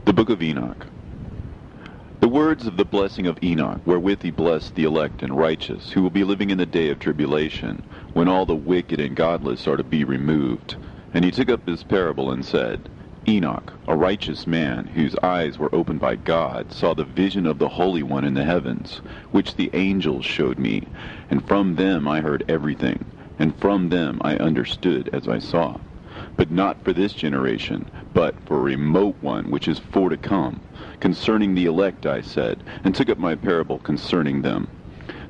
The Book of Enoch. The words of the blessing of Enoch, wherewith he blessed the elect and righteous, who will be living in the day of tribulation, when all the wicked and godless are to be removed. And he took up his parable and said, Enoch, a righteous man, whose eyes were opened by God, saw the vision of the Holy One in the heavens, which the angels showed me, and from them I heard everything, and from them I understood as I saw. But not for this generation, but for a remote one which is for to come. Concerning the elect I said, and took up my parable concerning them.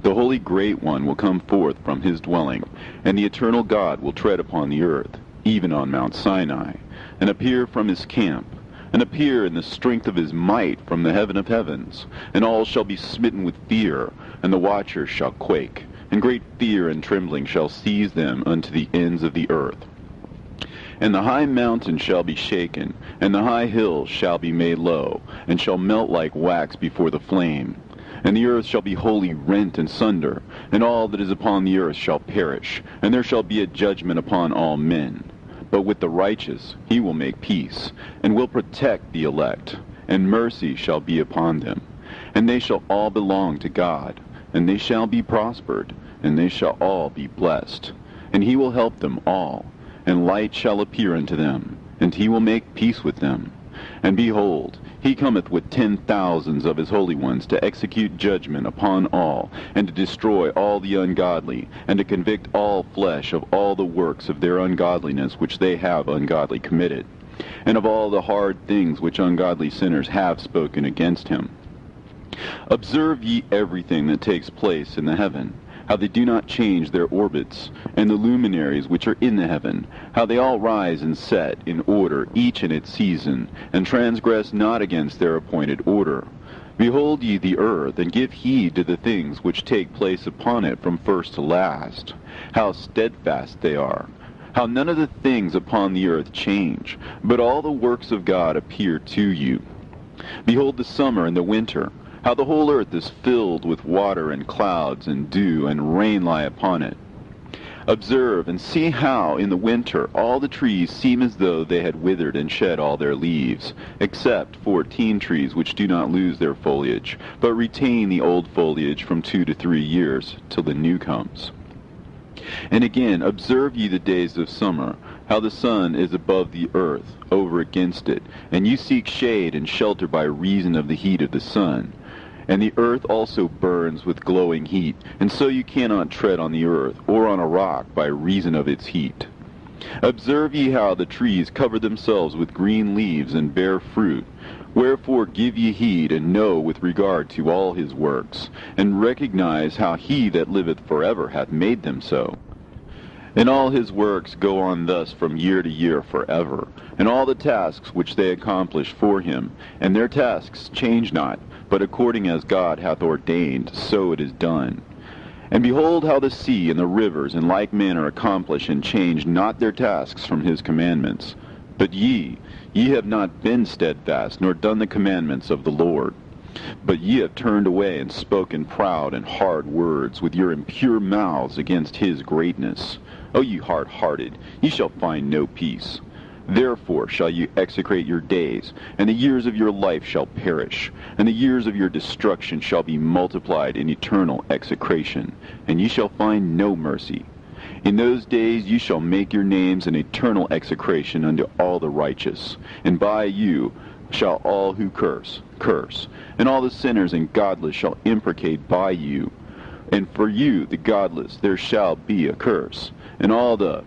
The Holy Great One will come forth from his dwelling, and the eternal God will tread upon the earth, even on Mount Sinai, and appear from his camp, and appear in the strength of his might from the heaven of heavens. And all shall be smitten with fear, and the watchers shall quake, and great fear and trembling shall seize them unto the ends of the earth. And the high mountain shall be shaken, and the high hills shall be made low, and shall melt like wax before the flame. And the earth shall be wholly rent and sunder, and all that is upon the earth shall perish, and there shall be a judgment upon all men. But with the righteous he will make peace, and will protect the elect, and mercy shall be upon them. And they shall all belong to God, and they shall be prospered, and they shall all be blessed. And he will help them all. And light shall appear unto them, and he will make peace with them. And behold, he cometh with 10,000s of his holy ones to execute judgment upon all, and to destroy all the ungodly, and to convict all flesh of all the works of their ungodliness which they have ungodly committed, and of all the hard things which ungodly sinners have spoken against him. Observe ye everything that takes place in the heaven, how they do not change their orbits, and the luminaries which are in the heaven, how they all rise and set in order, each in its season, and transgress not against their appointed order. Behold ye the earth, and give heed to the things which take place upon it from first to last, how steadfast they are, how none of the things upon the earth change, but all the works of God appear to you. Behold the summer and the winter, how the whole earth is filled with water and clouds and dew, and rain lie upon it. Observe and see how in the winter all the trees seem as though they had withered and shed all their leaves, except 14 trees which do not lose their foliage, but retain the old foliage from 2 to 3 years, till the new comes. And again, observe ye the days of summer, how the sun is above the earth, over against it, and you seek shade and shelter by reason of the heat of the sun. And the earth also burns with glowing heat, and so you cannot tread on the earth, or on a rock, by reason of its heat. Observe ye how the trees cover themselves with green leaves and bear fruit. Wherefore give ye heed, and know with regard to all his works, and recognize how he that liveth forever hath made them so. And all his works go on thus from year to year forever, and all the tasks which they accomplish for him, and their tasks change not, but according as God hath ordained, so it is done. And behold how the sea and the rivers in like manner accomplish and change not their tasks from his commandments. But ye have not been steadfast, nor done the commandments of the Lord. But ye have turned away and spoken proud and hard words with your impure mouths against his greatness. O ye hard-hearted, ye shall find no peace. Therefore shall you execrate your days, and the years of your life shall perish, and the years of your destruction shall be multiplied in eternal execration, and ye shall find no mercy. In those days ye shall make your names an eternal execration unto all the righteous, and by you shall all who curse, and all the sinners and godless shall imprecate by you. And for you, the godless, there shall be a curse, and all the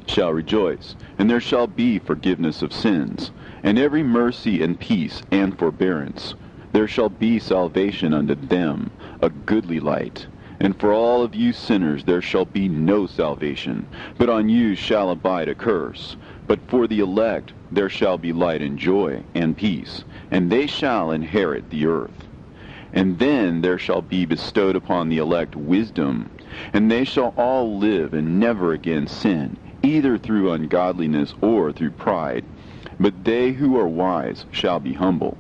shall rejoice, and there shall be forgiveness of sins, and every mercy and peace and forbearance. There shall be salvation unto them, a goodly light. And for all of you sinners there shall be no salvation, but on you shall abide a curse. But for the elect there shall be light and joy and peace, and they shall inherit the earth. And then there shall be bestowed upon the elect wisdom, and they shall all live and never again sin, either through ungodliness or through pride. But they who are wise shall be humble,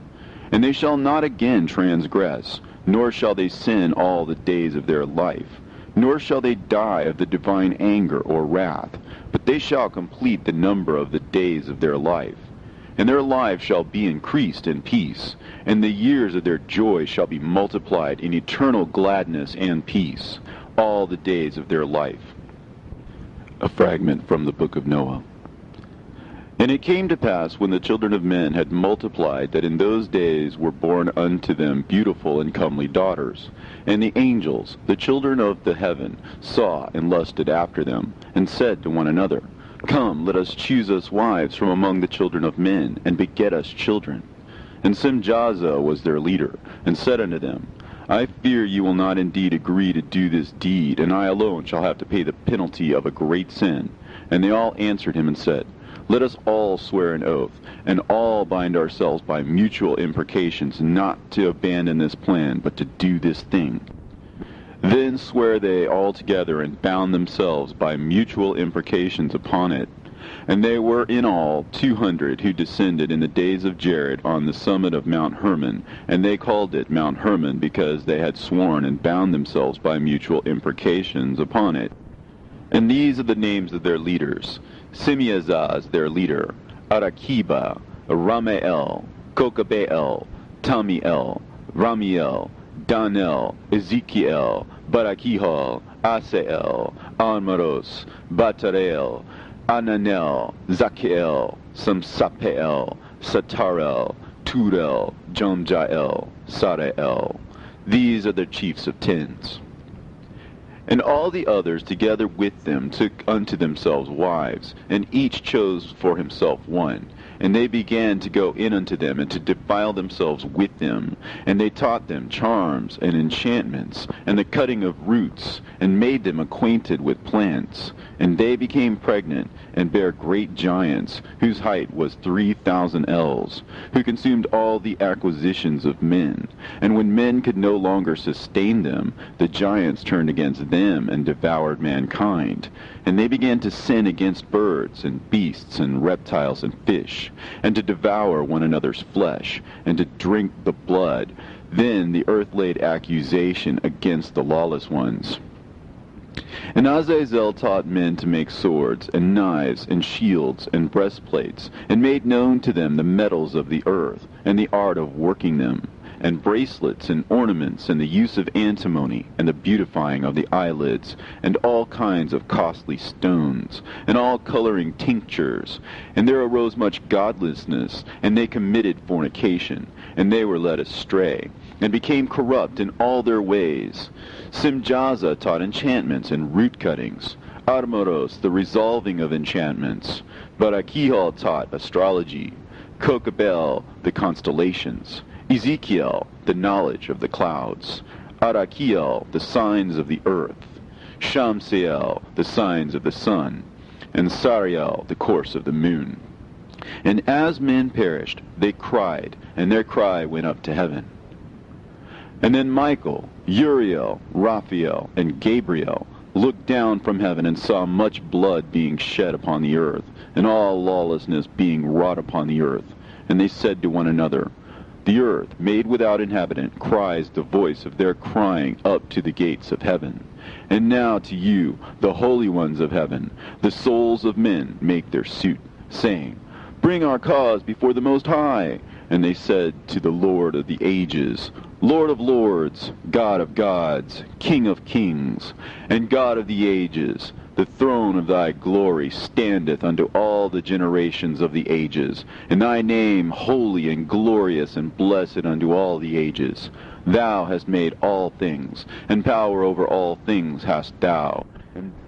and they shall not again transgress, nor shall they sin all the days of their life, nor shall they die of the divine anger or wrath, but they shall complete the number of the days of their life. and their lives shall be increased in peace, and the years of their joy shall be multiplied in eternal gladness and peace, all the days of their life. A fragment from the book of Noah. And it came to pass, when the children of men had multiplied, that in those days were born unto them beautiful and comely daughters. And the angels, the children of the heaven, saw and lusted after them, and said to one another, Come, let us choose us wives from among the children of men, and beget us children. And Simjaza was their leader, and said unto them, I fear you will not indeed agree to do this deed, and I alone shall have to pay the penalty of a great sin. And they all answered him and said, Let us all swear an oath, and all bind ourselves by mutual imprecations, not to abandon this plan, but to do this thing. Then sware they all together, and bound themselves by mutual imprecations upon it. And they were in all 200 who descended in the days of Jared on the summit of Mount Hermon, and they called it Mount Hermon because they had sworn and bound themselves by mutual imprecations upon it. And these are the names of their leaders: Simeazaz their leader, Arakiba, Ramael, Kokabeel, Tamiel, Ramiel, Danel, Ezekiel, Barakihal, Asael, Almaros, Batarel, Ananel, Zakiel, Samsapeel, Satarel, Turel, Jomjael, Sarael. These are the chiefs of tens. And all the others together with them took unto themselves wives, and each chose for himself one. And they began to go in unto them, and to defile themselves with them. And they taught them charms and enchantments, and the cutting of roots, and made them acquainted with plants. And they became pregnant, and bare great giants, whose height was 3,000 ells, who consumed all the acquisitions of men. And when men could no longer sustain them, the giants turned against them, and devoured mankind. And they began to sin against birds, and beasts, and reptiles, and fish, and to devour one another's flesh, and to drink the blood. Then the earth laid accusation against the lawless ones. And Azazel taught men to make swords, and knives, and shields, and breastplates, and made known to them the metals of the earth, and the art of working them, and bracelets, and ornaments, and the use of antimony, and the beautifying of the eyelids, and all kinds of costly stones, and all coloring tinctures. And there arose much godlessness, and they committed fornication, and they were led astray, and became corrupt in all their ways. Simjaza taught enchantments and root cuttings, Armoros the resolving of enchantments, Barakihal taught astrology, Kokabel the constellations, Ezekiel the knowledge of the clouds, Arakiel the signs of the earth, Shamseel the signs of the sun, and Sariel the course of the moon. And as men perished, they cried, and their cry went up to heaven. And then Michael, Uriel, Raphael, and Gabriel looked down from heaven and saw much blood being shed upon the earth, and all lawlessness being wrought upon the earth. And they said to one another, The earth, made without inhabitant, cries the voice of their crying up to the gates of heaven. And now to you, the holy ones of heaven, the souls of men make their suit, saying, Bring our cause before the Most High. And they said to the Lord of the ages, Lord of lords, God of gods, King of kings, and God of the ages, the throne of thy glory standeth unto all the generations of the ages, and thy name holy and glorious and blessed unto all the ages. Thou hast made all things, and power over all things hast thou.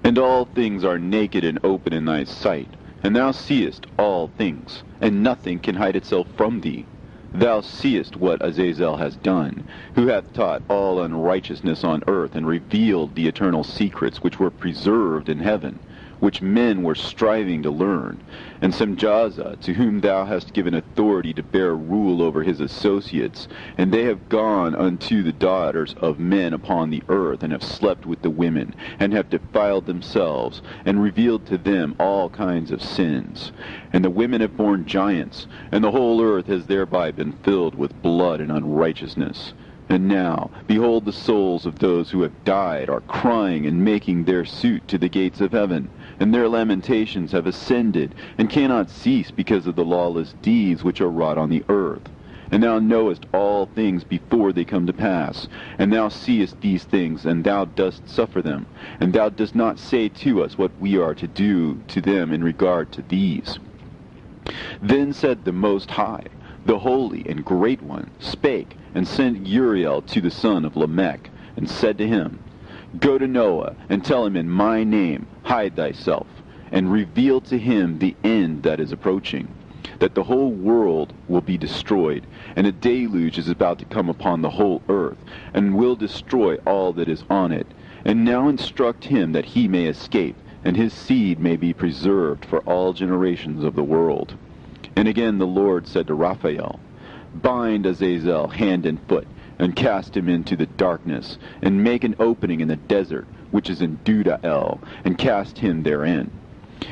And all things are naked and open in thy sight, and thou seest all things, and nothing can hide itself from thee. Thou seest what Azazel has done, who hath taught all unrighteousness on earth, and revealed the eternal secrets which were preserved in heaven, which men were striving to learn. And Simjaza, to whom thou hast given authority to bear rule over his associates, and they have gone unto the daughters of men upon the earth, and have slept with the women, and have defiled themselves, and revealed to them all kinds of sins. And the women have borne giants, and the whole earth has thereby been filled with blood and unrighteousness. And now, behold, the souls of those who have died are crying and making their suit to the gates of heaven. and their lamentations have ascended, and cannot cease because of the lawless deeds which are wrought on the earth. And thou knowest all things before they come to pass, and thou seest these things, and thou dost suffer them, and thou dost not say to us what we are to do to them in regard to these. Then said the Most High, the Holy and Great One, spake, and sent Uriel to the son of Lamech, and said to him, Go to Noah, and tell him in my name, hide thyself, and reveal to him the end that is approaching, that the whole world will be destroyed, and a deluge is about to come upon the whole earth, and will destroy all that is on it. And now instruct him that he may escape, and his seed may be preserved for all generations of the world. And again the Lord said to Raphael, Bind Azazel hand and foot, and cast him into the darkness, and make an opening in the desert, which is in Dudael, and cast him therein.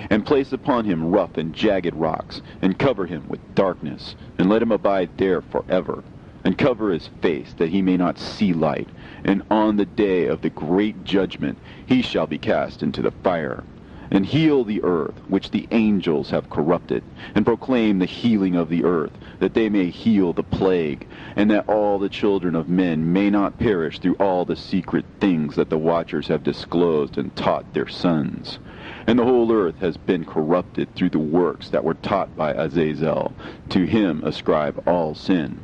And place upon him rough and jagged rocks, and cover him with darkness, and let him abide there forever. And cover his face, that he may not see light. And on the day of the great judgment he shall be cast into the fire. And heal the earth, which the angels have corrupted, and proclaim the healing of the earth, that they may heal the plague, and that all the children of men may not perish through all the secret things that the watchers have disclosed and taught their sons. And the whole earth has been corrupted through the works that were taught by Azazel. To him ascribe all sin.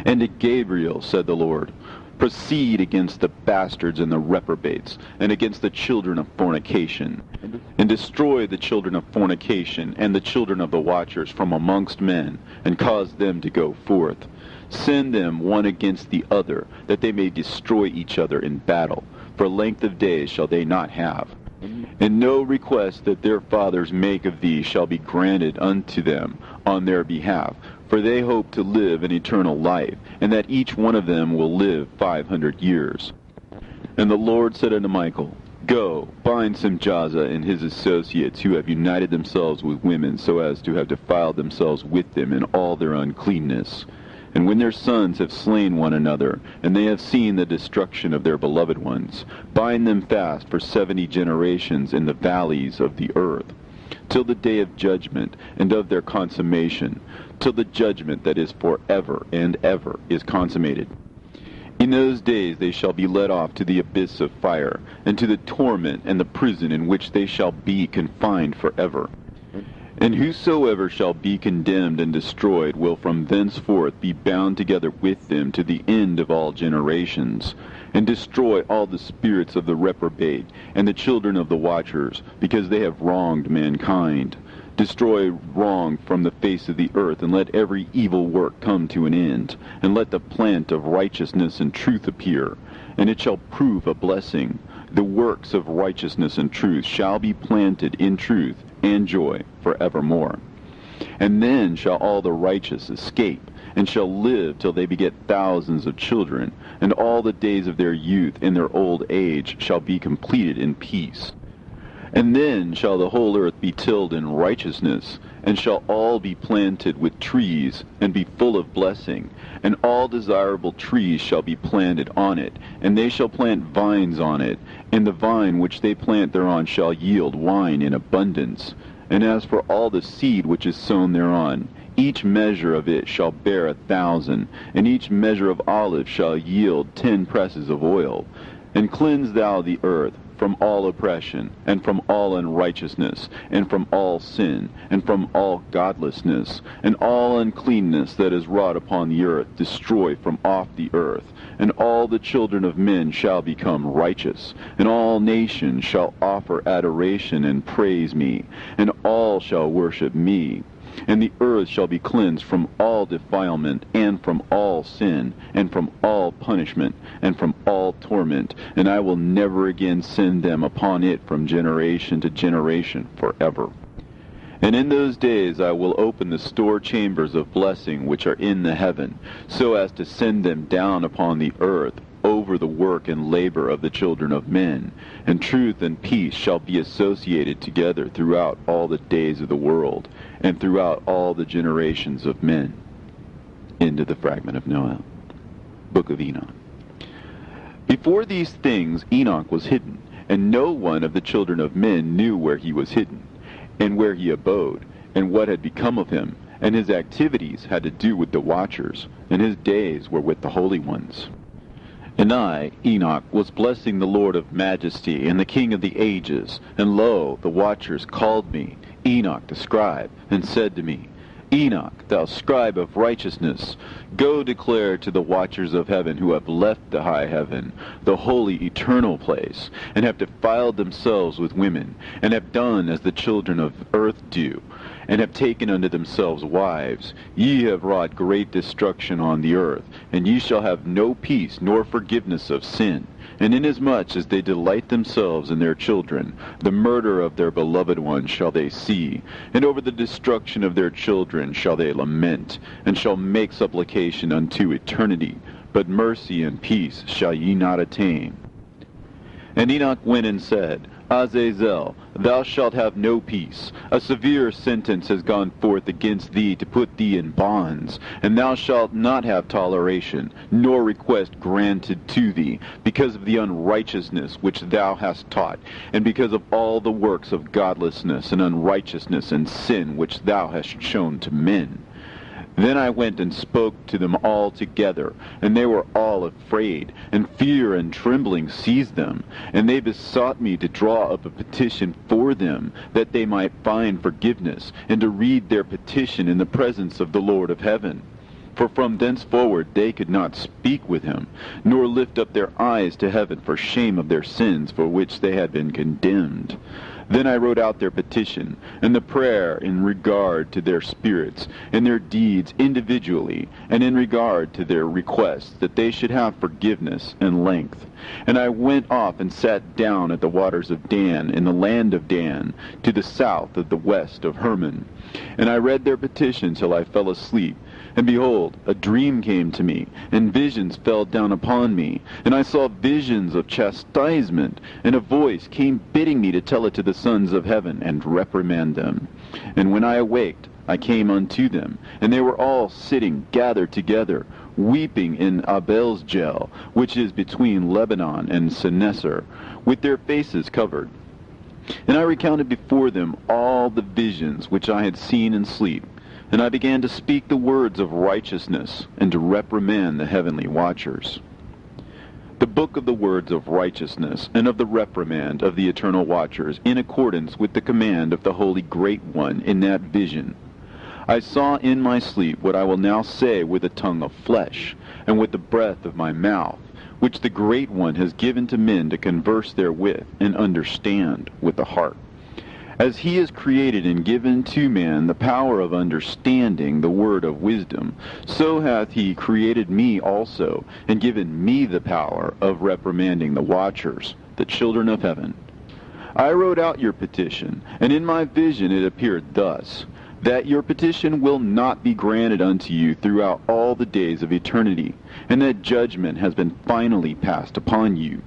And to Gabriel said the Lord, Proceed against the bastards and the reprobates, and against the children of fornication, and destroy the children of fornication and the children of the watchers from amongst men, and cause them to go forth. Send them one against the other, that they may destroy each other in battle. For length of days shall they not have. And no request that their fathers make of thee shall be granted unto them on their behalf, for they hope to live an eternal life, and that each one of them will live 500 years. And the Lord said unto Michael, Go, bind Simjaza and his associates, who have united themselves with women, so as to have defiled themselves with them in all their uncleanness. And when their sons have slain one another, and they have seen the destruction of their beloved ones, bind them fast for 70 generations in the valleys of the earth, till the day of judgment and of their consummation, till the judgment that is for ever and ever is consummated. In those days they shall be led off to the abyss of fire, and to the torment and the prison in which they shall be confined forever. And whosoever shall be condemned and destroyed will from thenceforth be bound together with them to the end of all generations, and destroy all the spirits of the reprobate and the children of the watchers, because they have wronged mankind. Destroy wrong from the face of the earth, and let every evil work come to an end, and let the plant of righteousness and truth appear, and it shall prove a blessing. The works of righteousness and truth shall be planted in truth and joy forevermore. And then shall all the righteous escape, and shall live till they beget thousands of children, and all the days of their youth and their old age shall be completed in peace. And then shall the whole earth be tilled in righteousness, and shall all be planted with trees, and be full of blessing, and all desirable trees shall be planted on it, and they shall plant vines on it, and the vine which they plant thereon shall yield wine in abundance. And as for all the seed which is sown thereon, each measure of it shall bear 1,000, and each measure of olive shall yield 10 presses of oil. And cleanse thou the earth from all oppression, and from all unrighteousness, and from all sin, and from all godlessness, and all uncleanness that is wrought upon the earth destroy from off the earth. And all the children of men shall become righteous, and all nations shall offer adoration and praise me, and all shall worship me. And the earth shall be cleansed from all defilement, and from all sin, and from all punishment, and from all torment, and I will never again send them upon it from generation to generation forever. And in those days I will open the store chambers of blessing which are in the heaven, so as to send them down upon the earth over the work and labor of the children of men, and truth and peace shall be associated together throughout all the days of the world, and throughout all the generations of men. End of the fragment of Noah. Book of Enoch. Before these things Enoch was hidden, and no one of the children of men knew where he was hidden, and where he abode, and what had become of him, and his activities had to do with the watchers, and his days were with the holy ones. And I, Enoch, was blessing the Lord of majesty and the King of the ages, and lo, the watchers called me, Enoch the scribe, and said to me, Enoch, thou scribe of righteousness, go declare to the watchers of heaven who have left the high heaven, the holy eternal place, and have defiled themselves with women, and have done as the children of earth do, and have taken unto themselves wives. Ye have wrought great destruction on the earth, and ye shall have no peace nor forgiveness of sin. And inasmuch as they delight themselves in their children, the murder of their beloved ones shall they see, and over the destruction of their children shall they lament, and shall make supplication unto eternity. But mercy and peace shall ye not attain. And Enoch went and said, Azazel, thou shalt have no peace. A severe sentence has gone forth against thee to put thee in bonds, and thou shalt not have toleration, nor request granted to thee, because of the unrighteousness which thou hast taught, and because of all the works of godlessness and unrighteousness and sin which thou hast shown to men. Then I went and spoke to them all together, and they were all afraid, and fear and trembling seized them. And they besought me to draw up a petition for them, that they might find forgiveness, and to read their petition in the presence of the Lord of heaven. For from thenceforward they could not speak with him, nor lift up their eyes to heaven for shame of their sins for which they had been condemned. Then I wrote out their petition, and the prayer in regard to their spirits, and their deeds individually, and in regard to their requests, that they should have forgiveness and length. And I went off and sat down at the waters of Dan, in the land of Dan, to the south of the west of Hermon. And I read their petition till I fell asleep. And behold, a dream came to me, and visions fell down upon me. And I saw visions of chastisement, and a voice came bidding me to tell it to the sons of heaven, and reprimand them. And when I awaked, I came unto them, and they were all sitting gathered together, weeping in Abel's-Gel, which is between Lebanon and Seneser, with their faces covered. And I recounted before them all the visions which I had seen in sleep. And I began to speak the words of righteousness, and to reprimand the heavenly watchers. The book of the words of righteousness, and of the reprimand of the eternal watchers, in accordance with the command of the Holy Great One in that vision. I saw in my sleep what I will now say with the tongue of flesh, and with the breath of my mouth, which the Great One has given to men to converse therewith, and understand with the heart. As he has created and given to man the power of understanding the word of wisdom, so hath he created me also, and given me the power of reprimanding the watchers, the children of heaven. I wrote out your petition, and in my vision it appeared thus, that your petition will not be granted unto you throughout all the days of eternity, and that judgment has been finally passed upon you.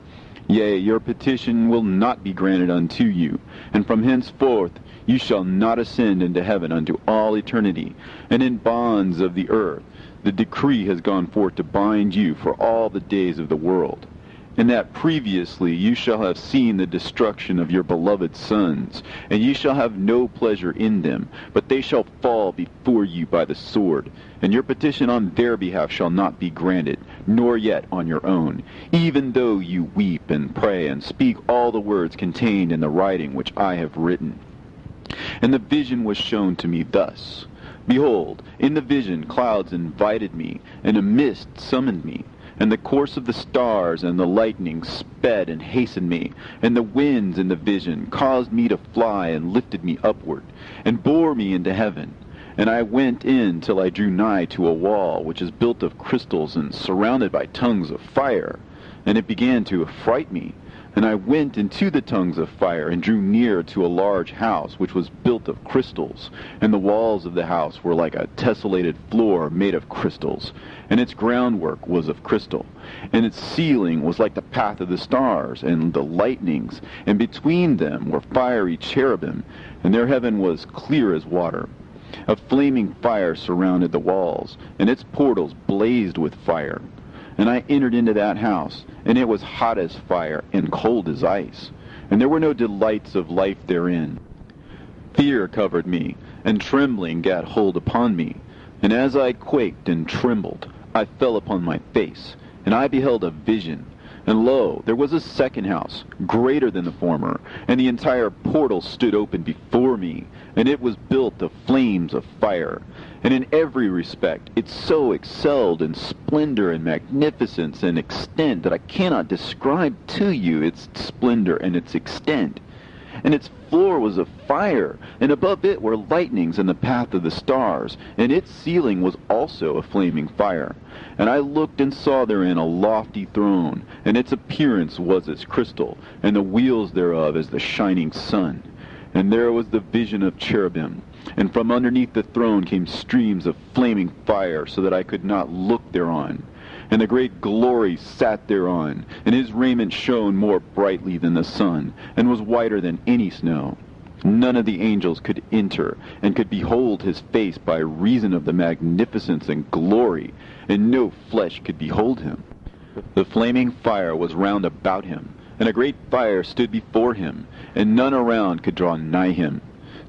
Yea, your petition will not be granted unto you, and from henceforth you shall not ascend into heaven unto all eternity. And in bonds of the earth the decree has gone forth to bind you for all the days of the world. And that previously you shall have seen the destruction of your beloved sons, and ye shall have no pleasure in them, but they shall fall before you by the sword. And your petition on their behalf shall not be granted, nor yet on your own, even though you weep and pray and speak all the words contained in the writing which I have written. And the vision was shown to me thus. Behold, in the vision clouds invited me, and a mist summoned me. And the course of the stars and the lightning sped and hastened me, and the winds in the vision caused me to fly and lifted me upward, and bore me into heaven. And I went in till I drew nigh to a wall which is built of crystals and surrounded by tongues of fire. And it began to affright me. And I went into the tongues of fire, and drew near to a large house which was built of crystals. And the walls of the house were like a tessellated floor made of crystals, and its groundwork was of crystal. And its ceiling was like the path of the stars and the lightnings, and between them were fiery cherubim, and their heaven was clear as water. A flaming fire surrounded the walls, and its portals blazed with fire. And I entered into that house, and it was hot as fire and cold as ice. and there were no delights of life therein. Fear covered me, and trembling gat hold upon me. And as I quaked and trembled, I fell upon my face, and I beheld a vision. And lo, there was a second house, greater than the former, and the entire portal stood open before me, and it was built of flames of fire. And in every respect it so excelled in splendor and magnificence and extent that I cannot describe to you its splendor and its extent. And its floor was of fire, and above it were lightnings in the path of the stars, and its ceiling was also a flaming fire. And I looked and saw therein a lofty throne, and its appearance was as crystal, and the wheels thereof as the shining sun. And there was the vision of cherubim, and from underneath the throne came streams of flaming fire, so that I could not look thereon. And the great glory sat thereon, and his raiment shone more brightly than the sun, and was whiter than any snow. None of the angels could enter, and could behold his face by reason of the magnificence and glory, and no flesh could behold him. The flaming fire was round about him, and a great fire stood before him, and none around could draw nigh him.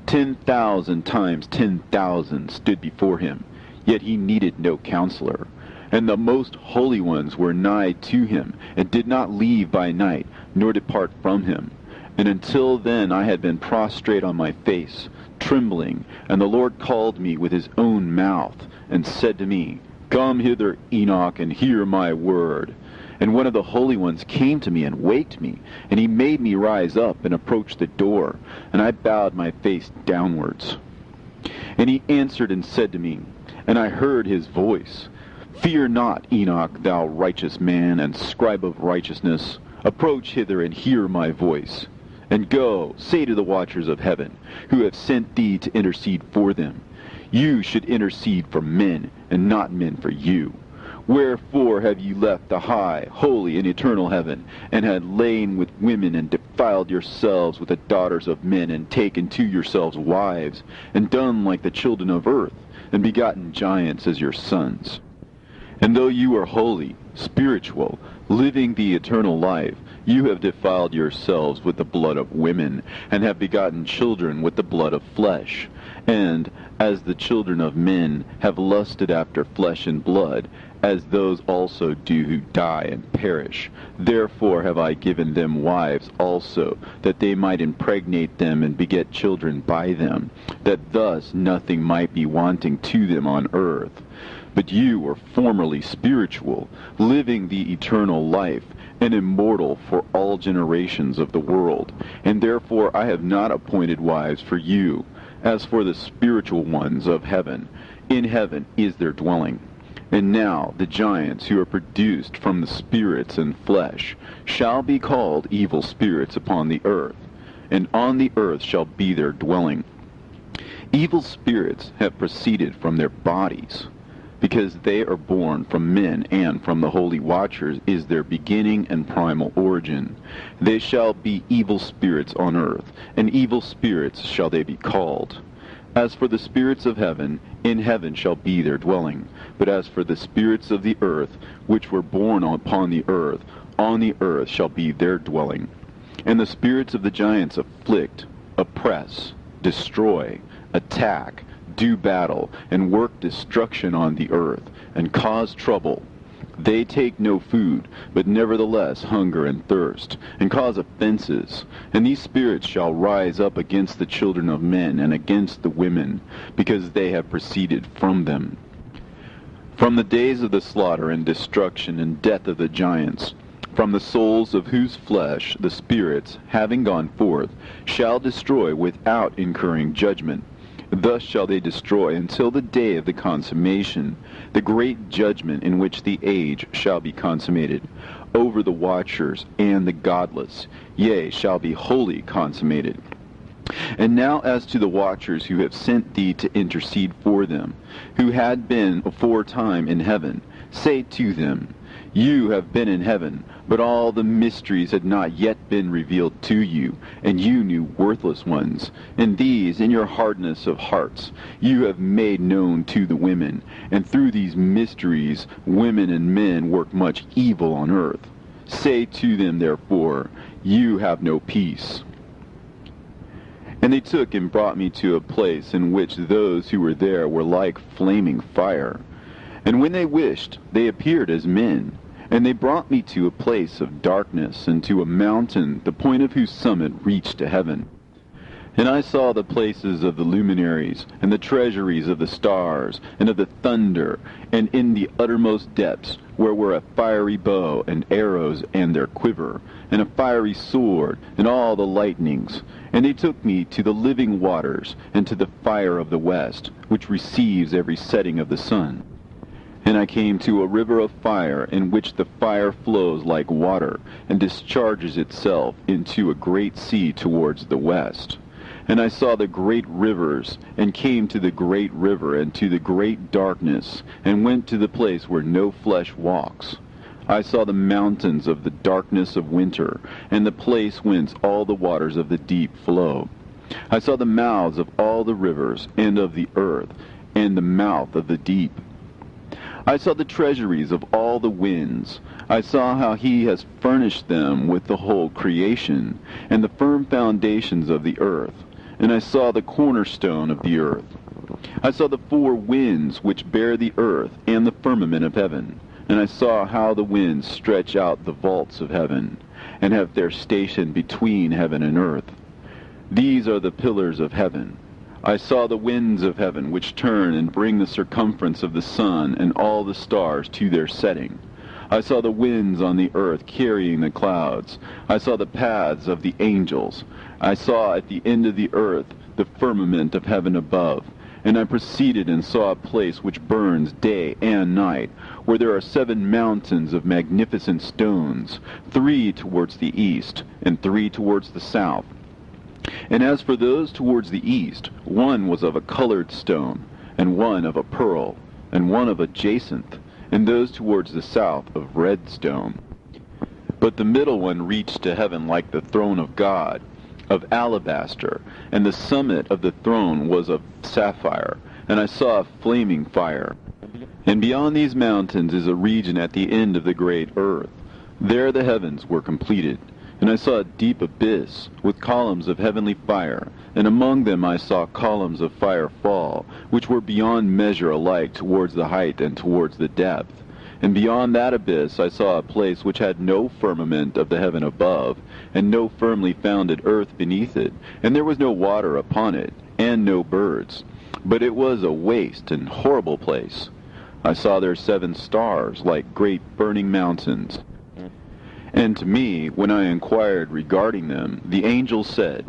10,000 times 10,000 stood before him, yet he needed no counselor. And the most holy ones were nigh to him, and did not leave by night, nor depart from him. And until then I had been prostrate on my face, trembling, and the Lord called me with his own mouth, and said to me, Come hither, Enoch, and hear my word. And one of the holy ones came to me and waked me, and he made me rise up and approach the door, and I bowed my face downwards. And he answered and said to me, and I heard his voice, Fear not, Enoch, thou righteous man, and scribe of righteousness. Approach hither and hear my voice. And go, say to the watchers of heaven, who have sent thee to intercede for them, You should intercede for men, and not men for you. Wherefore have ye left the high, holy, and eternal heaven, and had lain with women, and defiled yourselves with the daughters of men, and taken to yourselves wives, and done like the children of earth, and begotten giants as your sons? And though you are holy, spiritual, living the eternal life, you have defiled yourselves with the blood of women, and have begotten children with the blood of flesh. And, as the children of men have lusted after flesh and blood, as those also do who die and perish, therefore have I given them wives also, that they might impregnate them and beget children by them, that thus nothing might be wanting to them on earth. But you were formerly spiritual, living the eternal life, and immortal for all generations of the world. And therefore I have not appointed wives for you. As for the spiritual ones of heaven, in heaven is their dwelling. And now the giants who are produced from the spirits and flesh shall be called evil spirits upon the earth, and on the earth shall be their dwelling. Evil spirits have proceeded from their bodies, because they are born from men, and from the holy watchers is their beginning and primal origin. They shall be evil spirits on earth, and evil spirits shall they be called. As for the spirits of heaven, in heaven shall be their dwelling. But as for the spirits of the earth, which were born upon the earth, on the earth shall be their dwelling. And the spirits of the giants afflict, oppress, destroy, attack, do battle, and work destruction on the earth, and cause trouble. They take no food, but nevertheless hunger and thirst, and cause offenses. And these spirits shall rise up against the children of men, and against the women, because they have proceeded from them. From the days of the slaughter and destruction and death of the giants, from the souls of whose flesh the spirits, having gone forth, shall destroy without incurring judgment. Thus shall they destroy until the day of the consummation, the great judgment in which the age shall be consummated, over the watchers and the godless, yea, shall be wholly consummated. And now as to the watchers who have sent thee to intercede for them, who had been aforetime in heaven, say to them, You have been in heaven, but all the mysteries had not yet been revealed to you, and you knew worthless ones. And these, in your hardness of hearts, you have made known to the women. And through these mysteries, women and men work much evil on earth. Say to them, therefore, you have no peace. And they took and brought me to a place in which those who were there were like flaming fire. And when they wished, they appeared as men. And they brought me to a place of darkness, and to a mountain, the point of whose summit reached to heaven. And I saw the places of the luminaries, and the treasuries of the stars, and of the thunder, and in the uttermost depths, where were a fiery bow, and arrows, and their quiver, and a fiery sword, and all the lightnings. And they took me to the living waters, and to the fire of the west, which receives every setting of the sun. And I came to a river of fire, in which the fire flows like water, and discharges itself into a great sea towards the west. And I saw the great rivers, and came to the great river, and to the great darkness, and went to the place where no flesh walks. I saw the mountains of the darkness of winter, and the place whence all the waters of the deep flow. I saw the mouths of all the rivers, and of the earth, and the mouth of the deep. I saw the treasuries of all the winds. I saw how he has furnished them with the whole creation, and the firm foundations of the earth. And I saw the cornerstone of the earth. I saw the four winds which bear the earth, and the firmament of heaven. And I saw how the winds stretch out the vaults of heaven, and have their station between heaven and earth. These are the pillars of heaven. I saw the winds of heaven, which turn and bring the circumference of the sun and all the stars to their setting. I saw the winds on the earth carrying the clouds. I saw the paths of the angels. I saw at the end of the earth the firmament of heaven above. And I proceeded and saw a place which burns day and night, where there are 7 mountains of magnificent stones, 3 towards the east, and 3 towards the south. And as for those towards the east, one was of a colored stone, and one of a pearl, and one of a jacinth, and those towards the south of red stone. But the middle one reached to heaven like the throne of God, of alabaster, and the summit of the throne was of sapphire, and I saw a flaming fire. And beyond these mountains is a region at the end of the great earth. There the heavens were completed. And I saw a deep abyss, with columns of heavenly fire, and among them I saw columns of fire fall, which were beyond measure alike towards the height and towards the depth. And beyond that abyss I saw a place which had no firmament of the heaven above, and no firmly founded earth beneath it, and there was no water upon it, and no birds. But it was a waste and horrible place. I saw there 7 stars, like great burning mountains. And to me, when I inquired regarding them, the angel said,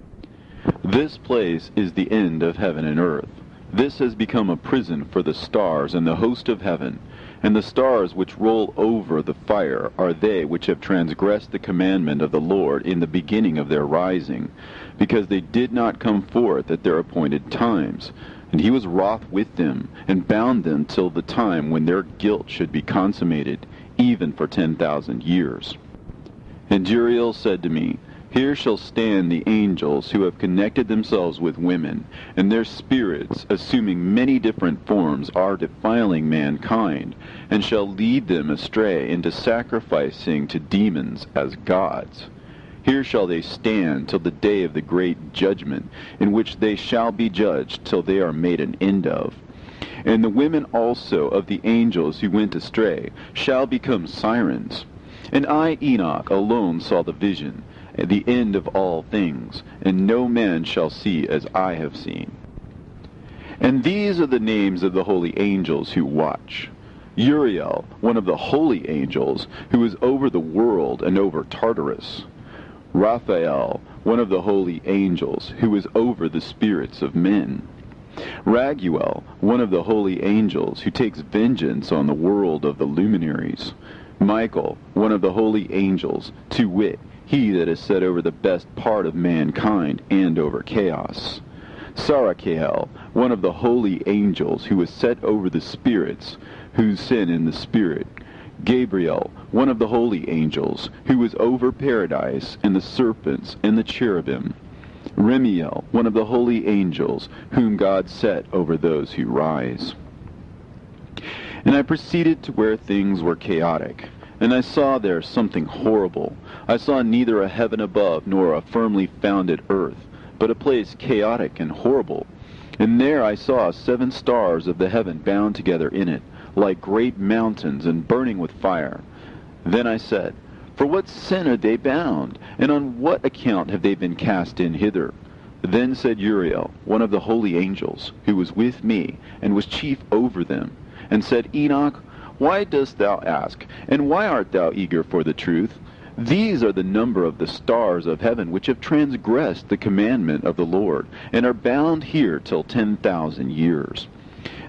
"This place is the end of heaven and earth. This has become a prison for the stars and the host of heaven, and the stars which roll over the fire are they which have transgressed the commandment of the Lord in the beginning of their rising, because they did not come forth at their appointed times. And he was wroth with them, and bound them till the time when their guilt should be consummated, even for 10,000 years. And Uriel said to me, Here shall stand the angels who have connected themselves with women, and their spirits, assuming many different forms, are defiling mankind, and shall lead them astray into sacrificing to demons as gods. Here shall they stand till the day of the great judgment, in which they shall be judged till they are made an end of. And the women also of the angels who went astray shall become sirens. And I, Enoch, alone saw the vision, at the end of all things, and no man shall see as I have seen. And these are the names of the holy angels who watch. Uriel, one of the holy angels, who is over the world and over Tartarus. Raphael, one of the holy angels, who is over the spirits of men. Raguel, one of the holy angels, who takes vengeance on the world of the luminaries. Michael, one of the holy angels, to wit, he that is set over the best part of mankind and over chaos. Sarachael, one of the holy angels, who is set over the spirits, who sin in the spirit. Gabriel, one of the holy angels, who is over paradise and the serpents and the cherubim. Remiel, one of the holy angels, whom God set over those who rise. And I proceeded to where things were chaotic, and I saw there something horrible. I saw neither a heaven above nor a firmly founded earth, but a place chaotic and horrible. And there I saw 7 stars of the heaven bound together in it, like great mountains and burning with fire. Then I said, For what sin are they bound, and on what account have they been cast in hither? Then said Uriel, one of the holy angels, who was with me, and was chief over them, and said, Enoch, why dost thou ask, and why art thou eager for the truth? These are the number of the stars of heaven, which have transgressed the commandment of the Lord, and are bound here till 10,000 years.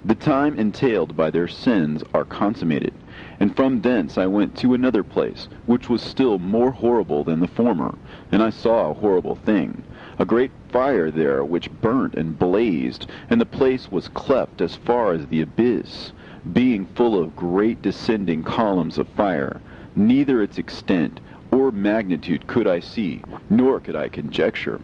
The time entailed by their sins are consummated. And from thence I went to another place, which was still more horrible than the former, and I saw a horrible thing, a great fire there which burnt and blazed, and the place was cleft as far as the abyss, being full of great descending columns of fire. Neither its extent or magnitude could I see, nor could I conjecture.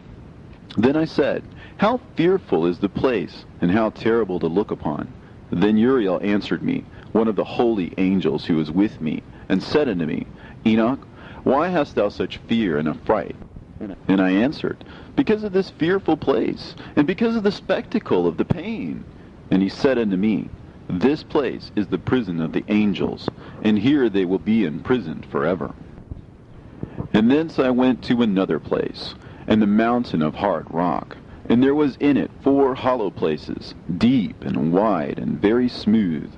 Then I said, How fearful is the place, and how terrible to look upon! Then Uriel answered me, one of the holy angels who was with me, and said unto me, Enoch, why hast thou such fear and affright? And I answered, Because of this fearful place, and because of the spectacle of the pain. And he said unto me, This place is the prison of the angels, and here they will be imprisoned forever. And thence I went to another place, and the mountain of hard rock, and there was in it 4 hollow places, deep and wide and very smooth.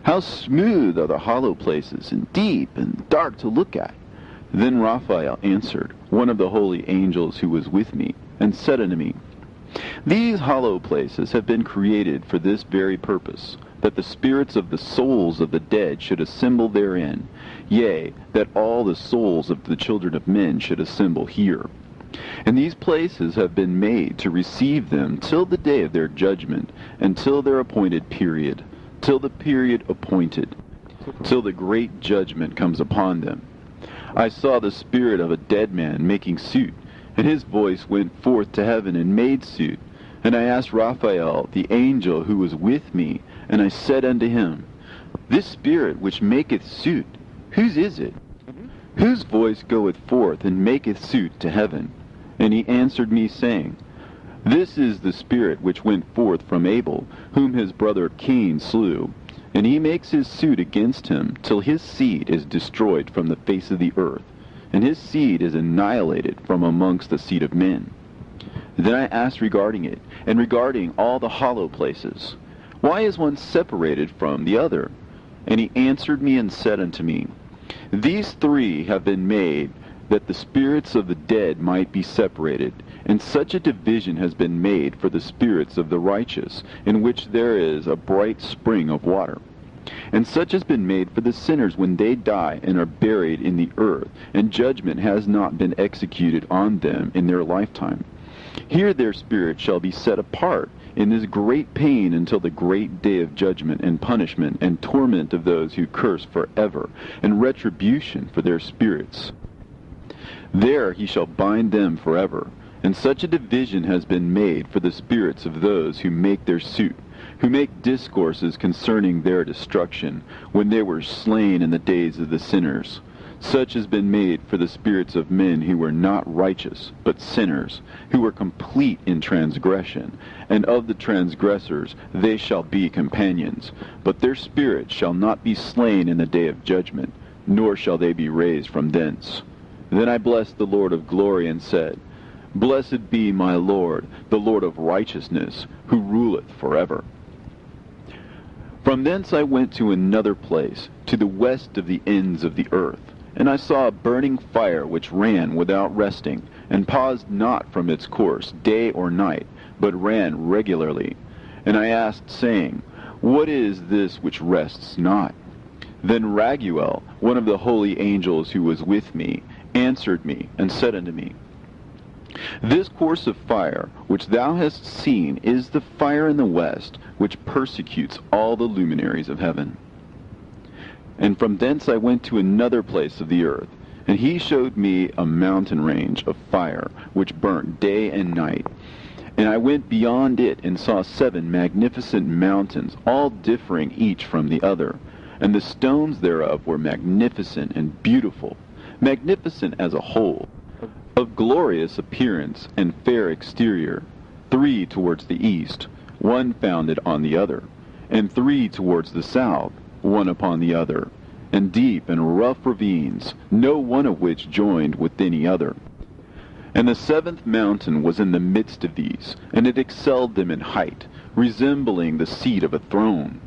How smooth are the hollow places, and deep and dark to look at! Then Raphael answered, one of the holy angels who was with me, and said unto me, These hollow places have been created for this very purpose, that the spirits of the souls of the dead should assemble therein, yea, that all the souls of the children of men should assemble here. And these places have been made to receive them till the day of their judgment, and till their appointed period, till the period appointed, till the great judgment comes upon them. I saw the spirit of a dead man making suit, and his voice went forth to heaven and made suit. And I asked Raphael, the angel who was with me, and I said unto him, This spirit which maketh suit, whose is it? Whose voice goeth forth and maketh suit to heaven? And he answered me, saying, This is the spirit which went forth from Abel, whom his brother Cain slew. And he makes his suit against him, till his seed is destroyed from the face of the earth, and his seed is annihilated from amongst the seed of men. Then I asked regarding it, and regarding all the hollow places, Why is one separated from the other? And he answered me and said unto me, These 3 have been made, that the spirits of the dead might be separated, and such a division has been made for the spirits of the righteous, in which there is a bright spring of water. And such has been made for the sinners when they die and are buried in the earth, and judgment has not been executed on them in their lifetime. Here their spirit shall be set apart in this great pain until the great day of judgment and punishment and torment of those who curse forever, and retribution for their spirits. There he shall bind them forever. And such a division has been made for the spirits of those who make their suit, who make discourses concerning their destruction, when they were slain in the days of the sinners. Such has been made for the spirits of men who were not righteous, but sinners, who were complete in transgression. And of the transgressors they shall be companions, but their spirits shall not be slain in the day of judgment, nor shall they be raised from thence. Then I blessed the Lord of glory, and said, Blessed be my Lord, the Lord of righteousness, who ruleth forever. From thence I went to another place, to the west of the ends of the earth, and I saw a burning fire which ran without resting, and paused not from its course day or night, but ran regularly. And I asked, saying, What is this which rests not? Then Raguel, one of the holy angels who was with me, answered me, and said unto me, This course of fire which thou hast seen is the fire in the west, which persecutes all the luminaries of heaven. And from thence I went to another place of the earth, and he showed me a mountain range of fire, which burnt day and night. And I went beyond it, and saw 7 magnificent mountains, all differing each from the other. and the stones thereof were magnificent and beautiful, magnificent as a whole, of glorious appearance and fair exterior, 3 towards the east, one founded on the other, and 3 towards the south, one upon the other, and deep and rough ravines, no one of which joined with any other. And the 7th mountain was in the midst of these, and it excelled them in height, resembling the seat of a throne.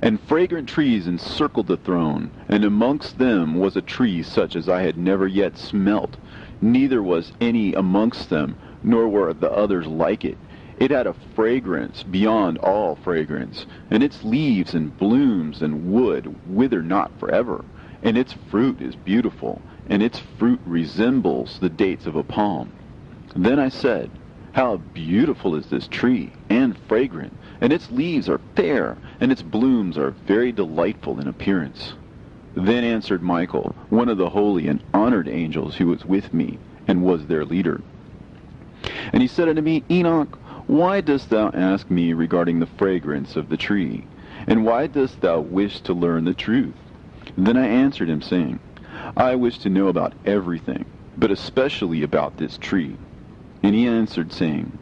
And fragrant trees encircled the throne, and amongst them was a tree such as I had never yet smelt, neither was any amongst them, nor were the others like it. It had a fragrance beyond all fragrance, and its leaves and blooms and wood wither not forever, and its fruit is beautiful, and its fruit resembles the dates of a palm. Then I said, How beautiful is this tree, and fragrant, and its leaves are fair, and its blooms are very delightful in appearance. Then answered Michael, one of the holy and honored angels who was with me, and was their leader. And he said unto me, Enoch, why dost thou ask me regarding the fragrance of the tree? And why dost thou wish to learn the truth? Then I answered him, saying, I wish to know about everything, but especially about this tree. And he answered, saying,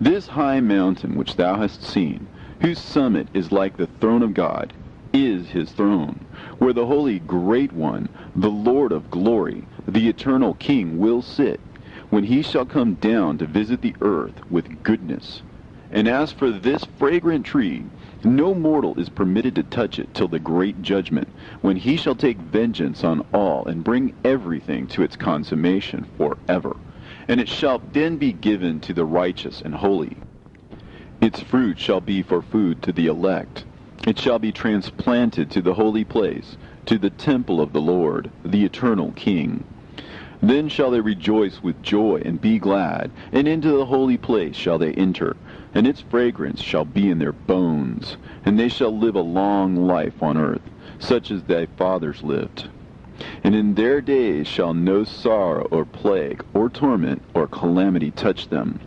This high mountain which thou hast seen, whose summit is like the throne of God, is his throne, where the holy great one, the Lord of glory, the eternal King, will sit, when he shall come down to visit the earth with goodness. And as for this fragrant tree, no mortal is permitted to touch it till the great judgment, when he shall take vengeance on all, and bring everything to its consummation forever. And it shall then be given to the righteous and holy. Its fruit shall be for food to the elect. It shall be transplanted to the holy place, to the temple of the Lord, the eternal King. Then shall they rejoice with joy and be glad, and into the holy place shall they enter, and its fragrance shall be in their bones, and they shall live a long life on earth, such as thy fathers lived. And in their days shall no sorrow or plague or torment or calamity touch them.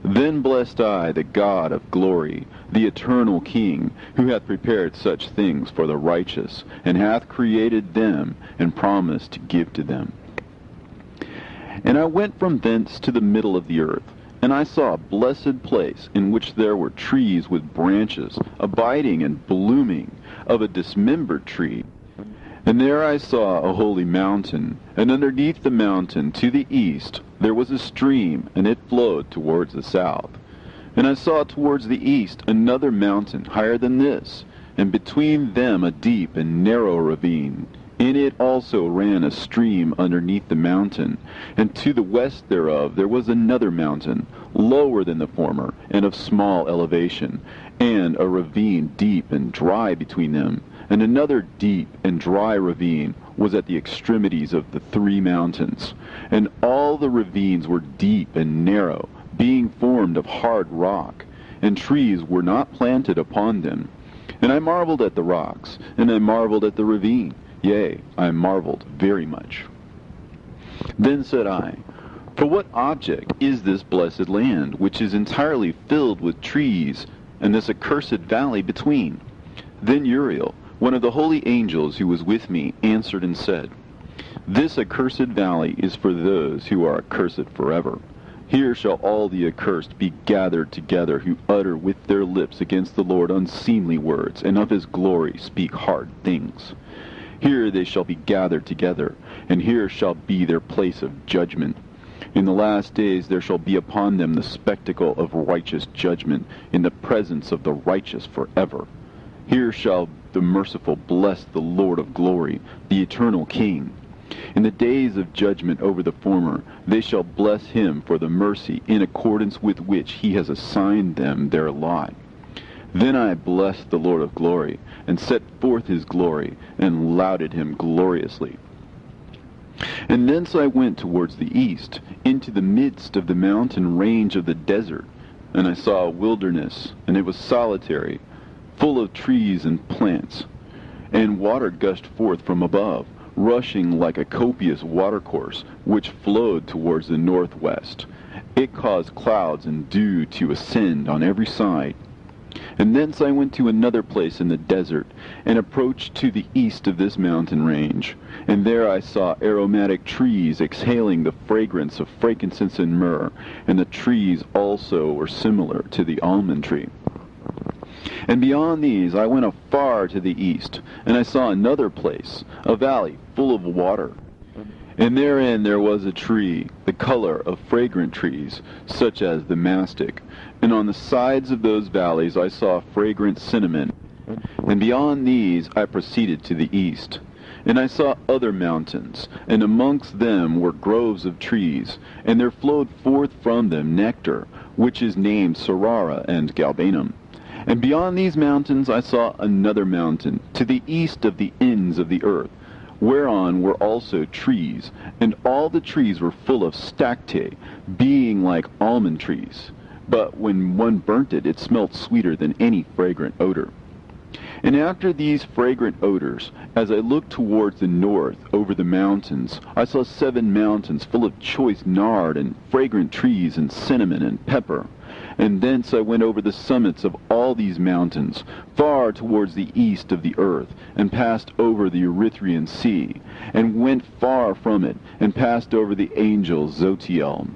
Then blessed I the God of glory, the eternal King, who hath prepared such things for the righteous, and hath created them, and promised to give to them. And I went from thence to the middle of the earth, and I saw a blessed place, in which there were trees with branches, abiding and blooming, of a dismembered tree. And there I saw a holy mountain, and underneath the mountain to the east there was a stream, and it flowed towards the south. And I saw towards the east another mountain higher than this, and between them a deep and narrow ravine. In it also ran a stream underneath the mountain, and to the west thereof there was another mountain, lower than the former, and of small elevation, and a ravine deep and dry between them. And another deep and dry ravine was at the extremities of the 3 mountains. And all the ravines were deep and narrow, being formed of hard rock, and trees were not planted upon them. And I marveled at the rocks, and I marveled at the ravine. Yea, I marveled very much. Then said I, For what object is this blessed land, which is entirely filled with trees, and this accursed valley between? Then Uriel, one of the holy angels who was with me, answered and said, This accursed valley is for those who are accursed forever. Here shall all the accursed be gathered together, who utter with their lips against the Lord unseemly words, and of his glory speak hard things. Here they shall be gathered together, and here shall be their place of judgment. In the last days there shall be upon them the spectacle of righteous judgment, in the presence of the righteous forever. Here shall the merciful bless the Lord of glory, the eternal King. In the days of judgment over the former, they shall bless him for the mercy in accordance with which he has assigned them their lot. Then I blessed the Lord of glory, and set forth his glory, and lauded him gloriously. And thence I went towards the east, into the midst of the mountain range of the desert, and I saw a wilderness, and it was solitary, full of trees and plants, and water gushed forth from above, rushing like a copious watercourse, which flowed towards the northwest. It caused clouds and dew to ascend on every side. And thence I went to another place in the desert, and approached to the east of this mountain range. And there I saw aromatic trees exhaling the fragrance of frankincense and myrrh, and the trees also were similar to the almond tree. And beyond these I went afar to the east, and I saw another place, a valley full of water. And therein there was a tree, the color of fragrant trees, such as the mastic. And on the sides of those valleys I saw fragrant cinnamon. And beyond these I proceeded to the east. And I saw other mountains, and amongst them were groves of trees, and there flowed forth from them nectar, which is named Sarara and Galbanum. And beyond these mountains I saw another mountain, to the east of the ends of the earth, whereon were also trees, and all the trees were full of stacte, being like almond trees. But when one burnt it, it smelt sweeter than any fragrant odor. And after these fragrant odors, as I looked towards the north over the mountains, I saw 7 mountains full of choice nard and fragrant trees and cinnamon and pepper. And thence I went over the summits of all these mountains, far towards the east of the earth, and passed over the Erythraean Sea, and went far from it, and passed over the angel Zotiel.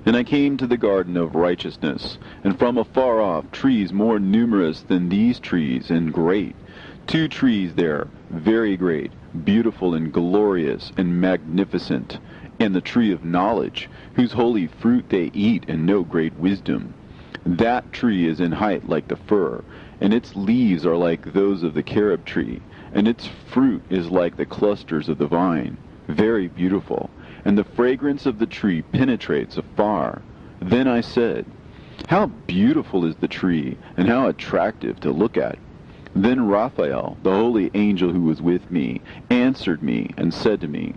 And I came to the garden of righteousness, and from afar off trees more numerous than these trees, and great. 2 trees there, very great, beautiful and glorious and magnificent, and the tree of knowledge, whose holy fruit they eat and know great wisdom. That tree is in height like the fir, and its leaves are like those of the carob tree, and its fruit is like the clusters of the vine, very beautiful, and the fragrance of the tree penetrates afar. Then I said, how beautiful is the tree, and how attractive to look at. Then Raphael, the holy angel who was with me, answered me and said to me,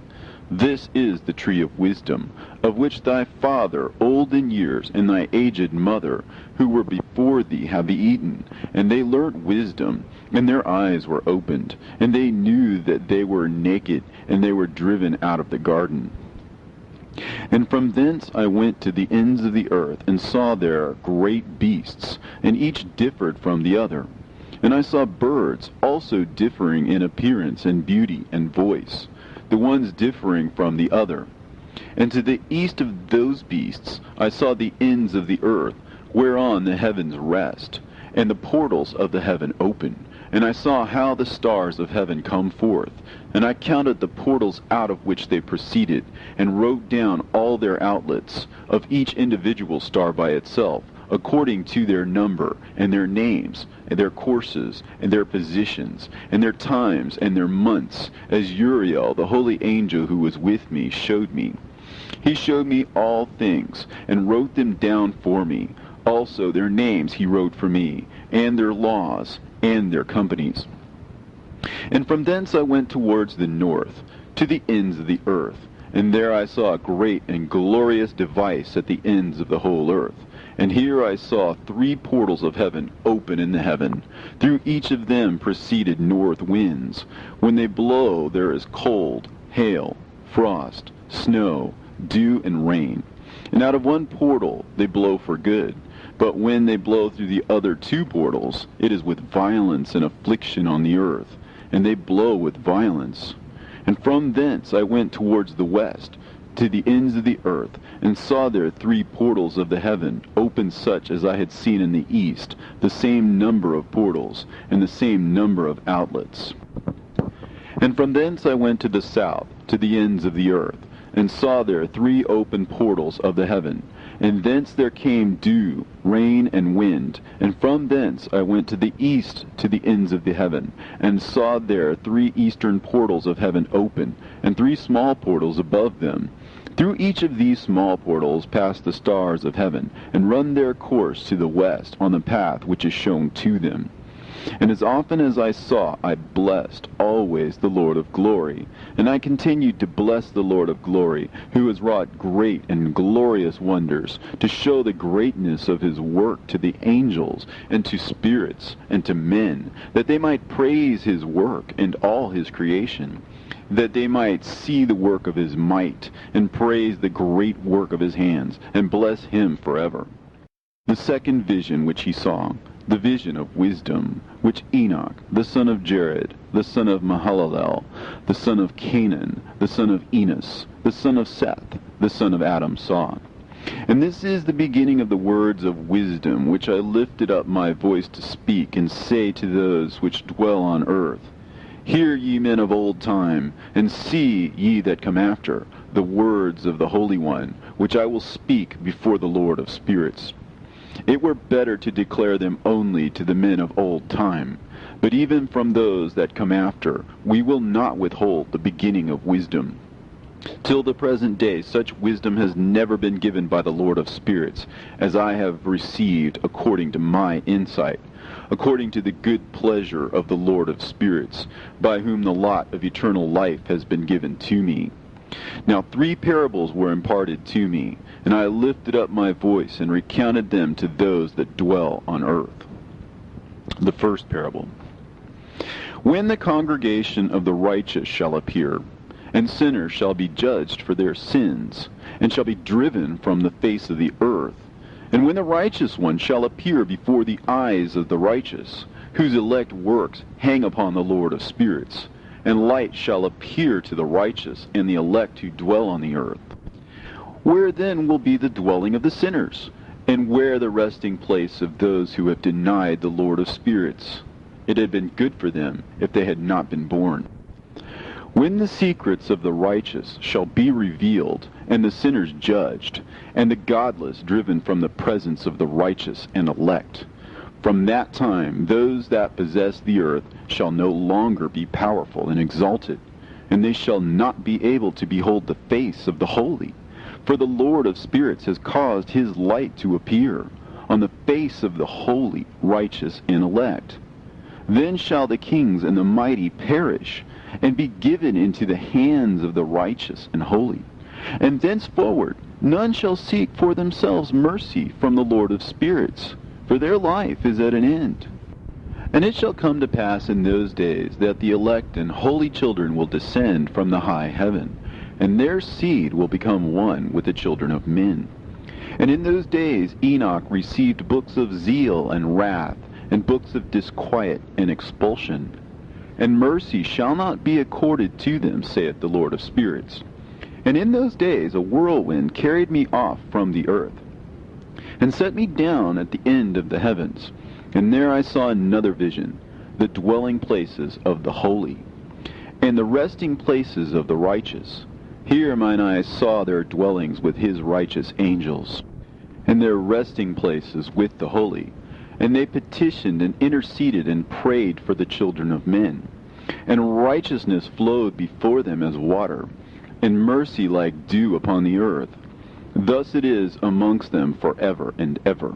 this is the tree of wisdom, of which thy father, old in years, and thy aged mother, who were before thee, have eaten. And they learnt wisdom, and their eyes were opened, and they knew that they were naked, and they were driven out of the garden. And from thence I went to the ends of the earth, and saw there great beasts, and each differed from the other. And I saw birds, also differing in appearance and beauty and voice, the ones differing from the other. And to the east of those beasts I saw the ends of the earth, whereon the heavens rest, and the portals of the heaven open. And I saw how the stars of heaven come forth, and I counted the portals out of which they proceeded, and wrote down all their outlets, of each individual star by itself, according to their number, and their names, and their courses, and their positions, and their times, and their months, as Uriel, the holy angel who was with me, showed me. He showed me all things, and wrote them down for me. Also their names he wrote for me, and their laws, and their companies. And from thence I went towards the north, to the ends of the earth, and there I saw a great and glorious device at the ends of the whole earth. And here I saw 3 portals of heaven open in the heaven. Through each of them proceeded north winds. When they blow, there is cold, hail, frost, snow, dew, and rain. And out of one portal they blow for good. But when they blow through the other 2 portals, it is with violence and affliction on the earth, and they blow with violence. And from thence I went towards the west, to the ends of the earth, and saw there 3 portals of the heaven, open such as I had seen in the east, the same number of portals, and the same number of outlets. And from thence I went to the south, to the ends of the earth, and saw there 3 open portals of the heaven, and thence there came dew, rain, and wind. And from thence I went to the east, to the ends of the heaven, and saw there 3 eastern portals of heaven open, and 3 small portals above them. Through each of these small portals pass the stars of heaven, and run their course to the west on the path which is shown to them. And as often as I saw, I blessed always the Lord of glory. And I continued to bless the Lord of glory, who has wrought great and glorious wonders, to show the greatness of his work to the angels, and to spirits, and to men, that they might praise his work and all his creation, that they might see the work of his might, and praise the great work of his hands, and bless him forever. The second vision which he saw, the vision of wisdom, which Enoch, the son of Jared, the son of Mahalalel, the son of Canaan, the son of Enos, the son of Seth, the son of Adam saw. And this is the beginning of the words of wisdom, which I lifted up my voice to speak, and say to those which dwell on earth, Hear ye men of old time, and see ye that come after, the words of the Holy One, which I will speak before the Lord of spirits. It were better to declare them only to the men of old time, but even from those that come after we will not withhold the beginning of wisdom. Till the present day such wisdom has never been given by the Lord of spirits, as I have received according to my insight, according to the good pleasure of the Lord of spirits, by whom the lot of eternal life has been given to me. Now 3 parables were imparted to me, and I lifted up my voice and recounted them to those that dwell on earth. The first parable. When the congregation of the righteous shall appear, and sinners shall be judged for their sins, and shall be driven from the face of the earth, and when the righteous one shall appear before the eyes of the righteous, whose elect works hang upon the Lord of spirits, and light shall appear to the righteous and the elect who dwell on the earth. Where then will be the dwelling of the sinners, and where the resting place of those who have denied the Lord of spirits? It had been good for them if they had not been born. When the secrets of the righteous shall be revealed, and the sinners judged, and the godless driven from the presence of the righteous and elect, from that time those that possess the earth shall no longer be powerful and exalted, and they shall not be able to behold the face of the holy. For the Lord of spirits has caused his light to appear on the face of the holy, righteous, and elect. Then shall the kings and the mighty perish, and be given into the hands of the righteous and holy. And thenceforward none shall seek for themselves mercy from the Lord of spirits, for their life is at an end. And it shall come to pass in those days that the elect and holy children will descend from the high heaven, and their seed will become one with the children of men. And in those days Enoch received books of zeal and wrath, and books of disquiet and expulsion. And mercy shall not be accorded to them, saith the Lord of spirits. And in those days a whirlwind carried me off from the earth, and set me down at the end of the heavens. And there I saw another vision, the dwelling places of the holy, and the resting places of the righteous. Here mine eyes saw their dwellings with his righteous angels, and their resting places with the holy. And they petitioned and interceded and prayed for the children of men. And righteousness flowed before them as water, and mercy like dew upon the earth. Thus it is amongst them forever and ever.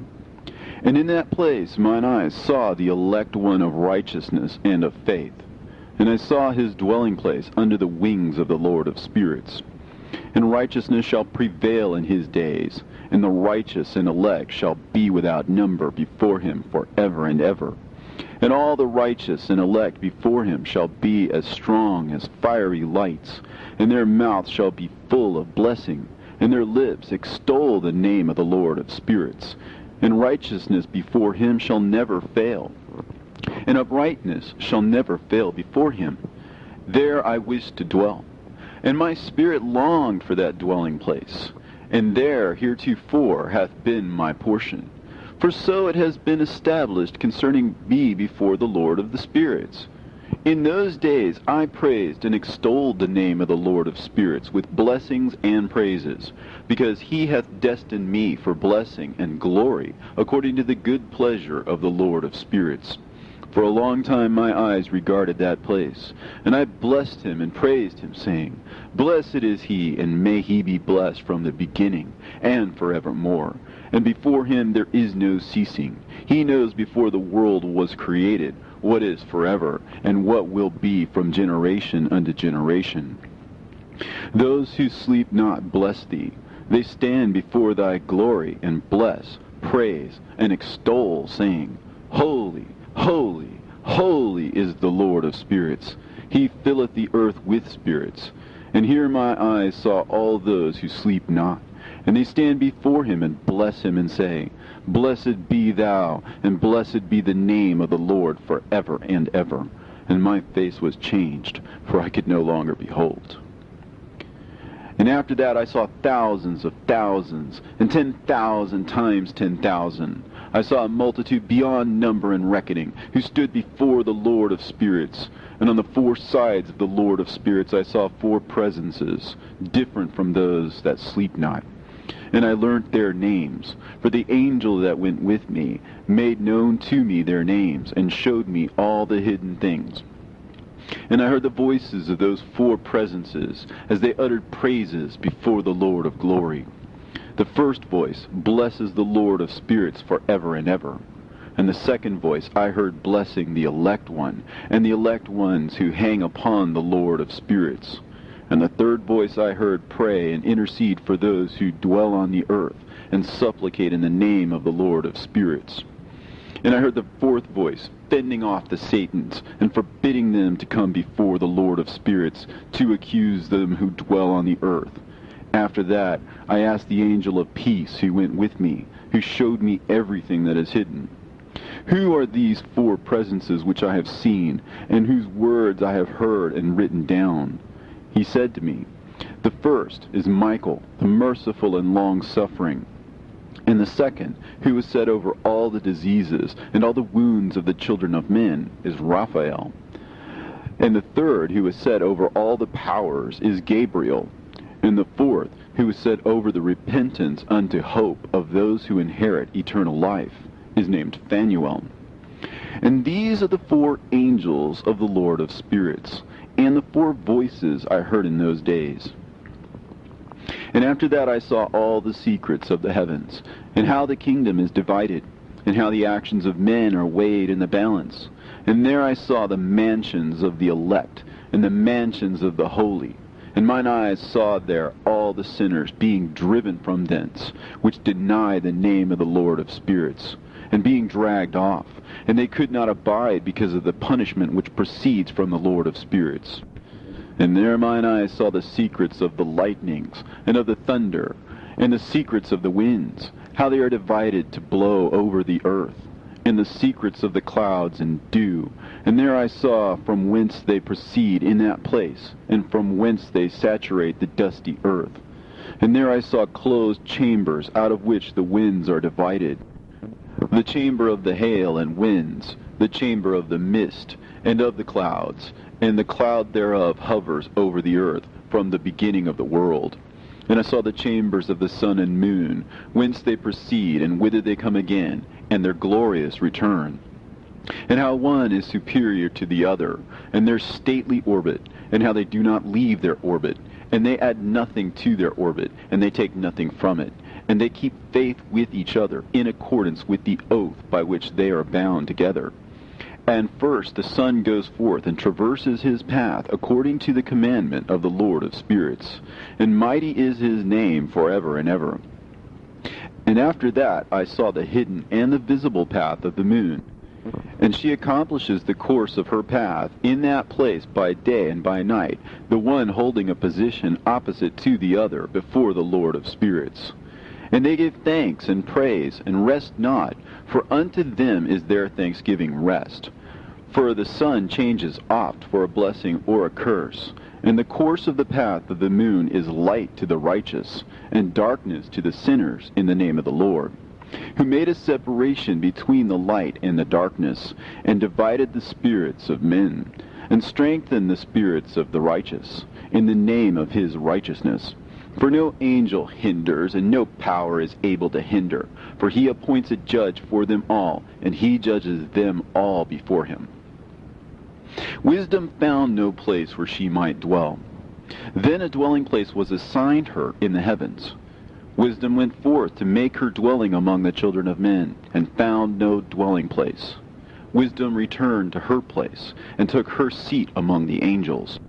And in that place mine eyes saw the elect one of righteousness and of faith. And I saw his dwelling place under the wings of the Lord of spirits. And righteousness shall prevail in his days, and the righteous and elect shall be without number before him forever and ever. And all the righteous and elect before him shall be as strong as fiery lights, and their mouth shall be full of blessing, and their lips extol the name of the Lord of spirits. And righteousness before him shall never fail, and uprightness shall never fail before him. There I wished to dwell, and my spirit longed for that dwelling place, and there heretofore hath been my portion. For so it has been established concerning me before the Lord of the spirits. In those days I praised and extolled the name of the Lord of spirits with blessings and praises, because he hath destined me for blessing and glory, according to the good pleasure of the Lord of spirits. For a long time my eyes regarded that place, and I blessed him and praised him, saying, Blessed is he, and may he be blessed from the beginning, and forevermore. And before him there is no ceasing. He knows before the world was created what is forever, and what will be from generation unto generation. Those who sleep not bless thee. They stand before thy glory, and bless, praise, and extol, saying, Holy, holy, holy is the Lord of spirits. He filleth the earth with spirits. And here my eyes saw all those who sleep not. And they stand before him and bless him and say, Blessed be thou, and blessed be the name of the Lord forever and ever. And my face was changed, for I could no longer behold. And after that I saw thousands of thousands, and 10,000 times 10,000. I saw a multitude beyond number and reckoning, who stood before the Lord of spirits. And on the four sides of the Lord of spirits I saw four presences, different from those that sleep not. And I learnt their names, for the angel that went with me made known to me their names, and showed me all the hidden things. And I heard the voices of those four presences, as they uttered praises before the Lord of glory. The first voice blesses the Lord of spirits forever and ever. And the second voice I heard blessing the elect one, and the elect ones who hang upon the Lord of spirits. And the third voice I heard pray and intercede for those who dwell on the earth, and supplicate in the name of the Lord of spirits. And I heard the fourth voice fending off the Satans, and forbidding them to come before the Lord of spirits, to accuse them who dwell on the earth. After that I asked the angel of peace who went with me, who showed me everything that is hidden. Who are these four presences which I have seen, and whose words I have heard and written down? He said to me, the first is Michael, the merciful and long-suffering. And the second, who was set over all the diseases and all the wounds of the children of men, is Raphael. And the third, who was set over all the powers, is Gabriel. And the fourth, who was set over the repentance unto hope of those who inherit eternal life, is named Phanuel. And these are the four angels of the Lord of spirits, and the four voices I heard in those days. And after that I saw all the secrets of the heavens, and how the kingdom is divided, and how the actions of men are weighed in the balance. And there I saw the mansions of the elect, and the mansions of the holy. And mine eyes saw there all the sinners being driven from thence, which deny the name of the Lord of spirits, and being dragged off. And they could not abide because of the punishment which proceeds from the Lord of spirits. And there mine eyes saw the secrets of the lightnings, and of the thunder, and the secrets of the winds, how they are divided to blow over the earth, and the secrets of the clouds and dew. And there I saw from whence they proceed in that place, and from whence they saturate the dusty earth. And there I saw closed chambers, out of which the winds are divided. The chamber of the hail and winds, the chamber of the mist, and of the clouds, and the cloud thereof hovers over the earth from the beginning of the world. And I saw the chambers of the sun and moon, whence they proceed, and whither they come again, and their glorious return. And how one is superior to the other, and their stately orbit, and how they do not leave their orbit, and they add nothing to their orbit, and they take nothing from it. And they keep faith with each other in accordance with the oath by which they are bound together. And first the sun goes forth and traverses his path according to the commandment of the Lord of spirits. And mighty is his name forever and ever. And after that I saw the hidden and the visible path of the moon. And she accomplishes the course of her path in that place by day and by night, the one holding a position opposite to the other before the Lord of spirits. And they give thanks and praise, and rest not, for unto them is their thanksgiving rest. For the sun changes oft for a blessing or a curse, and the course of the path of the moon is light to the righteous, and darkness to the sinners in the name of the Lord, who made a separation between the light and the darkness, and divided the spirits of men, and strengthened the spirits of the righteous, in the name of his righteousness. For no angel hinders, and no power is able to hinder. For he appoints a judge for them all, and he judges them all before him. Wisdom found no place where she might dwell. Then a dwelling place was assigned her in the heavens. Wisdom went forth to make her dwelling among the children of men, and found no dwelling place. Wisdom returned to her place, and took her seat among the angels.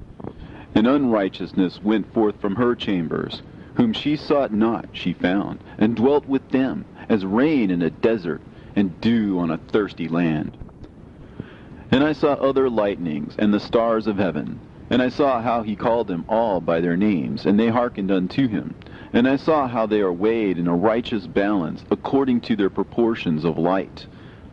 And unrighteousness went forth from her chambers. Whom she sought not she found, and dwelt with them, as rain in a desert, and dew on a thirsty land. And I saw other lightnings, and the stars of heaven, And I saw how he called them all by their names, and they hearkened unto him. And I saw how they are weighed in a righteous balance, according to their proportions of light.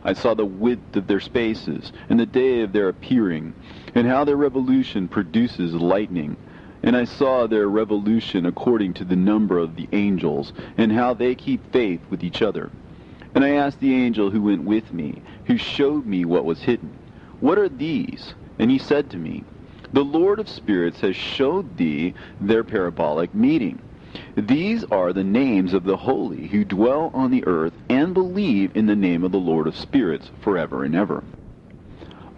I saw the width of their spaces, and the day of their appearing, and how their revolution produces lightning. And I saw their revolution according to the number of the angels, and how they keep faith with each other. And I asked the angel who went with me, who showed me what was hidden, What are these? And he said to me, The Lord of spirits has showed thee their parabolic meeting. These are the names of the holy who dwell on the earth and believe in the name of the Lord of spirits forever and ever.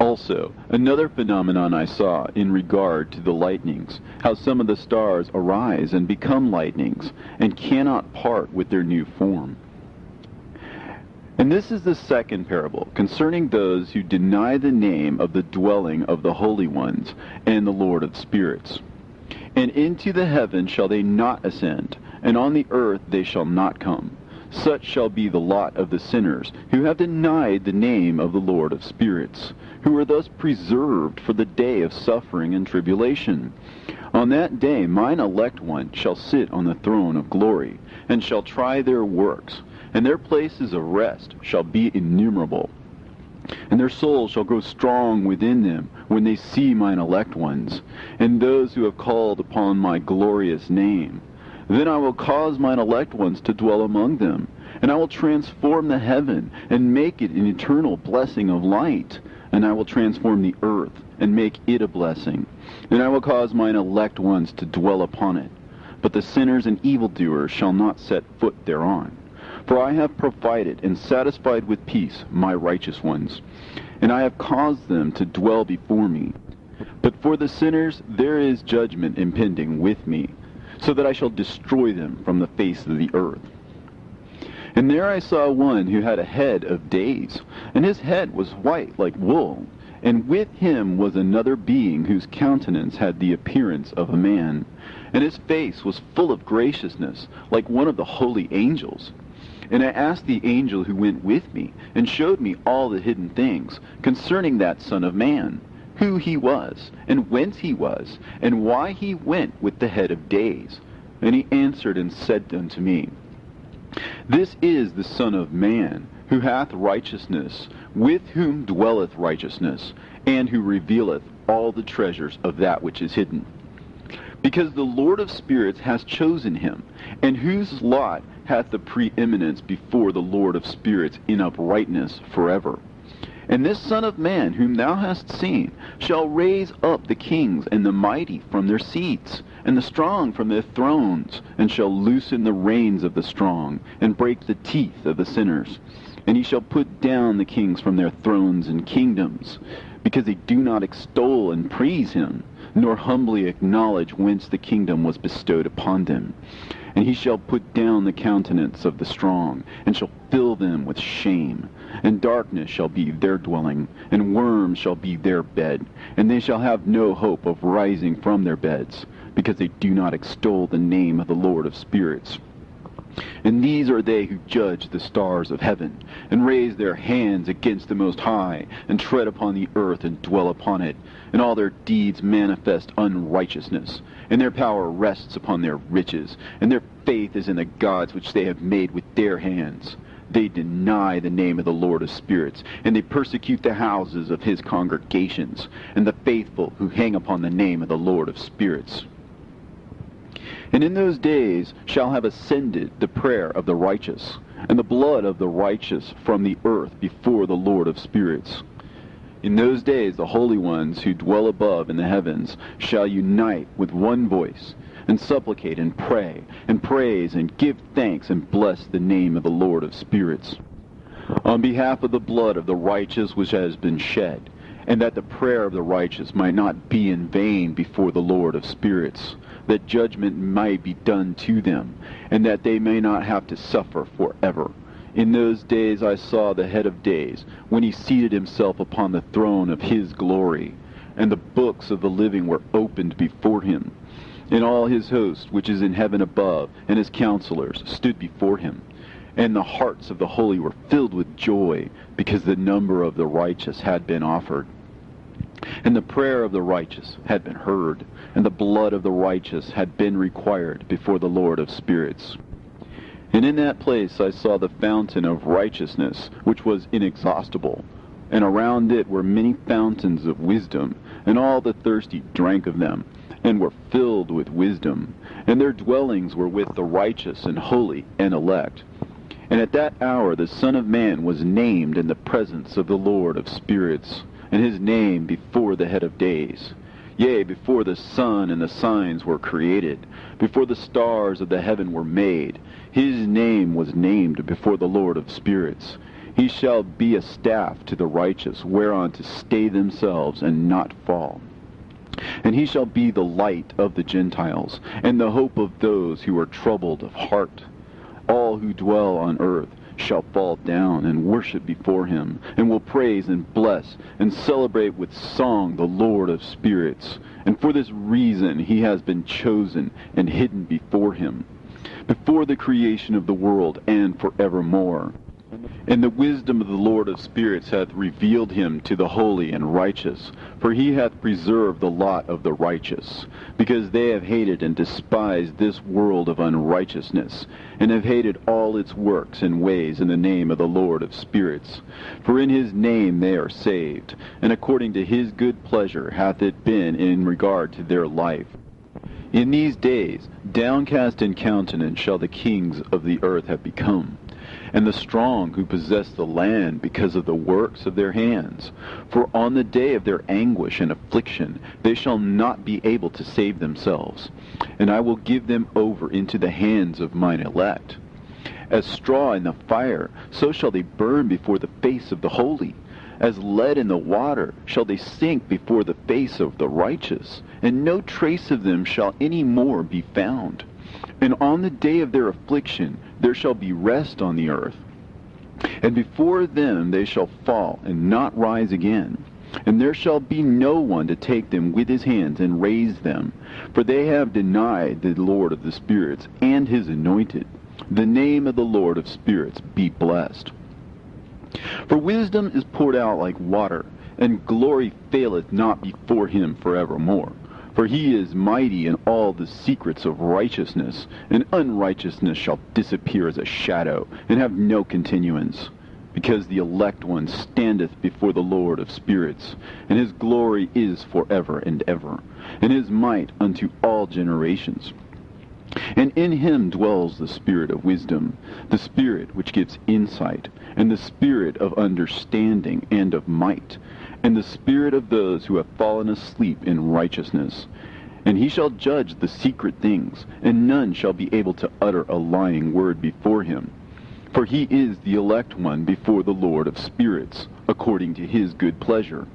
Also, another phenomenon I saw in regard to the lightnings, how some of the stars arise and become lightnings, and cannot part with their new form. And this is the second parable, concerning those who deny the name of the dwelling of the holy ones and the Lord of spirits. And into the heaven shall they not ascend, and on the earth they shall not come. Such shall be the lot of the sinners, who have denied the name of the Lord of spirits, who are thus preserved for the day of suffering and tribulation. On that day mine elect one shall sit on the throne of glory, and shall try their works, and their places of rest shall be innumerable. And their souls shall grow strong within them when they see mine elect ones, and those who have called upon my glorious name. Then I will cause mine elect ones to dwell among them, and I will transform the heaven, and make it an eternal blessing of light. And I will transform the earth, and make it a blessing. And I will cause mine elect ones to dwell upon it. But the sinners and evildoers shall not set foot thereon. For I have provided and satisfied with peace my righteous ones, and I have caused them to dwell before me. But for the sinners there is judgment impending with me, so that I shall destroy them from the face of the earth. And there I saw one who had a head of days, and his head was white like wool, and with him was another being whose countenance had the appearance of a man, and his face was full of graciousness, like one of the holy angels. And I asked the angel who went with me, and showed me all the hidden things concerning that Son of Man, who he was, and whence he was, and why he went with the head of days. And he answered and said unto me, This is the Son of Man, who hath righteousness, with whom dwelleth righteousness, and who revealeth all the treasures of that which is hidden. Because the Lord of spirits hath chosen him, and whose lot hath the preeminence before the Lord of spirits in uprightness forever. And this Son of Man, whom thou hast seen, shall raise up the kings and the mighty from their seats, and the strong from their thrones, and shall loosen the reins of the strong, and break the teeth of the sinners. And he shall put down the kings from their thrones and kingdoms, because they do not extol and praise him, nor humbly acknowledge whence the kingdom was bestowed upon them. And he shall put down the countenance of the strong, and shall fill them with shame. And darkness shall be their dwelling, and worms shall be their bed. And they shall have no hope of rising from their beds, because they do not extol the name of the Lord of spirits. And these are they who judge the stars of heaven, and raise their hands against the Most High, and tread upon the earth and dwell upon it. And all their deeds manifest unrighteousness, and their power rests upon their riches, and their faith is in the gods which they have made with their hands. They deny the name of the Lord of spirits, and they persecute the houses of his congregations, and the faithful who hang upon the name of the Lord of spirits. And in those days shall have ascended the prayer of the righteous, and the blood of the righteous from the earth before the Lord of spirits. In those days the holy ones who dwell above in the heavens shall unite with one voice, and supplicate and pray, and praise and give thanks and bless the name of the Lord of spirits, on behalf of the blood of the righteous which has been shed, and that the prayer of the righteous might not be in vain before the Lord of spirits, that judgment might be done to them, and that they may not have to suffer forever. In those days I saw the head of days, when he seated himself upon the throne of his glory, and the books of the living were opened before him. And all his host, which is in heaven above, and his counselors, stood before him. And the hearts of the holy were filled with joy, because the number of the righteous had been offered. And the prayer of the righteous had been heard, and the blood of the righteous had been required before the Lord of spirits. And in that place I saw the fountain of righteousness, which was inexhaustible, and around it were many fountains of wisdom, and all the thirsty drank of them, and were filled with wisdom, and their dwellings were with the righteous and holy and elect. And at that hour the Son of Man was named in the presence of the Lord of spirits, and his name before the head of days. Yea, before the sun and the signs were created, before the stars of the heaven were made, his name was named before the Lord of spirits. He shall be a staff to the righteous, whereon to stay themselves and not fall. And he shall be the light of the Gentiles, and the hope of those who are troubled of heart. All who dwell on earth shall fall down and worship before him, and will praise and bless and celebrate with song the Lord of spirits. And for this reason he has been chosen and hidden before him, before the creation of the world and forevermore. And the wisdom of the Lord of spirits hath revealed him to the holy and righteous, for he hath preserved the lot of the righteous, because they have hated and despised this world of unrighteousness, and have hated all its works and ways in the name of the Lord of spirits. For in his name they are saved, and according to his good pleasure hath it been in regard to their life. In these days, downcast in countenance shall the kings of the earth have become, and the strong who possess the land because of the works of their hands. For on the day of their anguish and affliction they shall not be able to save themselves. And I will give them over into the hands of mine elect. As straw in the fire, so shall they burn before the face of the holy. As lead in the water shall they sink before the face of the righteous, and no trace of them shall any more be found. And on the day of their affliction there shall be rest on the earth. And before them they shall fall, and not rise again. And there shall be no one to take them with his hands and raise them. For they have denied the Lord of the spirits, and his anointed. The name of the Lord of spirits be blessed. For wisdom is poured out like water, and glory faileth not before him forevermore. For he is mighty in all the secrets of righteousness, and unrighteousness shall disappear as a shadow, and have no continuance. Because the elect one standeth before the Lord of spirits, and his glory is forever and ever, and his might unto all generations. And in him dwells the spirit of wisdom, the spirit which gives insight, and the spirit of understanding and of might, and the spirit of those who have fallen asleep in righteousness. And he shall judge the secret things, and none shall be able to utter a lying word before him. For he is the elect one before the Lord of spirits, according to his good pleasure.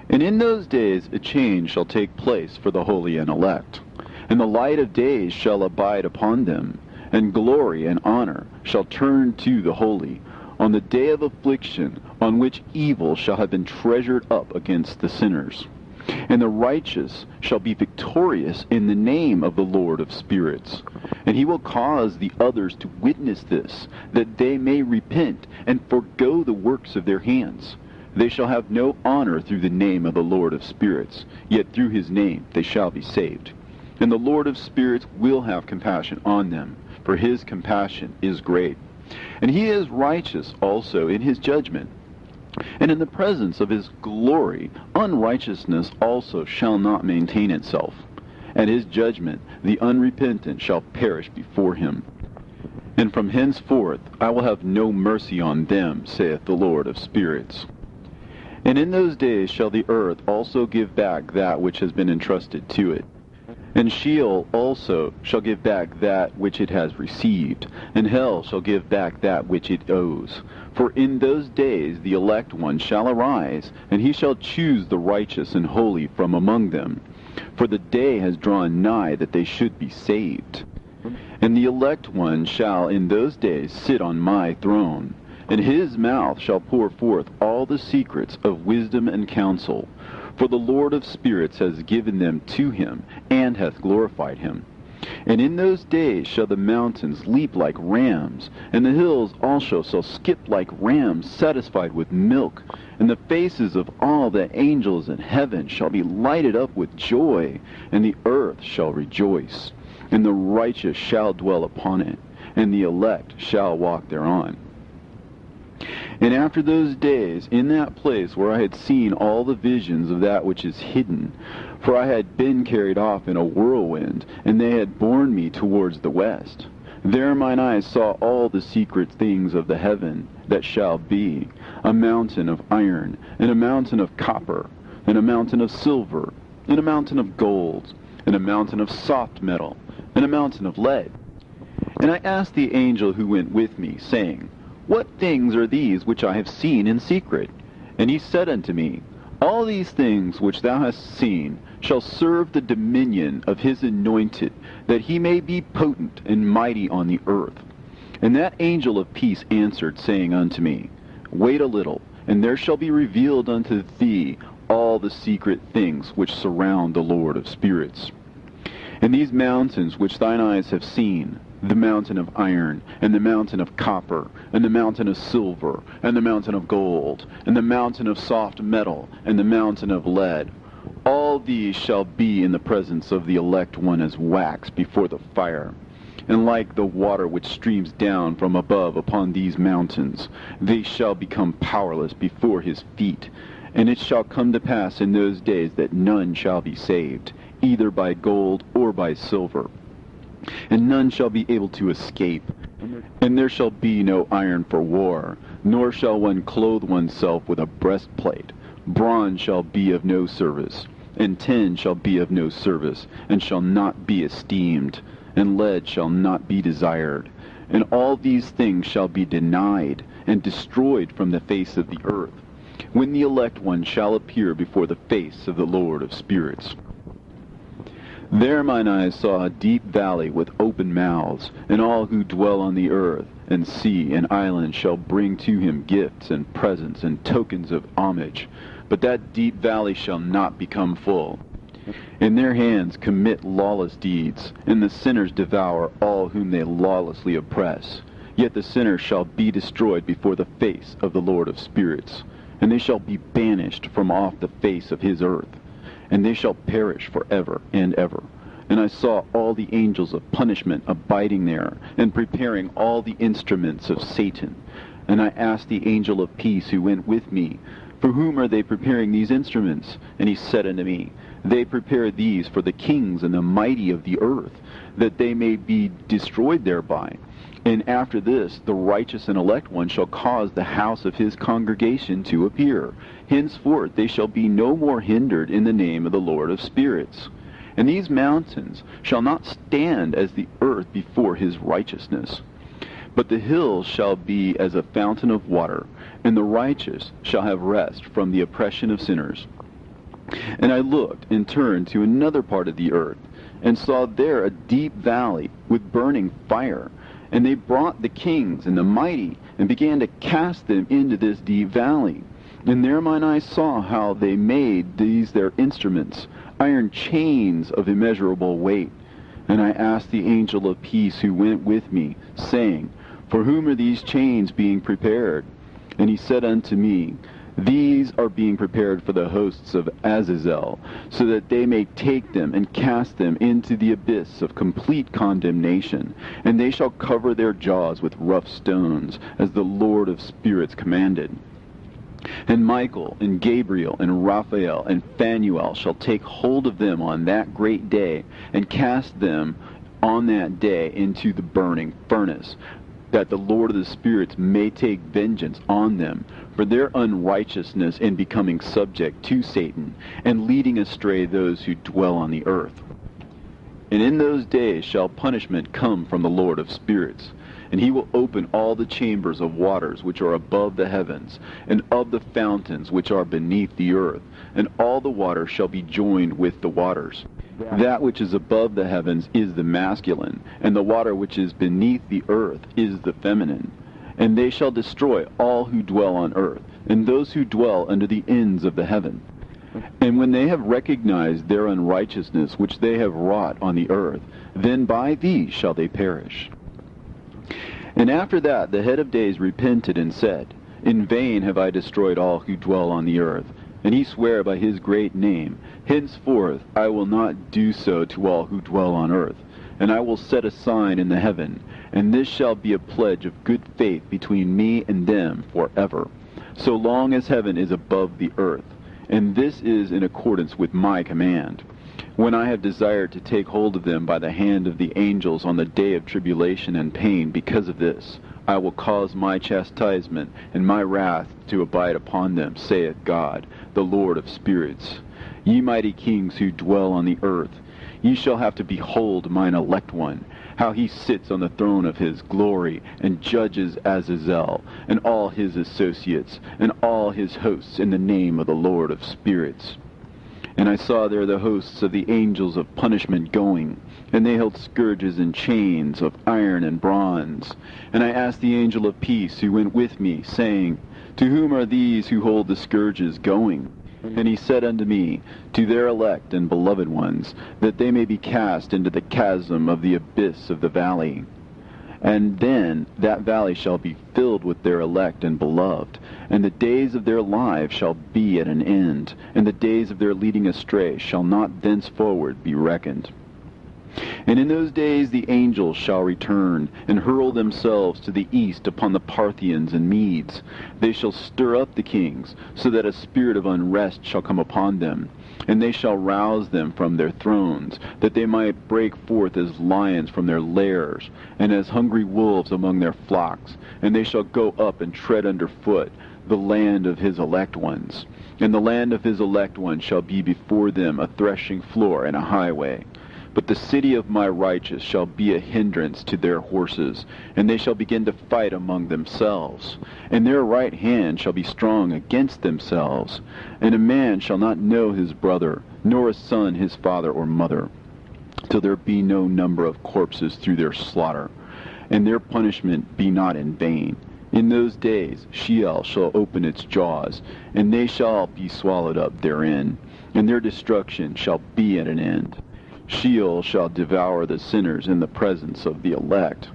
And in those days a change shall take place for the holy and elect, and the light of days shall abide upon them, and glory and honor shall turn to the holy, on the day of affliction, on which evil shall have been treasured up against the sinners. And the righteous shall be victorious in the name of the Lord of spirits. And he will cause the others to witness this, that they may repent and forego the works of their hands. They shall have no honor through the name of the Lord of spirits, yet through his name they shall be saved. And the Lord of spirits will have compassion on them, for his compassion is great. And he is righteous also in his judgment. And in the presence of his glory, unrighteousness also shall not maintain itself. At his judgment, the unrepentant shall perish before him. And from henceforth I will have no mercy on them, saith the Lord of spirits. And in those days shall the earth also give back that which has been entrusted to it. And Sheol also shall give back that which it has received, and hell shall give back that which it owes. For in those days the elect one shall arise, and he shall choose the righteous and holy from among them. For the day has drawn nigh that they should be saved. And the elect one shall in those days sit on my throne, and his mouth shall pour forth all the secrets of wisdom and counsel. For the Lord of spirits has given them to him, and hath glorified him. And in those days shall the mountains leap like rams, and the hills also shall skip like rams satisfied with milk, and the faces of all the angels in heaven shall be lighted up with joy, and the earth shall rejoice, and the righteous shall dwell upon it, and the elect shall walk thereon. And after those days, in that place where I had seen all the visions of that which is hidden, for I had been carried off in a whirlwind, and they had borne me towards the west, there mine eyes saw all the secret things of the heaven that shall be, a mountain of iron, and a mountain of copper, and a mountain of silver, and a mountain of gold, and a mountain of soft metal, and a mountain of lead. And I asked the angel who went with me, saying, What things are these which I have seen in secret? And he said unto me, All these things which thou hast seen shall serve the dominion of his anointed, that he may be potent and mighty on the earth. And that angel of peace answered, saying unto me, Wait a little, and there shall be revealed unto thee all the secret things which surround the Lord of spirits. And these mountains which thine eyes have seen, the mountain of iron, and the mountain of copper, and the mountain of silver, and the mountain of gold, and the mountain of soft metal, and the mountain of lead, all these shall be in the presence of the elect one as wax before the fire. And like the water which streams down from above upon these mountains, they shall become powerless before his feet. And it shall come to pass in those days that none shall be saved, either by gold or by silver. And none shall be able to escape. And there shall be no iron for war, nor shall one clothe oneself with a breastplate. Bronze shall be of no service, and tin shall be of no service, and shall not be esteemed, and lead shall not be desired. And all these things shall be denied, and destroyed from the face of the earth, when the elect one shall appear before the face of the Lord of spirits. There mine eyes saw a deep valley with open mouths, and all who dwell on the earth, and sea, and islands shall bring to him gifts, and presents, and tokens of homage. But that deep valley shall not become full. In their hands commit lawless deeds, and the sinners devour all whom they lawlessly oppress. Yet the sinners shall be destroyed before the face of the Lord of spirits, and they shall be banished from off the face of his earth, and they shall perish forever and ever. And I saw all the angels of punishment abiding there, and preparing all the instruments of Satan. And I asked the angel of peace who went with me, For whom are they preparing these instruments? And he said unto me, They prepare these for the kings and the mighty of the earth, that they may be destroyed thereby. And after this, the righteous and elect one shall cause the house of his congregation to appear. Henceforth they shall be no more hindered in the name of the Lord of spirits. And these mountains shall not stand as the earth before his righteousness. But the hills shall be as a fountain of water, and the righteous shall have rest from the oppression of sinners. And I looked and turned to another part of the earth, and saw there a deep valley with burning fire. And they brought the kings and the mighty, and began to cast them into this deep valley. And there mine eyes saw how they made these their instruments, iron chains of immeasurable weight. And I asked the angel of peace who went with me, saying, For whom are these chains being prepared? And he said unto me, These are being prepared for the hosts of Azazel, so that they may take them and cast them into the abyss of complete condemnation. And they shall cover their jaws with rough stones, as the Lord of spirits commanded. And Michael, and Gabriel, and Raphael, and Phanuel shall take hold of them on that great day, and cast them on that day into the burning furnace, that the Lord of the spirits may take vengeance on them for their unrighteousness in becoming subject to Satan, and leading astray those who dwell on the earth. And in those days shall punishment come from the Lord of spirits, and he will open all the chambers of waters which are above the heavens, and of the fountains which are beneath the earth, and all the waters shall be joined with the waters. That which is above the heavens is the masculine, and the water which is beneath the earth is the feminine. And they shall destroy all who dwell on earth, and those who dwell under the ends of the heaven. And when they have recognized their unrighteousness which they have wrought on the earth, then by these shall they perish. And after that the head of days repented and said, In vain have I destroyed all who dwell on the earth. And he sware by his great name, Henceforth I will not do so to all who dwell on earth. And I will set a sign in the heaven, and this shall be a pledge of good faith between me and them forever, so long as heaven is above the earth. And this is in accordance with my command. When I have desired to take hold of them by the hand of the angels on the day of tribulation and pain because of this, I will cause my chastisement and my wrath to abide upon them, saith God, the Lord of spirits. Ye mighty kings who dwell on the earth, ye shall have to behold mine elect one, how he sits on the throne of his glory, and judges Azazel, and all his associates, and all his hosts in the name of the Lord of spirits. And I saw there the hosts of the angels of punishment going, and they held scourges and chains of iron and bronze. And I asked the angel of peace who went with me, saying, To whom are these who hold the scourges going? And he said unto me, To their elect and beloved ones, that they may be cast into the chasm of the abyss of the valley. And then that valley shall be filled with their elect and beloved, and the days of their lives shall be at an end, and the days of their leading astray shall not thenceforward be reckoned. And in those days the angels shall return, and hurl themselves to the east upon the Parthians and Medes. They shall stir up the kings, so that a spirit of unrest shall come upon them. And they shall rouse them from their thrones, that they might break forth as lions from their lairs, and as hungry wolves among their flocks. And they shall go up and tread under foot the land of his elect ones. And the land of his elect ones shall be before them a threshing floor and a highway. But the city of my righteous shall be a hindrance to their horses, and they shall begin to fight among themselves. And their right hand shall be strong against themselves. And a man shall not know his brother, nor a son his father or mother, till there be no number of corpses through their slaughter, and their punishment be not in vain. In those days Sheol shall open its jaws, and they shall be swallowed up therein, and their destruction shall be at an end. Sheol shall devour the sinners in the presence of the elect.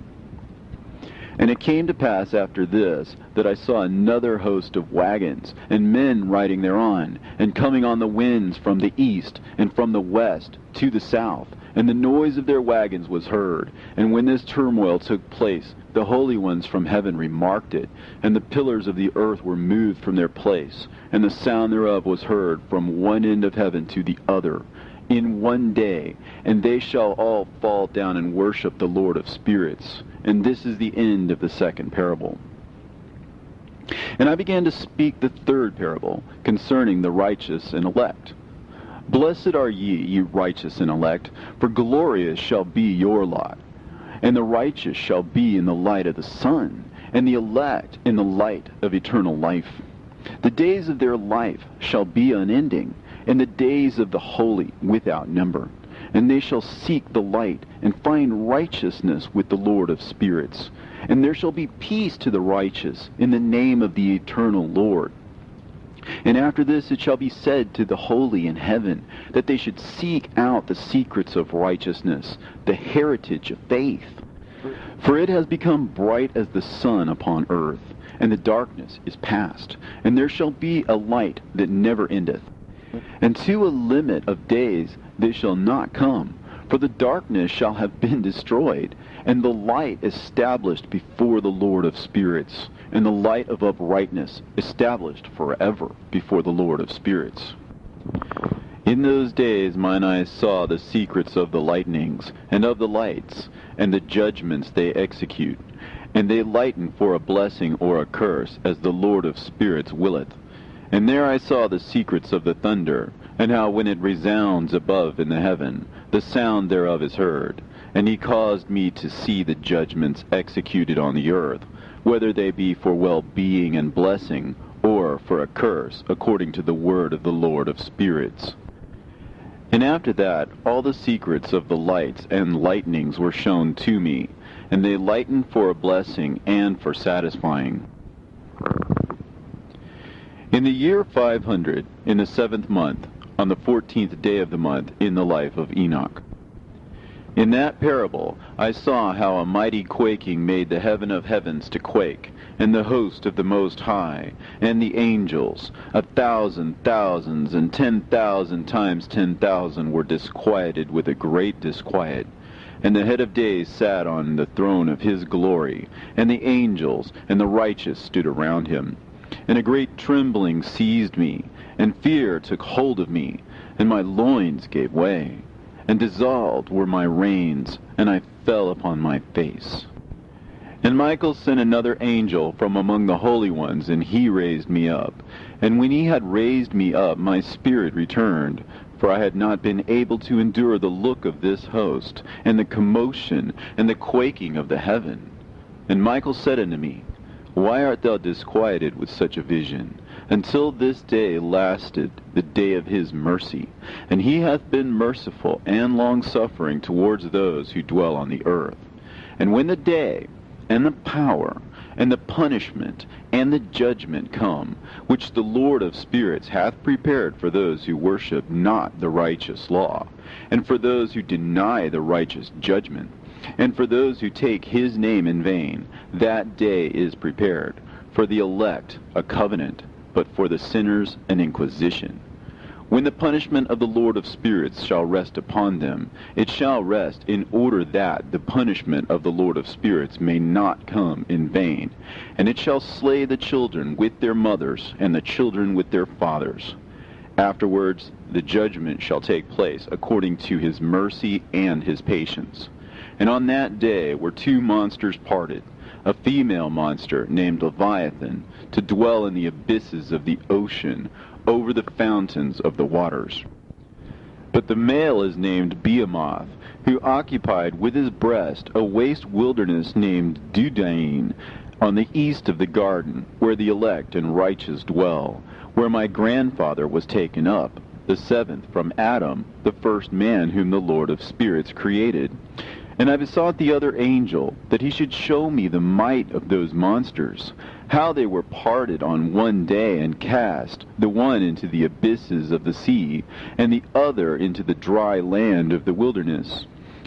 And it came to pass after this, that I saw another host of wagons, and men riding thereon, and coming on the winds from the east, and from the west to the south. And the noise of their wagons was heard. And when this turmoil took place, the holy ones from heaven remarked it, and the pillars of the earth were moved from their place, and the sound thereof was heard from one end of heaven to the other, in one day, and they shall all fall down and worship the Lord of spirits. And this is the end of the second parable. And I began to speak the third parable, concerning the righteous and elect. Blessed are ye righteous and elect, for glorious shall be your lot. And the righteous shall be in the light of the sun, and the elect in the light of eternal life. The days of their life shall be unending, and the days of the holy without number. And they shall seek the light, and find righteousness with the Lord of spirits. And there shall be peace to the righteous, in the name of the eternal Lord. And after this it shall be said to the holy in heaven, that they should seek out the secrets of righteousness, the heritage of faith. For it has become bright as the sun upon earth, and the darkness is past, and there shall be a light that never endeth. And to a limit of days they shall not come, for the darkness shall have been destroyed, and the light established before the Lord of spirits, and the light of uprightness established forever before the Lord of spirits. In those days mine eyes saw the secrets of the lightnings, and of the lights, and the judgments they execute. And they lighten for a blessing or a curse, as the Lord of spirits willeth. And there I saw the secrets of the thunder, and how when it resounds above in the heaven, the sound thereof is heard. And he caused me to see the judgments executed on the earth, whether they be for well-being and blessing, or for a curse, according to the word of the Lord of spirits. And after that, all the secrets of the lights and lightnings were shown to me, and they lighten for a blessing and for satisfying. In In the year 500, in the 7th month, on the 14th day of the month, in the life of Enoch. In that parable I saw how a mighty quaking made the heaven of heavens to quake, and the host of the Most High, and the angels, 1,000 thousands, and 10,000 times 10,000 were disquieted with a great disquiet. And the head of days sat on the throne of his glory, and the angels and the righteous stood around him. And a great trembling seized me, and fear took hold of me, and my loins gave way, and dissolved were my reins, and I fell upon my face. And Michael sent another angel from among the holy ones, and he raised me up. And when he had raised me up, my spirit returned, for I had not been able to endure the look of this host, and the commotion, and the quaking of the heaven. And Michael said unto me, Why art thou disquieted with such a vision? Until this day lasted the day of his mercy, and he hath been merciful and long-suffering towards those who dwell on the earth. And when the day, and the power, and the punishment, and the judgment come, which the Lord of spirits hath prepared for those who worship not the righteous law, and for those who deny the righteous judgment, and for those who take his name in vain, that day is prepared, for the elect a covenant, but for the sinners an inquisition. When the punishment of the Lord of spirits shall rest upon them, it shall rest in order that the punishment of the Lord of spirits may not come in vain. And it shall slay the children with their mothers, and the children with their fathers. Afterwards the judgment shall take place according to his mercy and his patience. And on that day were two monsters parted, a female monster named Leviathan, to dwell in the abysses of the ocean, over the fountains of the waters. But the male is named Behemoth, who occupied with his breast a waste wilderness named Dudain, on the east of the garden, where the elect and righteous dwell, where my grandfather was taken up, the seventh from Adam, the first man whom the Lord of spirits created. And I besought the other angel that he should show me the might of those monsters, how they were parted on one day and cast, the one into the abysses of the sea, and the other into the dry land of the wilderness.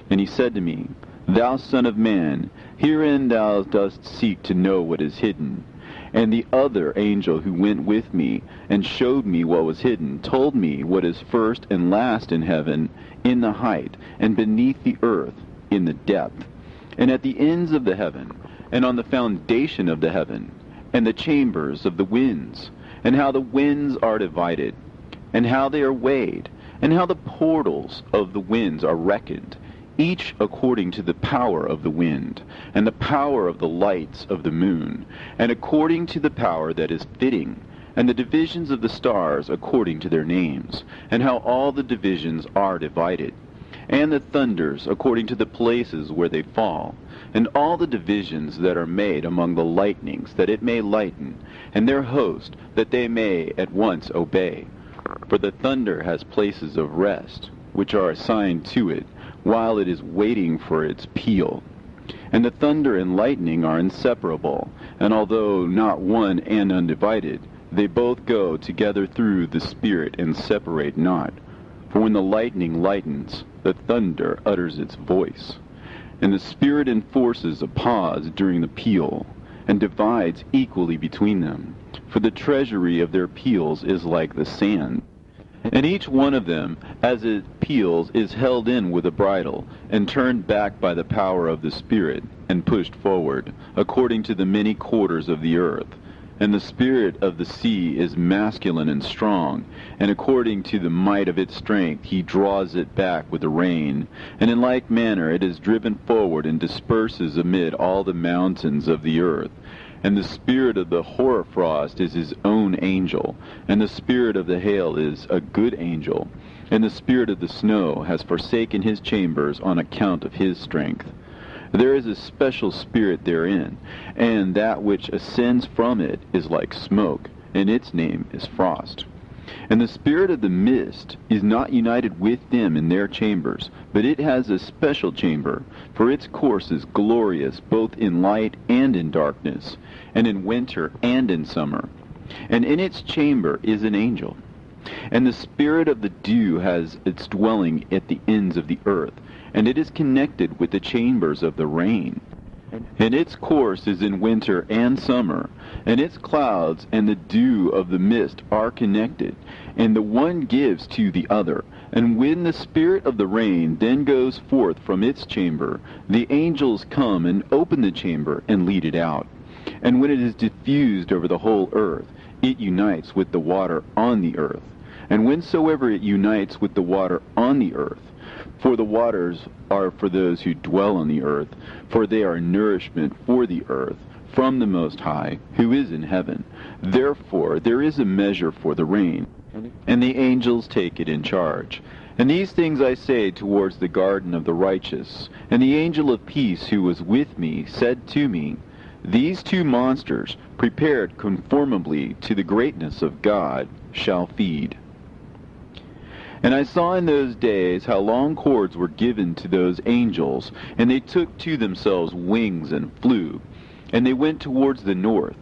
And he said to me, Thou son of man, herein thou dost seek to know what is hidden. And the other angel who went with me, and showed me what was hidden, told me what is first and last in heaven, in the height, and beneath the earth, in the depth, and at the ends of the heaven, and on the foundation of the heaven, and the chambers of the winds, and how the winds are divided, and how they are weighed, and how the portals of the winds are reckoned, each according to the power of the wind, and the power of the lights of the moon, and according to the power that is fitting, and the divisions of the stars according to their names, and how all the divisions are divided, and the thunders according to the places where they fall, and all the divisions that are made among the lightnings, that it may lighten, and their host, that they may at once obey. For the thunder has places of rest, which are assigned to it, while it is waiting for its peal. And the thunder and lightning are inseparable, and although not one and undivided, they both go together through the Spirit and separate not. For when the lightning lightens, the thunder utters its voice, and the Spirit enforces a pause during the peal, and divides equally between them. For the treasury of their peals is like the sand. And each one of them, as it peals, is held in with a bridle, and turned back by the power of the Spirit, and pushed forward, according to the many quarters of the earth. And the spirit of the sea is masculine and strong, and according to the might of its strength he draws it back with the rain. And in like manner it is driven forward and disperses amid all the mountains of the earth. And the spirit of the hoarfrost is his own angel, and the spirit of the hail is a good angel, and the spirit of the snow has forsaken his chambers on account of his strength. There is a special spirit therein, and that which ascends from it is like smoke, and its name is frost. And the spirit of the mist is not united with them in their chambers, but it has a special chamber, for its course is glorious both in light and in darkness, and in winter and in summer. and in its chamber is an angel. And the spirit of the dew has its dwelling at the ends of the earth, and it is connected with the chambers of the rain. And its course is in winter and summer, and its clouds and the dew of the mist are connected, and the one gives to the other. And when the spirit of the rain then goes forth from its chamber, the angels come and open the chamber and lead it out. And when it is diffused over the whole earth, it unites with the water on the earth. And whensoever it unites with the water on the earth, for the waters are for those who dwell on the earth, for they are nourishment for the earth, from the Most High, who is in heaven. Therefore there is a measure for the rain, and the angels take it in charge. And these things I say towards the garden of the righteous. And the angel of peace who was with me said to me, These two monsters, prepared conformably to the greatness of God, shall feed. And I saw in those days how long cords were given to those angels, and they took to themselves wings and flew, and they went towards the north.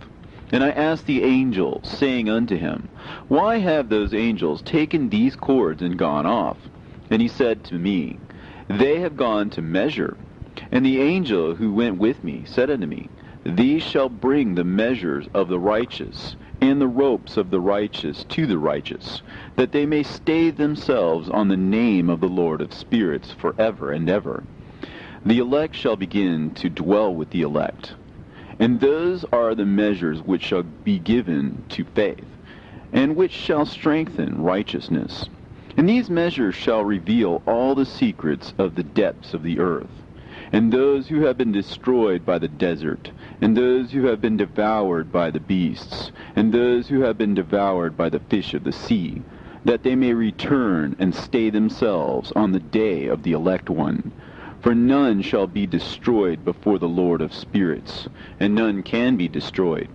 And I asked the angel, saying unto him, Why have those angels taken these cords and gone off? And he said to me, They have gone to measure. And the angel who went with me said unto me, These shall bring the measures of the righteous, and the ropes of the righteous to the righteous, that they may stay themselves on the name of the Lord of spirits forever and ever. The elect shall begin to dwell with the elect. And those are the measures which shall be given to faith, and which shall strengthen righteousness. And these measures shall reveal all the secrets of the depths of the earth, and those who have been destroyed by the desert, and those who have been devoured by the beasts, and those who have been devoured by the fish of the sea, that they may return and stay themselves on the day of the elect one. For none shall be destroyed before the Lord of spirits, and none can be destroyed.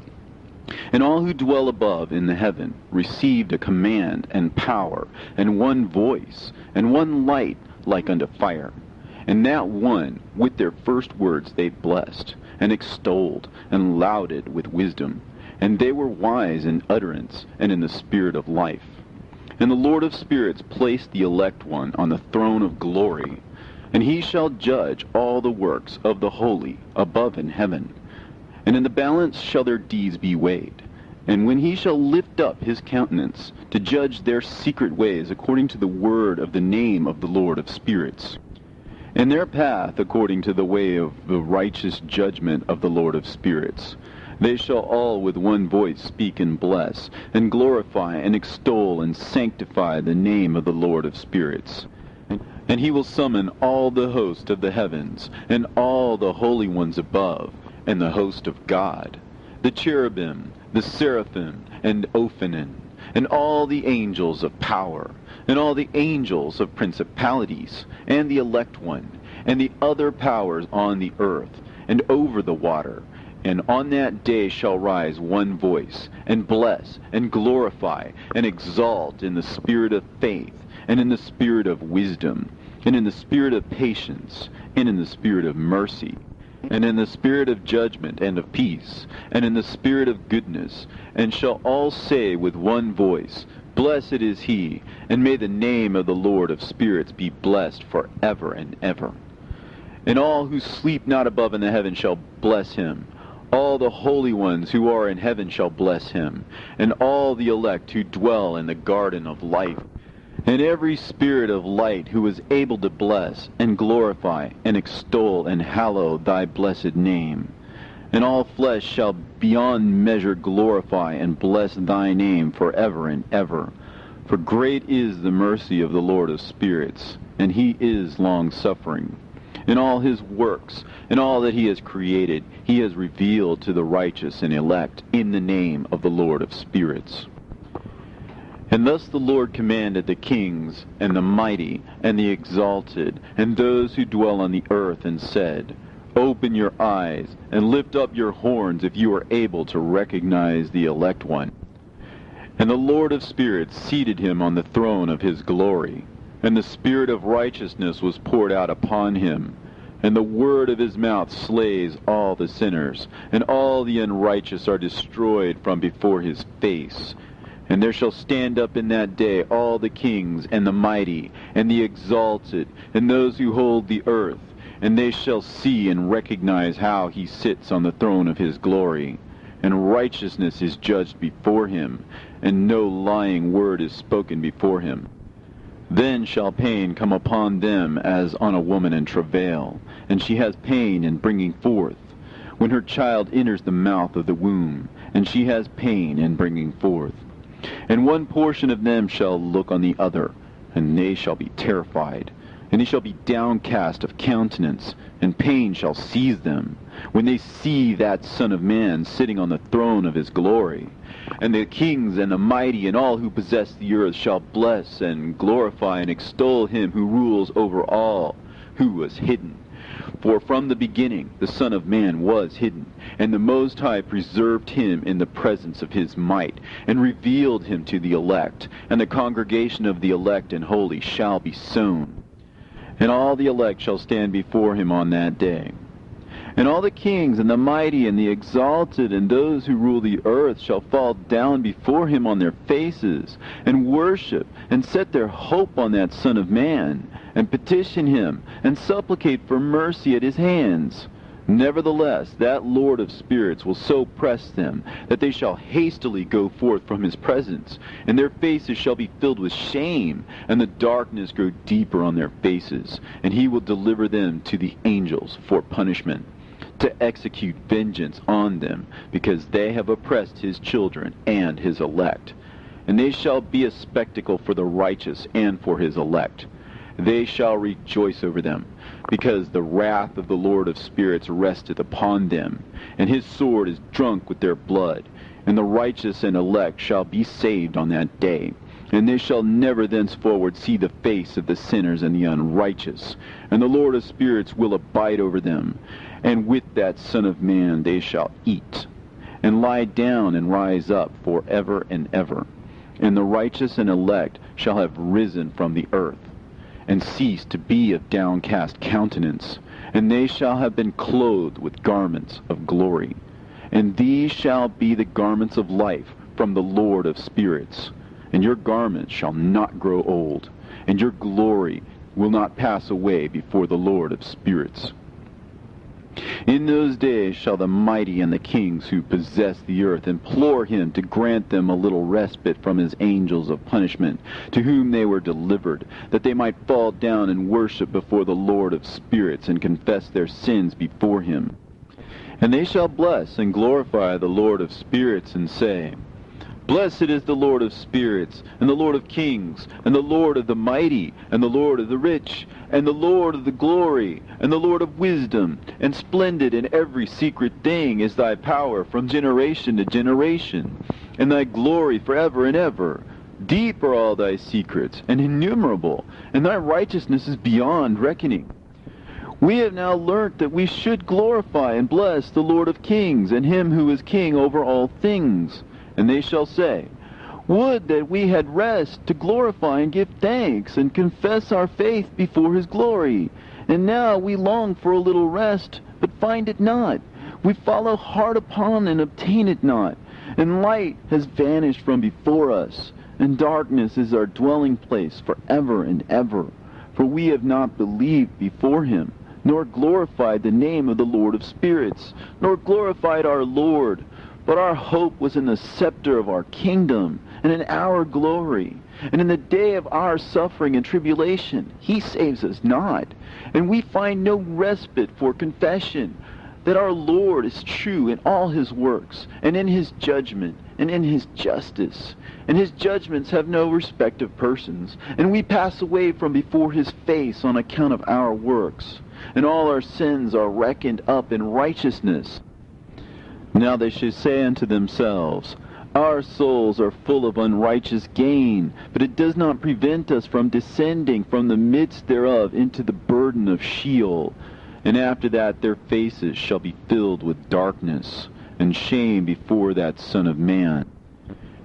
And all who dwell above in the heaven received a command and power, and one voice, and one light like unto fire. And that one, with their first words they blessed, and extolled, and lauded with wisdom. And they were wise in utterance, and in the spirit of life. And the Lord of spirits placed the elect one on the throne of glory, and he shall judge all the works of the holy above in heaven. And in the balance shall their deeds be weighed. And when he shall lift up his countenance, to judge their secret ways according to the word of the name of the Lord of spirits, and their path according to the way of the righteous judgment of the Lord of spirits, they shall all with one voice speak and bless, and glorify and extol and sanctify the name of the Lord of spirits. And he will summon all the host of the heavens, and all the holy ones above, and the host of God, the cherubim, the seraphim, and Ophanim, and all the angels of power, and all the angels of principalities, and the elect one, and the other powers on the earth, and over the water. And on that day shall rise one voice, and bless, and glorify, and exalt in the spirit of faith, and in the spirit of wisdom, and in the spirit of patience, and in the spirit of mercy, and in the spirit of judgment and of peace, and in the spirit of goodness, and shall all say with one voice, Blessed is he, and may the name of the Lord of spirits be blessed for ever and ever. And all who sleep not above in the heaven shall bless him. All the holy ones who are in heaven shall bless him, and all the elect who dwell in the garden of life, and every spirit of light who is able to bless and glorify and extol and hallow thy blessed name. And all flesh shall beyond measure glorify and bless thy name forever and ever. For great is the mercy of the Lord of spirits, and he is long-suffering. In all his works, and all that he has created, he has revealed to the righteous and elect in the name of the Lord of spirits. And thus the Lord commanded the kings, and the mighty, and the exalted, and those who dwell on the earth, and said, Open your eyes, and lift up your horns if you are able to recognize the elect one. And the Lord of spirits seated him on the throne of his glory, and the spirit of righteousness was poured out upon him. and the word of his mouth slays all the sinners, and all the unrighteous are destroyed from before his face. And there shall stand up in that day all the kings, and the mighty, and the exalted, and those who hold the earth, and they shall see and recognize how he sits on the throne of his glory. And righteousness is judged before him, and no lying word is spoken before him. Then shall pain come upon them as on a woman in travail, and she has pain in bringing forth, when her child enters the mouth of the womb, and she has pain in bringing forth. And one portion of them shall look on the other, and they shall be terrified, and they shall be downcast of countenance, and pain shall seize them, when they see that Son of Man sitting on the throne of his glory. And the kings and the mighty and all who possess the earth shall bless and glorify and extol him who rules over all, who was hidden. For from the beginning the Son of Man was hidden, and the Most High preserved him in the presence of his might, and revealed him to the elect, and the congregation of the elect and holy shall be sown. And all the elect shall stand before him on that day. And all the kings and the mighty and the exalted and those who rule the earth shall fall down before him on their faces, and worship, and set their hope on that Son of Man, and petition him, and supplicate for mercy at his hands. Nevertheless, that Lord of spirits will so press them, that they shall hastily go forth from his presence, and their faces shall be filled with shame, and the darkness grow deeper on their faces, and he will deliver them to the angels for punishment, to execute vengeance on them, because they have oppressed his children and his elect. And they shall be a spectacle for the righteous and for his elect. They shall rejoice over them, because the wrath of the Lord of spirits resteth upon them, and his sword is drunk with their blood. And the righteous and elect shall be saved on that day. And they shall never thenceforward see the face of the sinners and the unrighteous. And the Lord of spirits will abide over them. And with that Son of Man they shall eat, and lie down and rise up for ever and ever. And the righteous and elect shall have risen from the earth, and ceased to be of downcast countenance. And they shall have been clothed with garments of glory. And these shall be the garments of life from the Lord of spirits. And your garments shall not grow old, and your glory will not pass away before the Lord of spirits. In those days shall the mighty and the kings who possess the earth implore him to grant them a little respite from his angels of punishment, to whom they were delivered, that they might fall down and worship before the Lord of spirits, and confess their sins before him. And they shall bless and glorify the Lord of spirits, and say, Blessed is the Lord of spirits, and the Lord of kings, and the Lord of the mighty, and the Lord of the rich, and the Lord of the glory, and the Lord of wisdom. And splendid in every secret thing is thy power from generation to generation, and thy glory forever and ever. Deep are all thy secrets, and innumerable, and thy righteousness is beyond reckoning. We have now learnt that we should glorify and bless the Lord of kings, and him who is king over all things. And they shall say, Would that we had rest to glorify and give thanks, and confess our faith before his glory. And now we long for a little rest, but find it not. We follow hard upon and obtain it not. And light has vanished from before us, and darkness is our dwelling place forever and ever. For we have not believed before him, nor glorified the name of the Lord of spirits, nor glorified our Lord. But our hope was in the scepter of our kingdom, and in our glory. And in the day of our suffering and tribulation, he saves us not. And we find no respite for confession, that our Lord is true in all his works, and in his judgment, and in his justice. And his judgments have no respect of persons. And we pass away from before his face on account of our works. And all our sins are reckoned up in righteousness. Now they shall say unto themselves, Our souls are full of unrighteous gain, but it does not prevent us from descending from the midst thereof into the burden of Sheol. And after that their faces shall be filled with darkness, and shame before that Son of Man.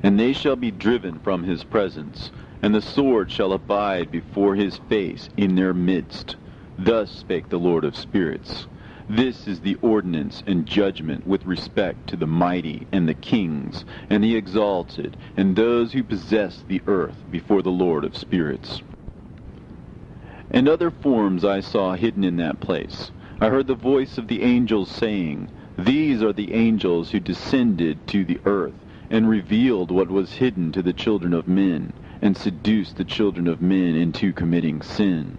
And they shall be driven from his presence, and the sword shall abide before his face in their midst. Thus spake the Lord of spirits. This is the ordinance and judgment with respect to the mighty and the kings and the exalted and those who possess the earth before the Lord of spirits. And other forms I saw hidden in that place. I heard the voice of the angels saying, These are the angels who descended to the earth and revealed what was hidden to the children of men, and seduced the children of men into committing sin.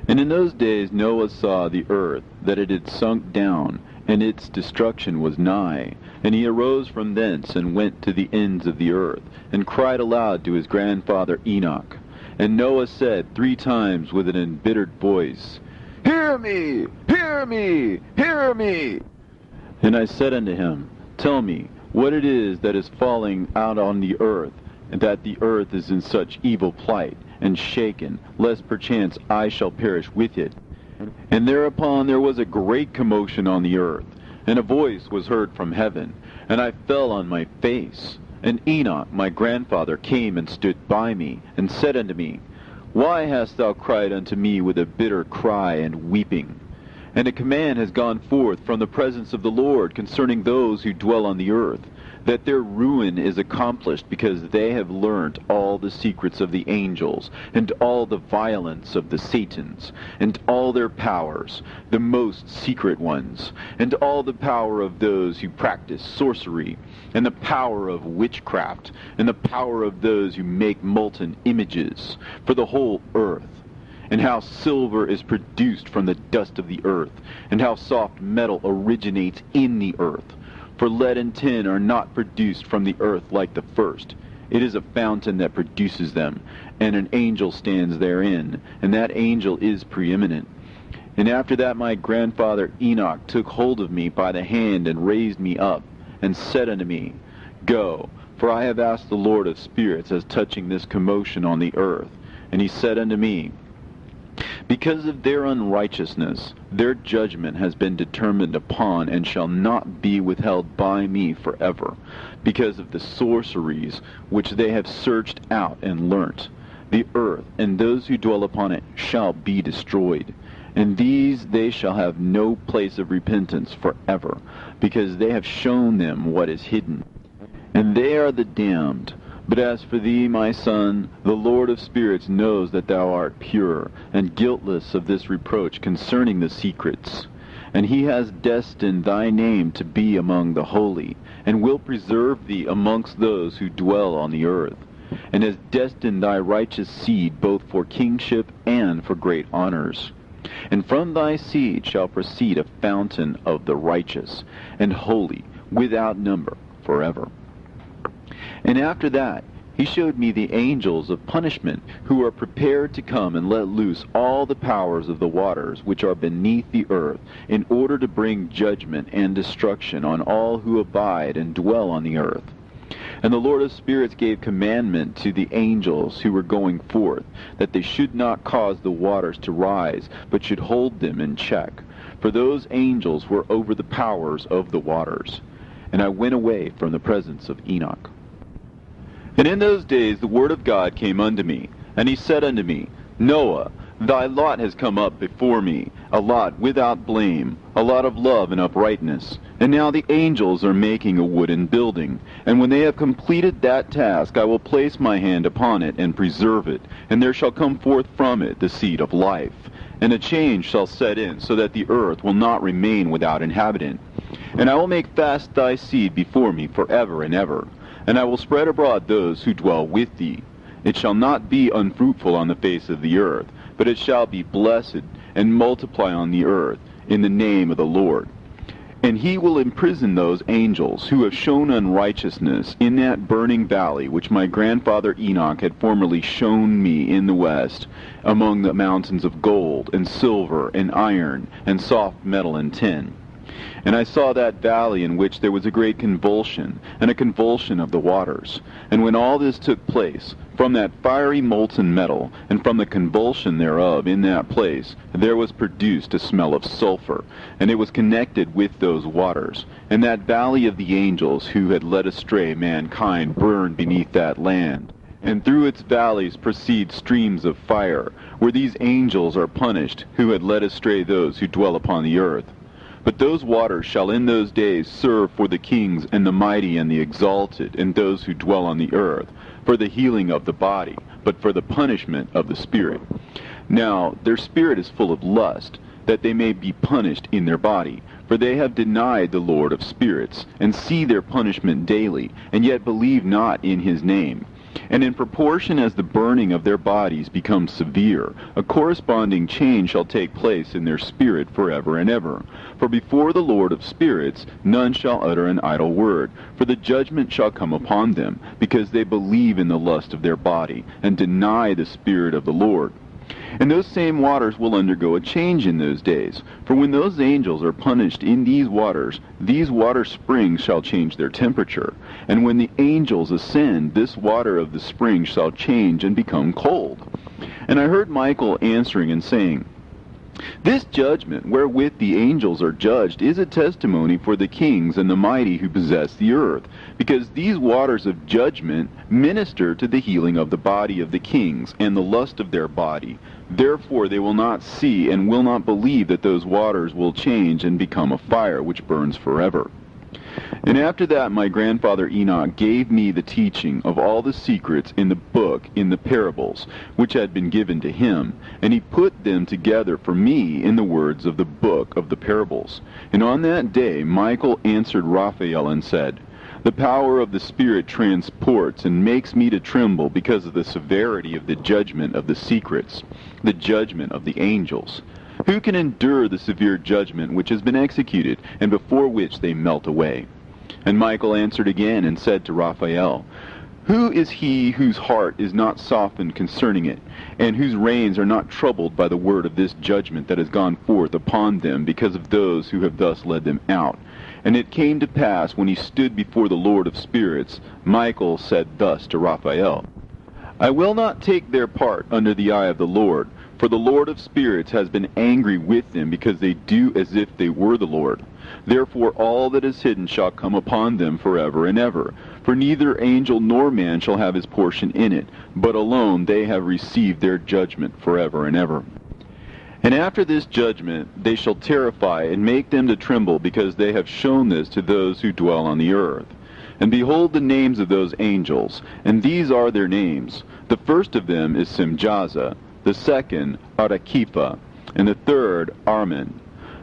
And in those days Noah saw the earth, that it had sunk down, and its destruction was nigh. And he arose from thence, and went to the ends of the earth, and cried aloud to his grandfather Enoch. And Noah said 3 times with an embittered voice, Hear me! Hear me! Hear me! And I said unto him, Tell me what it is that is falling out on the earth, and that the earth is in such evil plight, and shaken, lest perchance I shall perish with it. And thereupon there was a great commotion on the earth, and a voice was heard from heaven, and I fell on my face. And Enoch my grandfather came and stood by me, and said unto me, Why hast thou cried unto me with a bitter cry and weeping? And a command has gone forth from the presence of the Lord concerning those who dwell on the earth, that their ruin is accomplished, because they have learnt all the secrets of the angels, and all the violence of the Satans, and all their powers, the most secret ones, and all the power of those who practice sorcery, and the power of witchcraft, and the power of those who make molten images, for the whole earth. And how silver is produced from the dust of the earth, and how soft metal originates in the earth. For lead and tin are not produced from the earth like the first. It is a fountain that produces them, and an angel stands therein, and that angel is preeminent. And after that my grandfather Enoch took hold of me by the hand, and raised me up, and said unto me, Go, for I have asked the Lord of spirits as touching this commotion on the earth. And he said unto me, Because of their unrighteousness, their judgment has been determined upon, and shall not be withheld by me forever, because of the sorceries which they have searched out and learnt. The earth and those who dwell upon it shall be destroyed, and these they shall have no place of repentance forever, because they have shown them what is hidden. And they are the damned. But as for thee, my son, the Lord of spirits knows that thou art pure, and guiltless of this reproach concerning the secrets. And he has destined thy name to be among the holy, and will preserve thee amongst those who dwell on the earth, and has destined thy righteous seed both for kingship and for great honors. And from thy seed shall proceed a fountain of the righteous, and holy, without number, forever. And after that he showed me the angels of punishment, who are prepared to come and let loose all the powers of the waters which are beneath the earth, in order to bring judgment and destruction on all who abide and dwell on the earth. And the Lord of spirits gave commandment to the angels who were going forth, that they should not cause the waters to rise, but should hold them in check. For those angels were over the powers of the waters. And I went away from the presence of Enoch. And in those days the word of God came unto me, and he said unto me, Noah, thy lot has come up before me, a lot without blame, a lot of love and uprightness. And now the angels are making a wooden building, and when they have completed that task, I will place my hand upon it and preserve it, and there shall come forth from it the seed of life. And a change shall set in, so that the earth will not remain without inhabitant. And I will make fast thy seed before me forever and ever. And I will spread abroad those who dwell with thee. It shall not be unfruitful on the face of the earth, but it shall be blessed, and multiply on the earth, in the name of the Lord. And he will imprison those angels who have shown unrighteousness in that burning valley which my grandfather Enoch had formerly shown me in the west, among the mountains of gold, and silver, and iron, and soft metal and tin. And I saw that valley in which there was a great convulsion, and a convulsion of the waters. And when all this took place, from that fiery molten metal, and from the convulsion thereof in that place, there was produced a smell of sulfur, and it was connected with those waters. And that valley of the angels who had led astray mankind burned beneath that land. And through its valleys proceed streams of fire, where these angels are punished, who had led astray those who dwell upon the earth. But those waters shall in those days serve for the kings and the mighty and the exalted, and those who dwell on the earth, for the healing of the body, but for the punishment of the spirit. Now their spirit is full of lust, that they may be punished in their body. For they have denied the Lord of spirits, and see their punishment daily, and yet believe not in his name. And in proportion as the burning of their bodies becomes severe, a corresponding change shall take place in their spirit forever and ever. For before the Lord of spirits none shall utter an idle word, for the judgment shall come upon them, because they believe in the lust of their body, and deny the Spirit of the Lord. And those same waters will undergo a change in those days. For when those angels are punished in these water springs shall change their temperature. And when the angels ascend, this water of the spring shall change and become cold. And I heard Michael answering and saying, This judgment wherewith the angels are judged is a testimony for the kings and the mighty who possess the earth, because these waters of judgment minister to the healing of the body of the kings and the lust of their body. Therefore they will not see and will not believe that those waters will change and become a fire which burns forever. And after that my grandfather Enoch gave me the teaching of all the secrets in the book in the parables, which had been given to him, and he put them together for me in the words of the book of the parables. And on that day Michael answered Raphael and said, The power of the Spirit transports and makes me to tremble because of the severity of the judgment of the secrets, the judgment of the angels. Who can endure the severe judgment which has been executed, and before which they melt away? And Michael answered again and said to Raphael, Who is he whose heart is not softened concerning it, and whose reins are not troubled by the word of this judgment that has gone forth upon them because of those who have thus led them out? And it came to pass, when he stood before the Lord of spirits, Michael said thus to Raphael, I will not take their part under the eye of the Lord, for the Lord of spirits has been angry with them, because they do as if they were the Lord. Therefore all that is hidden shall come upon them forever and ever. For neither angel nor man shall have his portion in it, but alone they have received their judgment forever and ever. And after this judgment they shall terrify and make them to tremble, because they have shown this to those who dwell on the earth. And behold the names of those angels, and these are their names. The first of them is Simjaza, the second Arakipha, and the third Armin,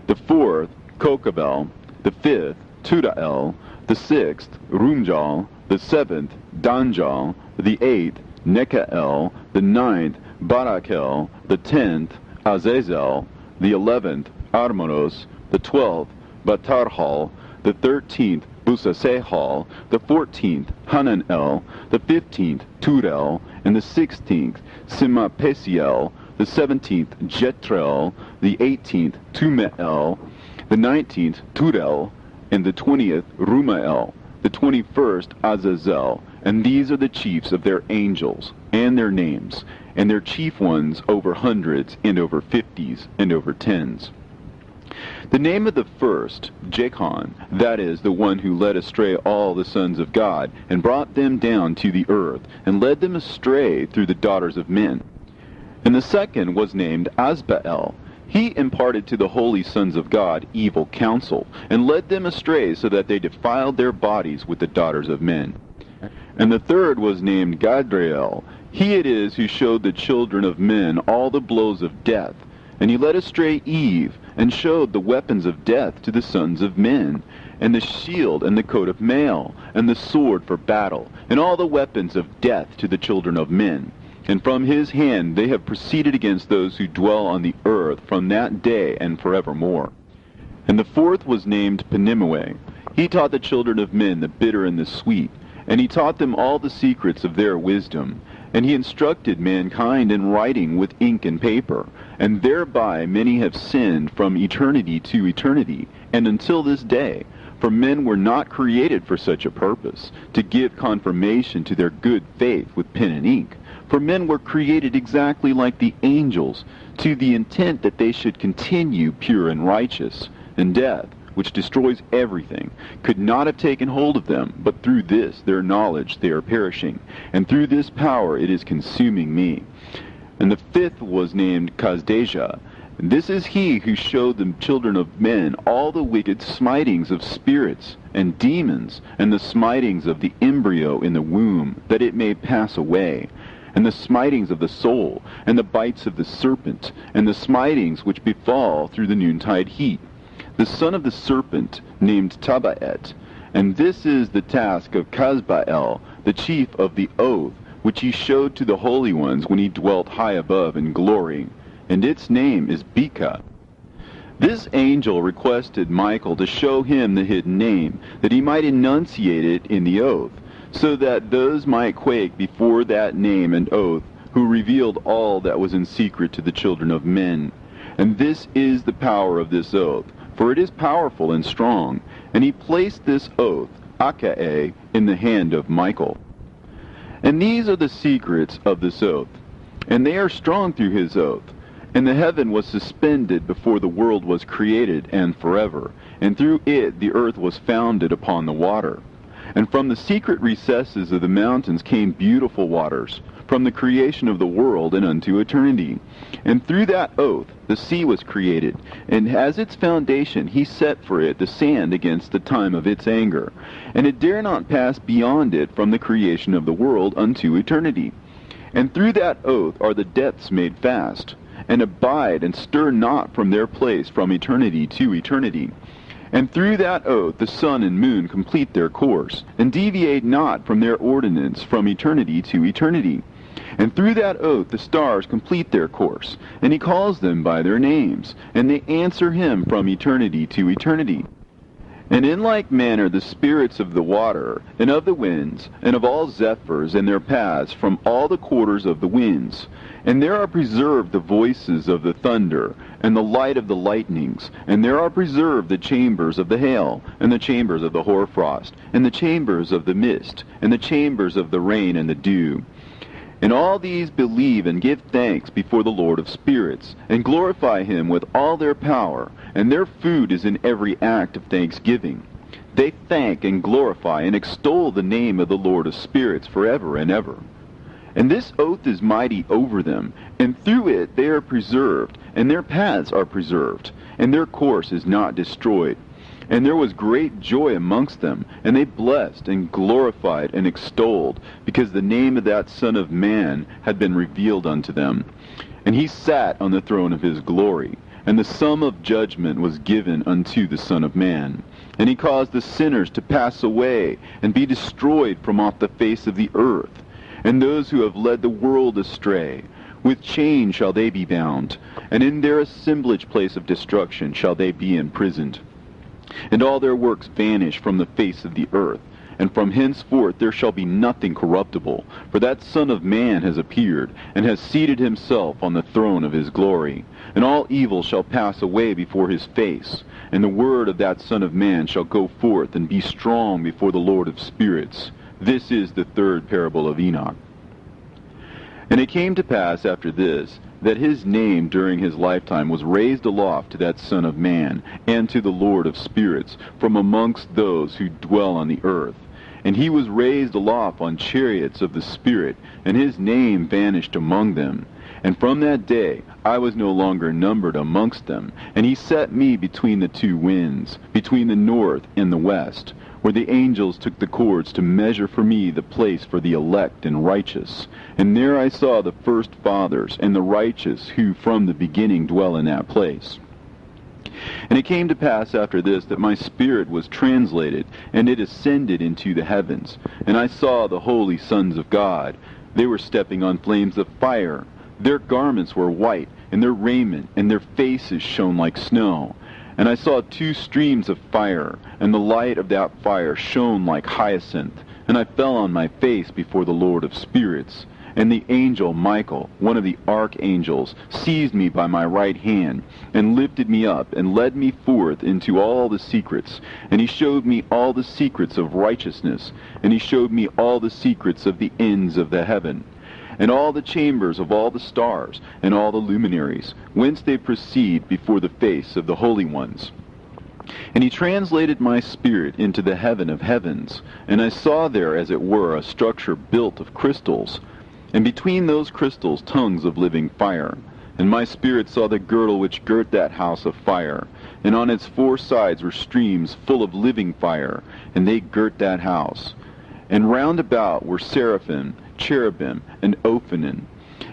the fourth Kokabel, the fifth Tudael, the sixth Rumjal, the seventh Danjal, the eighth Nekael, the ninth Barakel, the 10th Azazel, the 11th Armonos, the 12th Batarhal, the 13th Busasehal, the 14th Hananel, the 15th Turel, and the 16th Simapesiel, the 17th Jetrel, the 18th Tumeel, the 19th Turel, and the 20th Rumael, the 21st Azazel. And these are the chiefs of their angels, and their names, and their chief ones over hundreds, and over 50s, and over 10s. The name of the first, Jechon, that is, the one who led astray all the sons of God, and brought them down to the earth, and led them astray through the daughters of men. And the second was named Asbael. He imparted to the holy sons of God evil counsel, and led them astray so that they defiled their bodies with the daughters of men. And the third was named Gadriel. He it is who showed the children of men all the blows of death. And he led astray Eve, and showed the weapons of death to the sons of men, and the shield and the coat of mail, and the sword for battle, and all the weapons of death to the children of men. And from his hand they have proceeded against those who dwell on the earth from that day and forevermore. And the fourth was named Penimue. He taught the children of men the bitter and the sweet, and he taught them all the secrets of their wisdom. And he instructed mankind in writing with ink and paper, and thereby many have sinned from eternity to eternity, and until this day. For men were not created for such a purpose, to give confirmation to their good faith with pen and ink. For men were created exactly like the angels, to the intent that they should continue pure and righteous. And death, which destroys everything, could not have taken hold of them, but through this their knowledge they are perishing, and through this power it is consuming me. And the fifth was named Kazdejah. And this is he who showed the children of men all the wicked smitings of spirits and demons, and the smitings of the embryo in the womb, that it may pass away, and the smitings of the soul, and the bites of the serpent, and the smitings which befall through the noontide heat. The son of the serpent named Tabaet. And this is the task of Kazbael, the chief of the oath, which he showed to the holy ones when he dwelt high above in glory. And its name is Beka. This angel requested Michael to show him the hidden name, that he might enunciate it in the oath, so that those might quake before that name and oath, who revealed all that was in secret to the children of men. And this is the power of this oath, for it is powerful and strong. And he placed this oath, Akae, in the hand of Michael. And these are the secrets of this oath, and they are strong through his oath. And the heaven was suspended before the world was created, and forever. And through it the earth was founded upon the water. And from the secret recesses of the mountains came beautiful waters, from the creation of the world and unto eternity. And through that oath the sea was created, and as its foundation he set for it the sand against the time of its anger. And it dare not pass beyond it from the creation of the world unto eternity. And through that oath are the depths made fast, and abide and stir not from their place from eternity to eternity. And through that oath the sun and moon complete their course, and deviate not from their ordinance from eternity to eternity. And through that oath the stars complete their course, and he calls them by their names, and they answer him from eternity to eternity. And in like manner the spirits of the water, and of the winds, and of all zephyrs and their paths from all the quarters of the winds. And there are preserved the voices of the thunder, and the light of the lightnings, and there are preserved the chambers of the hail, and the chambers of the hoarfrost, and the chambers of the mist, and the chambers of the rain and the dew. And all these believe and give thanks before the Lord of spirits, and glorify him with all their power, and their food is in every act of thanksgiving. They thank and glorify and extol the name of the Lord of spirits forever and ever. And this oath is mighty over them, and through it they are preserved, and their paths are preserved, and their course is not destroyed. And there was great joy amongst them, and they blessed and glorified and extolled, because the name of that Son of Man had been revealed unto them. And he sat on the throne of his glory, and the sum of judgment was given unto the Son of Man. And he caused the sinners to pass away, and be destroyed from off the face of the earth. And those who have led the world astray, with chains shall they be bound, and in their assemblage place of destruction shall they be imprisoned. And all their works vanish from the face of the earth, and from henceforth there shall be nothing corruptible, for that Son of Man has appeared, and has seated himself on the throne of his glory. And all evil shall pass away before his face, and the word of that Son of Man shall go forth and be strong before the Lord of spirits. This is the third parable of Enoch. And it came to pass after this, that his name during his lifetime was raised aloft to that Son of Man, and to the Lord of spirits, from amongst those who dwell on the earth. And he was raised aloft on chariots of the Spirit, and his name vanished among them. And from that day I was no longer numbered amongst them, and he set me between the two winds, between the north and the west, where the angels took the cords to measure for me the place for the elect and righteous. And there I saw the first fathers and the righteous who from the beginning dwell in that place. And it came to pass after this that my spirit was translated, and it ascended into the heavens. And I saw the holy sons of God. They were stepping on flames of fire. Their garments were white, and their raiment and their faces shone like snow. And I saw two streams of fire, and the light of that fire shone like hyacinth. And I fell on my face before the Lord of spirits. And the angel Michael, one of the archangels, seized me by my right hand, and lifted me up, and led me forth into all the secrets. And he showed me all the secrets of righteousness, and he showed me all the secrets of the ends of the heaven, and all the chambers of all the stars, and all the luminaries, whence they proceed before the face of the holy ones. And he translated my spirit into the heaven of heavens, and I saw there as it were a structure built of crystals. and between those crystals tongues of living fire. And my spirit saw the girdle which girt that house of fire, and on its 4 sides were streams full of living fire, and they girt that house. And round about were seraphim, cherubim, and ophanim.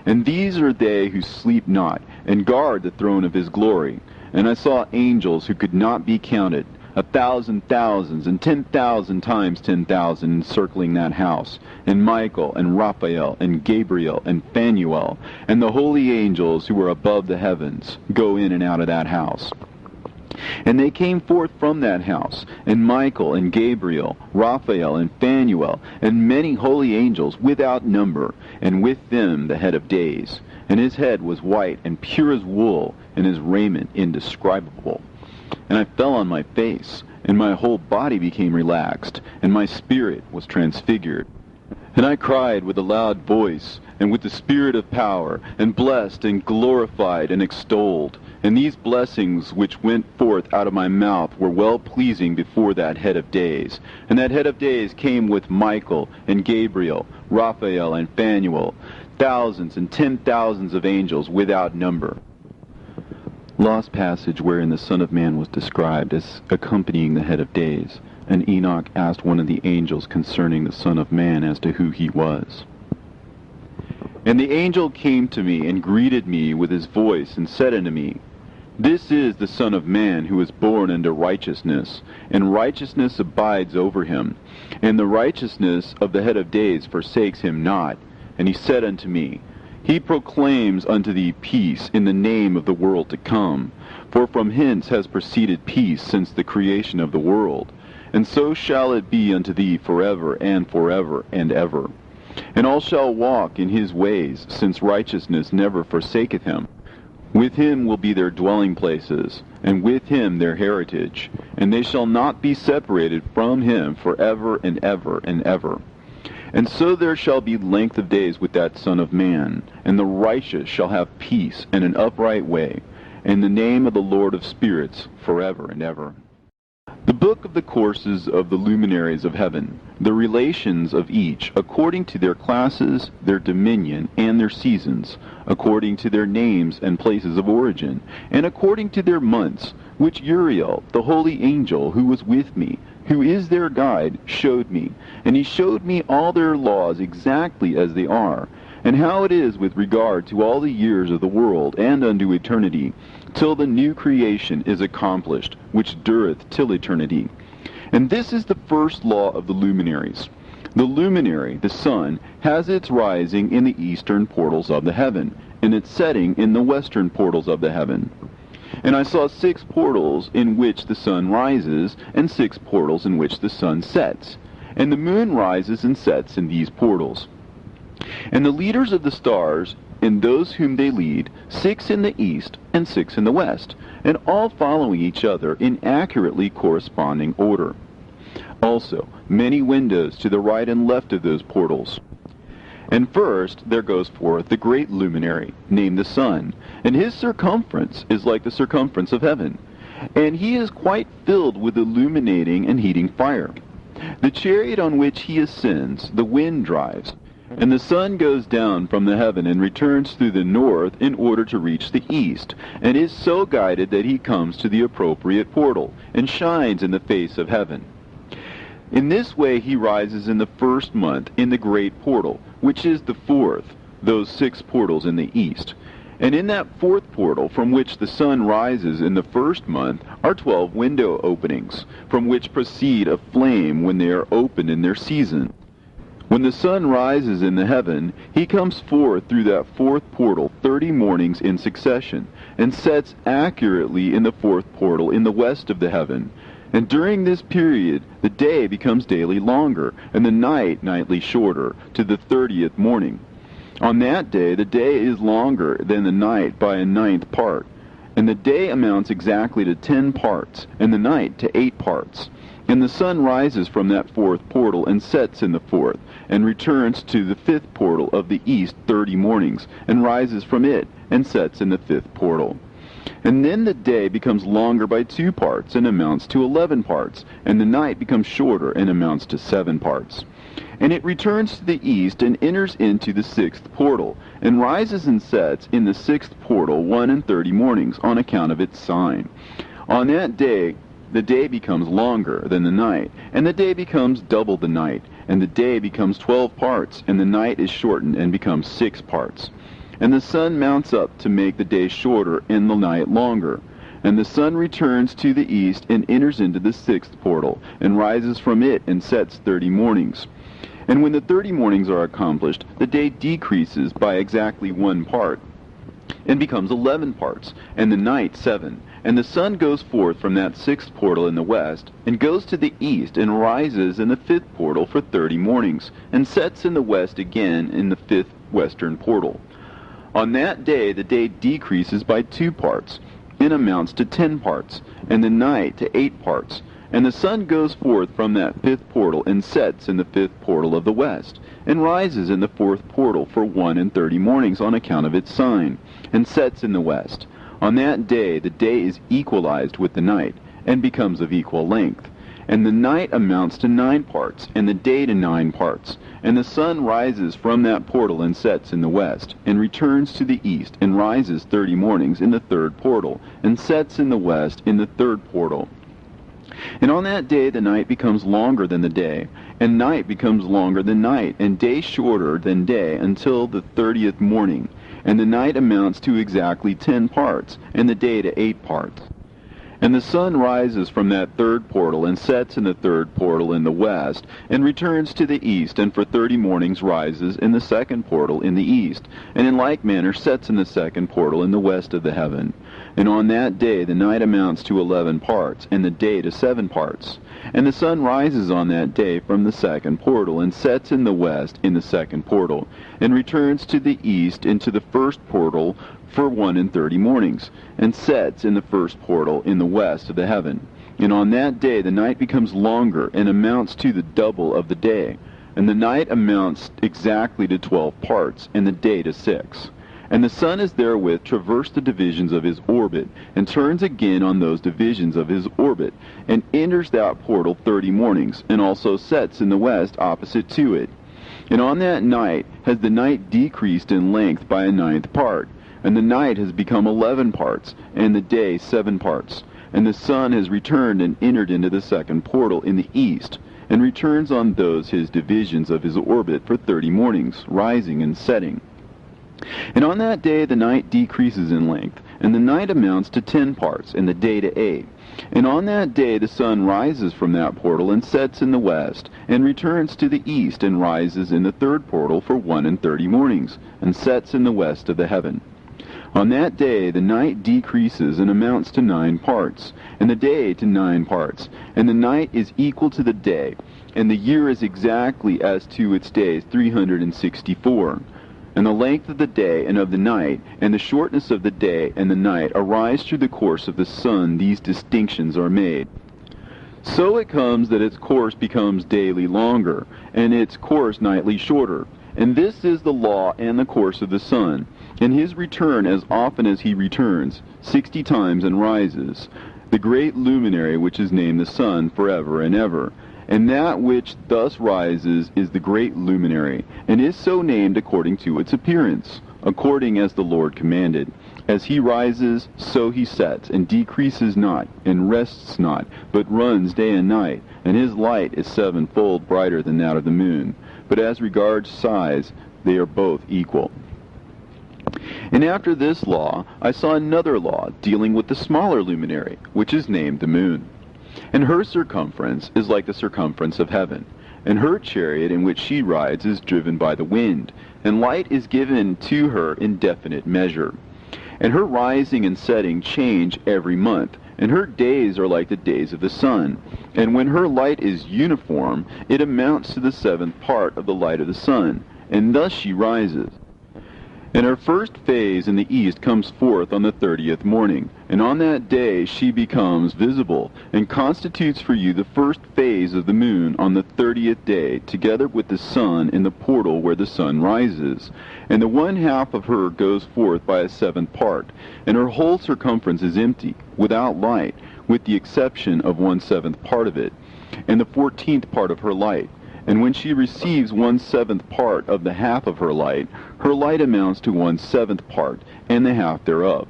And these are they who sleep not, and guard the throne of his glory. And I saw angels who could not be counted, 1,000 thousands, and 10,000 times 10,000 encircling that house, and Michael, and Raphael, and Gabriel, and Phanuel, and the holy angels who were above the heavens, go in and out of that house. And they came forth from that house, and Michael, and Gabriel, Raphael, and Phanuel, and many holy angels without number, and with them the head of days. And his head was white and pure as wool, and his raiment indescribable. And I fell on my face, and my whole body became relaxed, and my spirit was transfigured. And I cried with a loud voice, and with the spirit of power, and blessed, and glorified, and extolled. And these blessings which went forth out of my mouth were well-pleasing before that head of days. And that head of days came with Michael, and Gabriel, Raphael, and Phanuel, thousands and 10,000s of angels without number. Lost passage wherein the Son of Man was described as accompanying the head of days, and Enoch asked one of the angels concerning the Son of Man as to who he was. And the angel came to me and greeted me with his voice, and said unto me, This is the Son of Man who is born unto righteousness, and righteousness abides over him, and the righteousness of the head of days forsakes him not. And he said unto me, He proclaims unto thee peace in the name of the world to come. For from hence has proceeded peace since the creation of the world. And so shall it be unto thee forever and ever. And all shall walk in his ways, since righteousness never forsaketh him. With him will be their dwelling places, and with him their heritage. And they shall not be separated from him forever and ever. And so there shall be length of days with that Son of Man, and the righteous shall have peace and an upright way, and the name of the Lord of spirits forever and ever. The book of the courses of the luminaries of heaven, the relations of each, according to their classes, their dominion, and their seasons, according to their names and places of origin, and according to their months, which Uriel, the holy angel who was with me, who is their guide, showed me. And he showed me all their laws exactly as they are, and how it is with regard to all the years of the world and unto eternity, till the new creation is accomplished, which dureth till eternity. And this is the first law of the luminaries. The luminary, the sun, has its rising in the eastern portals of the heaven, and its setting in the western portals of the heaven. And I saw 6 portals in which the sun rises, and 6 portals in which the sun sets. And the moon rises and sets in these portals. And the leaders of the stars, and those whom they lead, 6 in the east and 6 in the west, and all following each other in accurately corresponding order. Also, many windows to the right and left of those portals. And first there goes forth the great luminary, named the sun, and his circumference is like the circumference of heaven, and he is quite filled with illuminating and heating fire. The chariot on which he ascends, the wind drives, and the sun goes down from the heaven and returns through the north in order to reach the east, and is so guided that he comes to the appropriate portal, and shines in the face of heaven. In this way he rises in the first month in the great portal, which is the 4th, those 6 portals in the east. And in that 4th portal from which the sun rises in the first month are 12 window openings, from which proceed a flame when they are opened in their season. When the sun rises in the heaven, he comes forth through that 4th portal 30 mornings in succession, and sets accurately in the 4th portal in the west of the heaven. And during this period, the day becomes daily longer, and the night nightly shorter, to the 30th morning. On that day, the day is longer than the night by a 9th part, and the day amounts exactly to 10 parts, and the night to 8 parts. And the sun rises from that 4th portal, and sets in the 4th, and returns to the 5th portal of the east 30 mornings, and rises from it, and sets in the 5th portal. And then the day becomes longer by 2 parts, and amounts to 11 parts, and the night becomes shorter, and amounts to 7 parts. And it returns to the east, and enters into the 6th portal, and rises and sets in the 6th portal 31 mornings, on account of its sign. On that day the day becomes longer than the night, and the day becomes double the night, and the day becomes 12 parts, and the night is shortened, and becomes 6 parts. And the sun mounts up to make the day shorter, and the night longer. And the sun returns to the east, and enters into the 6th portal, and rises from it, and sets 30 mornings. And when the 30 mornings are accomplished, the day decreases by exactly 1 part, and becomes 11 parts, and the night 7. And the sun goes forth from that 6th portal in the west, and goes to the east, and rises in the 5th portal for 30 mornings, and sets in the west again in the 5th western portal. On that day the day decreases by 2 parts, and amounts to 10 parts, and the night to 8 parts. And the sun goes forth from that 5th portal, and sets in the 5th portal of the west, and rises in the 4th portal for 31 mornings, on account of its sign, and sets in the west. On that day the day is equalized with the night, and becomes of equal length. And the night amounts to 9 parts, and the day to 9 parts. And the sun rises from that portal, and sets in the west, and returns to the east, and rises 30 mornings in the 3rd portal, and sets in the west in the 3rd portal. And on that day the night becomes longer than the day, and night becomes longer than night, and day shorter than day, until the 30th morning. And the night amounts to exactly 10 parts, and the day to 8 parts. And the sun rises from that 3rd portal, and sets in the 3rd portal in the west, and returns to the east, and for 30 mornings rises in the 2nd portal in the east, and in like manner sets in the 2nd portal in the west of the heaven. And on that day the night amounts to 11 parts, and the day to 7 parts. And the sun rises on that day from the 2nd portal, and sets in the west in the 2nd portal, and returns to the east into the 1st portal for 31 mornings, and sets in the 1st portal in the west of the heaven. And on that day the night becomes longer, and amounts to the double of the day. And the night amounts exactly to 12 parts, and the day to 6. And the sun is therewith traversed the divisions of his orbit, and turns again on those divisions of his orbit, and enters that portal 30 mornings, and also sets in the west opposite to it. And on that night has the night decreased in length by a 9th part, and the night has become 11 parts, and the day 7 parts. And the sun has returned and entered into the 2nd portal in the east, and returns on those his divisions of his orbit for 30 mornings, rising and setting. And on that day the night decreases in length, and the night amounts to 10 parts, and the day to 8. And on that day the sun rises from that portal, and sets in the west, and returns to the east, and rises in the 3rd portal for 31 mornings, and sets in the west of the heaven. On that day the night decreases and amounts to 9 parts, and the day to 9 parts, and the night is equal to the day, and the year is exactly as to its days 364. And the length of the day and of the night, and the shortness of the day and the night arise through the course of the sun. These distinctions are made. So it comes that its course becomes daily longer, and its course nightly shorter. And this is the law and the course of the sun. And his return, as often as he returns, 60 times and rises, the great luminary which is named the sun forever and ever. And that which thus rises is the great luminary, and is so named according to its appearance, according as the Lord commanded. As he rises, so he sets, and decreases not, and rests not, but runs day and night, and his light is 7-fold brighter than that of the moon. But as regards size, they are both equal. And after this law, I saw another law dealing with the smaller luminary, which is named the moon. And her circumference is like the circumference of heaven, and her chariot in which she rides is driven by the wind, and light is given to her in definite measure. And her rising and setting change every month, and her days are like the days of the sun. And when her light is uniform, it amounts to the 7th part of the light of the sun, and thus she rises. And her first phase in the east comes forth on the 30th morning, and on that day she becomes visible, and constitutes for you the first phase of the moon on the 30th day, together with the sun in the portal where the sun rises. And the one half of her goes forth by a seventh part, and her whole circumference is empty, without light, with the exception of 1/7 part of it, and the 14th part of her light. And when she receives 1/7 part of the half of her light amounts to 1/7 part, and the half thereof.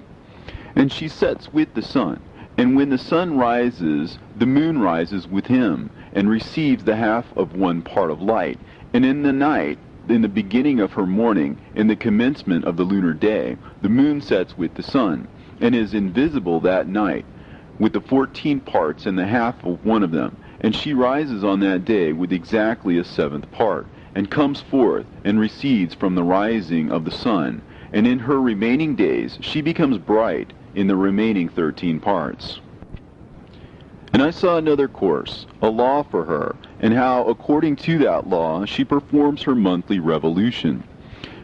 And she sets with the sun, and when the sun rises, the moon rises with him, and receives the half of 1 part of light. And in the night, in the beginning of her morning, in the commencement of the lunar day, the moon sets with the sun, and is invisible that night, with the 14 parts and the half of one of them. And she rises on that day with exactly a 7th part, and comes forth, and recedes from the rising of the sun. And in her remaining days she becomes bright in the remaining 13 parts. And I saw another course, a law for her, and how according to that law she performs her monthly revolution.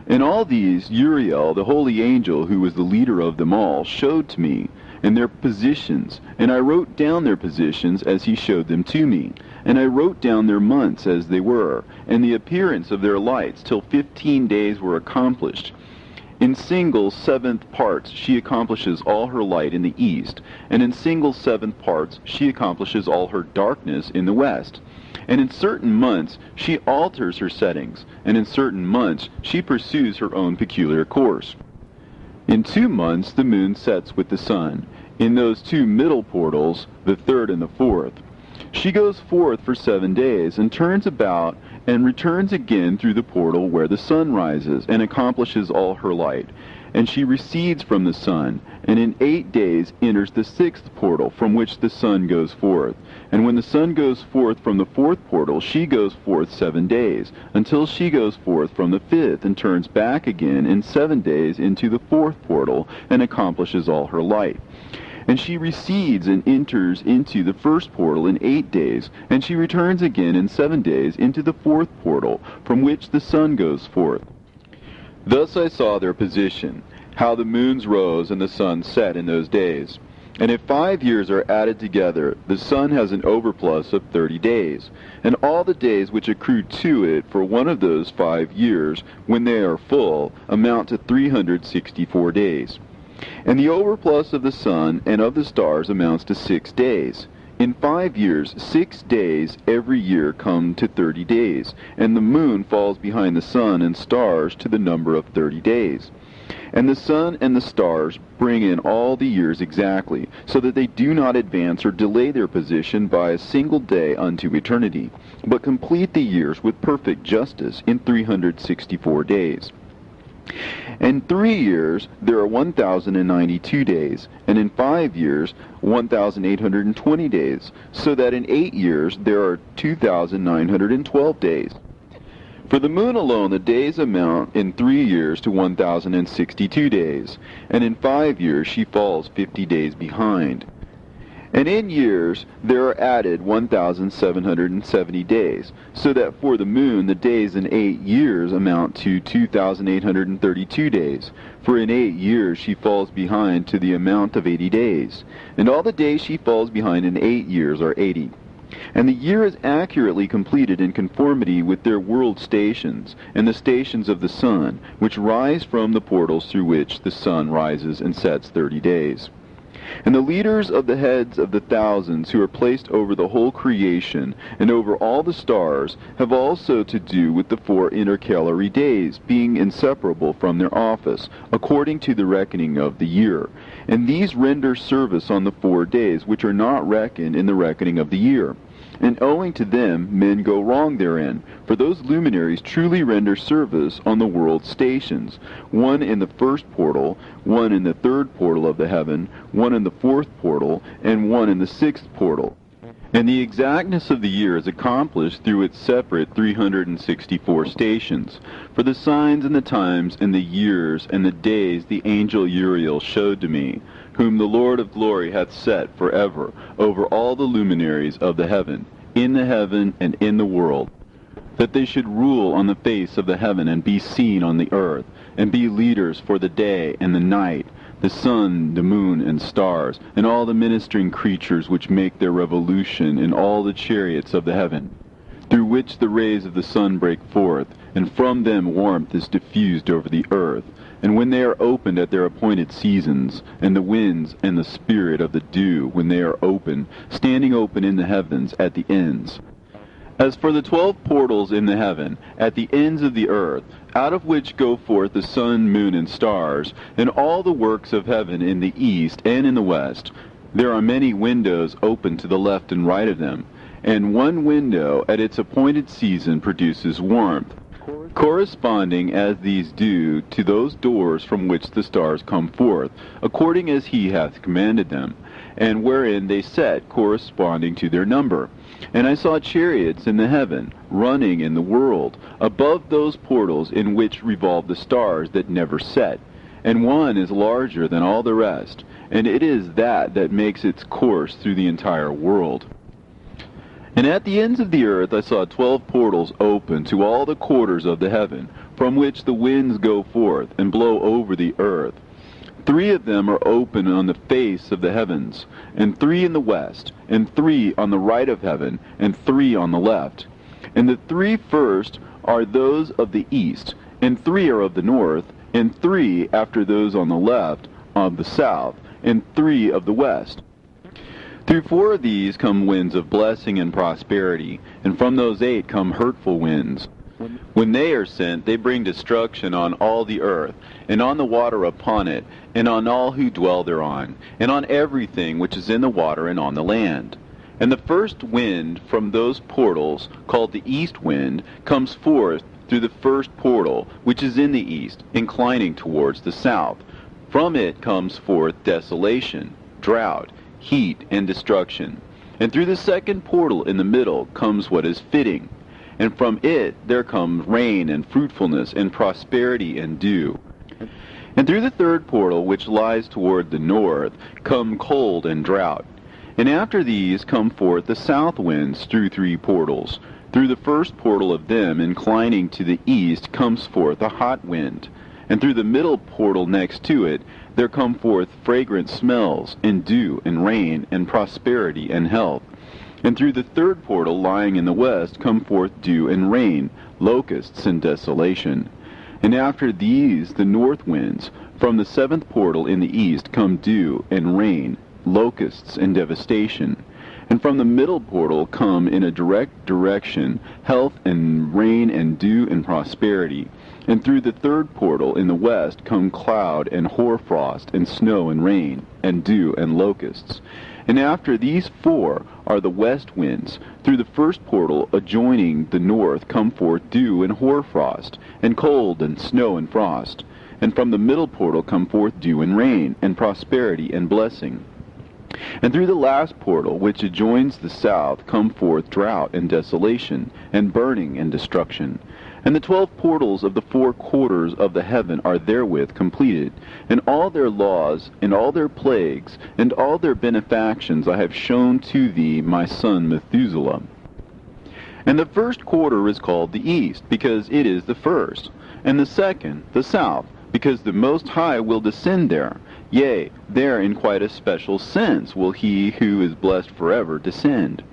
And all these Uriel, the holy angel, who was the leader of them all, showed to me, and their positions, and I wrote down their positions as he showed them to me, and I wrote down their months as they were, and the appearance of their lights, till 15 days were accomplished. In single 7th parts she accomplishes all her light in the east, and in single 7th parts she accomplishes all her darkness in the west. And in certain months she alters her settings, and in certain months she pursues her own peculiar course. In 2 months the moon sets with the sun, in those 2 middle portals, the 3rd and the 4th. She goes forth for 7 days, and turns about, and returns again through the portal where the sun rises, and accomplishes all her light. And she recedes from the sun, and in 8 days enters the 6th portal, from which the sun goes forth. And when the sun goes forth from the 4th portal, she goes forth 7 days, until she goes forth from the 5th, and turns back again in 7 days into the 4th portal, and accomplishes all her light. And she recedes and enters into the 1st portal in 8 days, and she returns again in 7 days into the 4th portal, from which the sun goes forth. Thus I saw their position, how the moons rose and the sun set in those days. And if 5 years are added together, the sun has an overplus of 30 days, and all the days which accrue to it for one of those 5 years, when they are full, amount to 364 days. And the overplus of the sun and of the stars amounts to 6 days. In 5 years, 6 days every year come to 30 days, and the moon falls behind the sun and stars to the number of 30 days. And the sun and the stars bring in all the years exactly, so that they do not advance or delay their position by a single day unto eternity, but complete the years with perfect justice in 364 days. In 3 years there are 1,092 days, and in 5 years 1,820 days, so that in 8 years there are 2,912 days. For the moon alone the days amount in 3 years to 1,062 days, and in 5 years she falls 50 days behind. And in years there are added 1,770 days, so that for the moon the days in 8 years amount to 2,832 days. For in 8 years she falls behind to the amount of 80 days, and all the days she falls behind in 8 years are 80. And the year is accurately completed in conformity with their world stations, and the stations of the sun, which rise from the portals through which the sun rises and sets 30 days. And the leaders of the heads of the thousands who are placed over the whole creation and over all the stars have also to do with the 4 intercalary days, being inseparable from their office, according to the reckoning of the year. And these render service on the 4 days, which are not reckoned in the reckoning of the year. And owing to them men go wrong therein, for those luminaries truly render service on the world stations, one in the 1st portal, one in the 3rd portal of the heaven, one in the 4th portal, and one in the 6th portal. And the exactness of the year is accomplished through its separate 364 stations. For the signs and the times and the years and the days the angel Uriel showed to me, whom the Lord of glory hath set forever over all the luminaries of the heaven, in the heaven and in the world. that they should rule on the face of the heaven, and be seen on the earth, and be leaders for the day and the night, the sun, the moon, and stars, and all the ministering creatures which make their revolution in all the chariots of the heaven, through which the rays of the sun break forth, and from them warmth is diffused over the earth. And when they are opened at their appointed seasons, and the winds and the spirit of the dew, when they are open, standing open in the heavens at the ends. As for the 12 portals in the heaven, at the ends of the earth, out of which go forth the sun, moon, and stars, and all the works of heaven in the east and in the west, there are many windows open to the left and right of them, and one window at its appointed season produces warmth, corresponding as these do to those doors from which the stars come forth, according as he hath commanded them, and wherein they set corresponding to their number. And I saw chariots in the heaven, running in the world, above those portals in which revolve the stars that never set. And one is larger than all the rest, and it is that makes its course through the entire world. And at the ends of the earth I saw 12 portals open to all the quarters of the heaven, from which the winds go forth, and blow over the earth. 3 of them are open on the face of the heavens, and 3 in the west, and 3 on the right of heaven, and 3 on the left. And the 3 first are those of the east, and 3 are of the north, and 3 after those on the left of the south, and 3 of the west. Through 4 of these come winds of blessing and prosperity, and from those 8 come hurtful winds. When they are sent, they bring destruction on all the earth, and on the water upon it, and on all who dwell thereon, and on everything which is in the water and on the land. And the first wind from those portals, called the east wind, comes forth through the first portal, which is in the east, inclining towards the south. From it comes forth desolation, drought, heat, and destruction. And through the second portal in the middle comes what is fitting. And from it there comes rain and fruitfulness and prosperity and dew. And through the third portal, which lies toward the north, come cold and drought. And after these come forth the south winds through 3 portals. Through the first portal of them, inclining to the east, comes forth a hot wind. And through the middle portal next to it, there come forth fragrant smells, and dew, and rain, and prosperity, and health. And through the third portal lying in the west come forth dew and rain, locusts and desolation. And after these the north winds, from the 7th portal in the east come dew and rain, locusts and devastation. And from the middle portal come in a direct direction health and rain and dew and prosperity. And through the third portal in the west come cloud and hoarfrost and snow and rain and dew and locusts. And after these 4 are the west winds. Through the first portal adjoining the north come forth dew and hoarfrost, and cold and snow and frost. And from the middle portal come forth dew and rain, and prosperity and blessing. And through the last portal, which adjoins the south, come forth drought and desolation, and burning and destruction. And the 12 portals of the 4 quarters of the heaven are therewith completed, and all their laws, and all their plagues, and all their benefactions I have shown to thee, my son Methuselah. And the first quarter is called the east, because it is the first, and the second the south, because the Most High will descend there. Yea, there in quite a special sense will he who is blessed forever descend.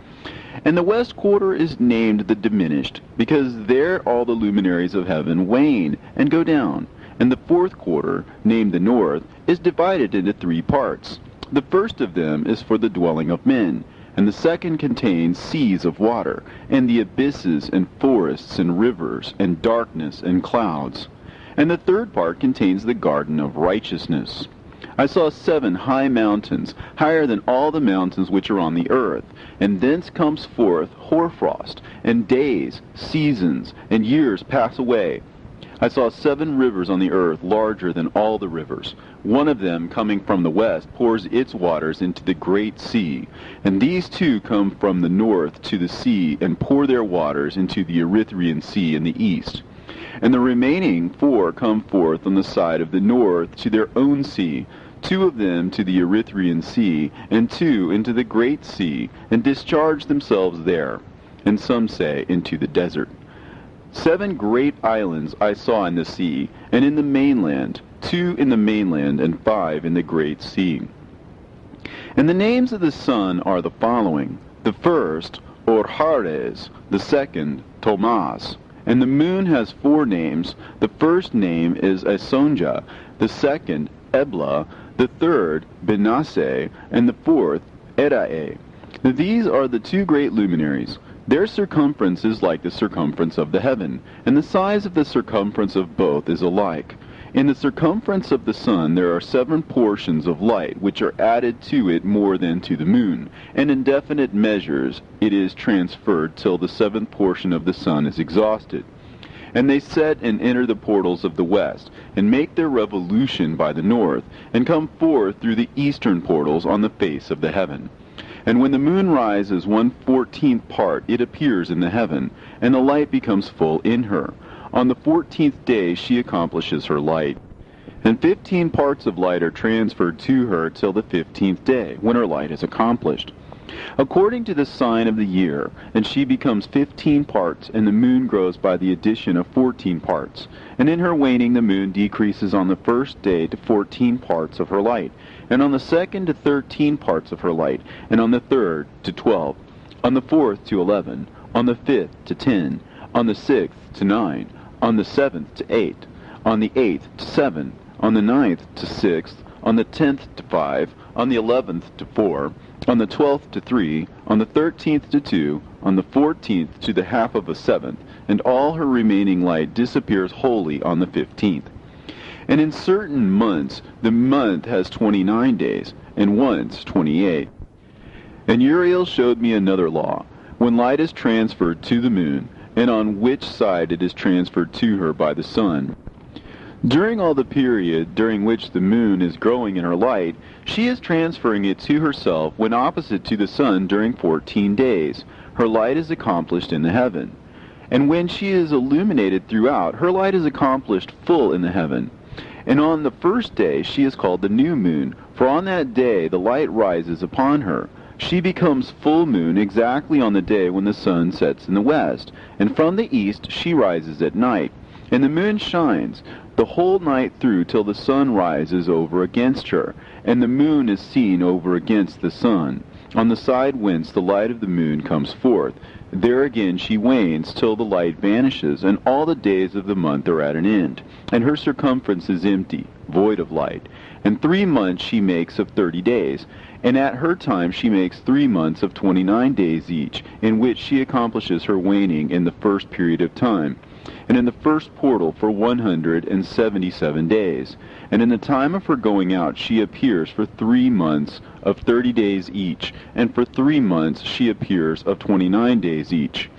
And the west quarter is named the diminished, because there all the luminaries of heaven wane and go down. And the 4th quarter, named the north, is divided into 3 parts. The first of them is for the dwelling of men, and the second contains seas of water, and the abysses and forests and rivers, and darkness and clouds. And the third part contains the garden of righteousness. I saw 7 high mountains, higher than all the mountains which are on the earth, and thence comes forth hoarfrost, and days, seasons, and years pass away. I saw 7 rivers on the earth, larger than all the rivers. One of them, coming from the west, pours its waters into the great sea. And these 2 come from the north to the sea, and pour their waters into the Erythraean Sea in the east. And the remaining 4 come forth on the side of the north to their own sea, 2 of them to the Erythraean Sea, and 2 into the great sea, and discharge themselves there, and some say into the desert. 7 great islands I saw in the sea, and in the mainland, 2 in the mainland, and 5 in the great sea. And the names of the sun are the following: the first, Orhares; the second, Tomas. And the moon has 4 names. The first name is Esonja, the second, Ebla, the third, Benase, and the fourth, Erae. These are the 2 great luminaries. Their circumference is like the circumference of the heaven, and the size of the circumference of both is alike. In the circumference of the sun there are 7 portions of light, which are added to it more than to the moon, and in definite measures it is transferred till the 7th portion of the sun is exhausted. And they set and enter the portals of the west, and make their revolution by the north, and come forth through the eastern portals on the face of the heaven. And when the moon rises 1/14th part, it appears in the heaven, and the light becomes full in her. On the 14th day she accomplishes her light. And 15 parts of light are transferred to her till the 15th day, when her light is accomplished, according to the sign of the year, and she becomes 15 parts, and the moon grows by the addition of 14 parts. And in her waning the moon decreases on the first day to 14 parts of her light, and on the second to 13 parts of her light, and on the third to 12, on the fourth to 11, on the 5th to 10, on the 6th to 9, on the 7th to 8, on the 8th to 7, on the 9th to 6th, on the 10th to 5, on the 11th to 4, on the 12th to 3, on the 13th to 2, on the 14th to the half of a 7th, and all her remaining light disappears wholly on the 15th. And in certain months the month has 29 days, and once 28. And Uriel showed me another law, when light is transferred to the moon, and on which side it is transferred to her by the sun. During all the period during which the moon is growing in her light, she is transferring it to herself when opposite to the sun during 14 days. Her light is accomplished in the heaven. And when she is illuminated throughout, her light is accomplished full in the heaven. And on the first day she is called the new moon, for on that day the light rises upon her. She becomes full moon exactly on the day when the sun sets in the west, and from the east she rises at night. And the moon shines the whole night through till the sun rises over against her, and the moon is seen over against the sun, on the side whence the light of the moon comes forth. There again she wanes till the light vanishes, and all the days of the month are at an end, and her circumference is empty, void of light. And 3 months she makes of 30 days, and at her time she makes 3 months of 29 days each, in which she accomplishes her waning in the first period of time, and in the first portal for 177 days. And in the time of her going out she appears for 3 months of 30 days each, and for 3 months she appears of 29 days each.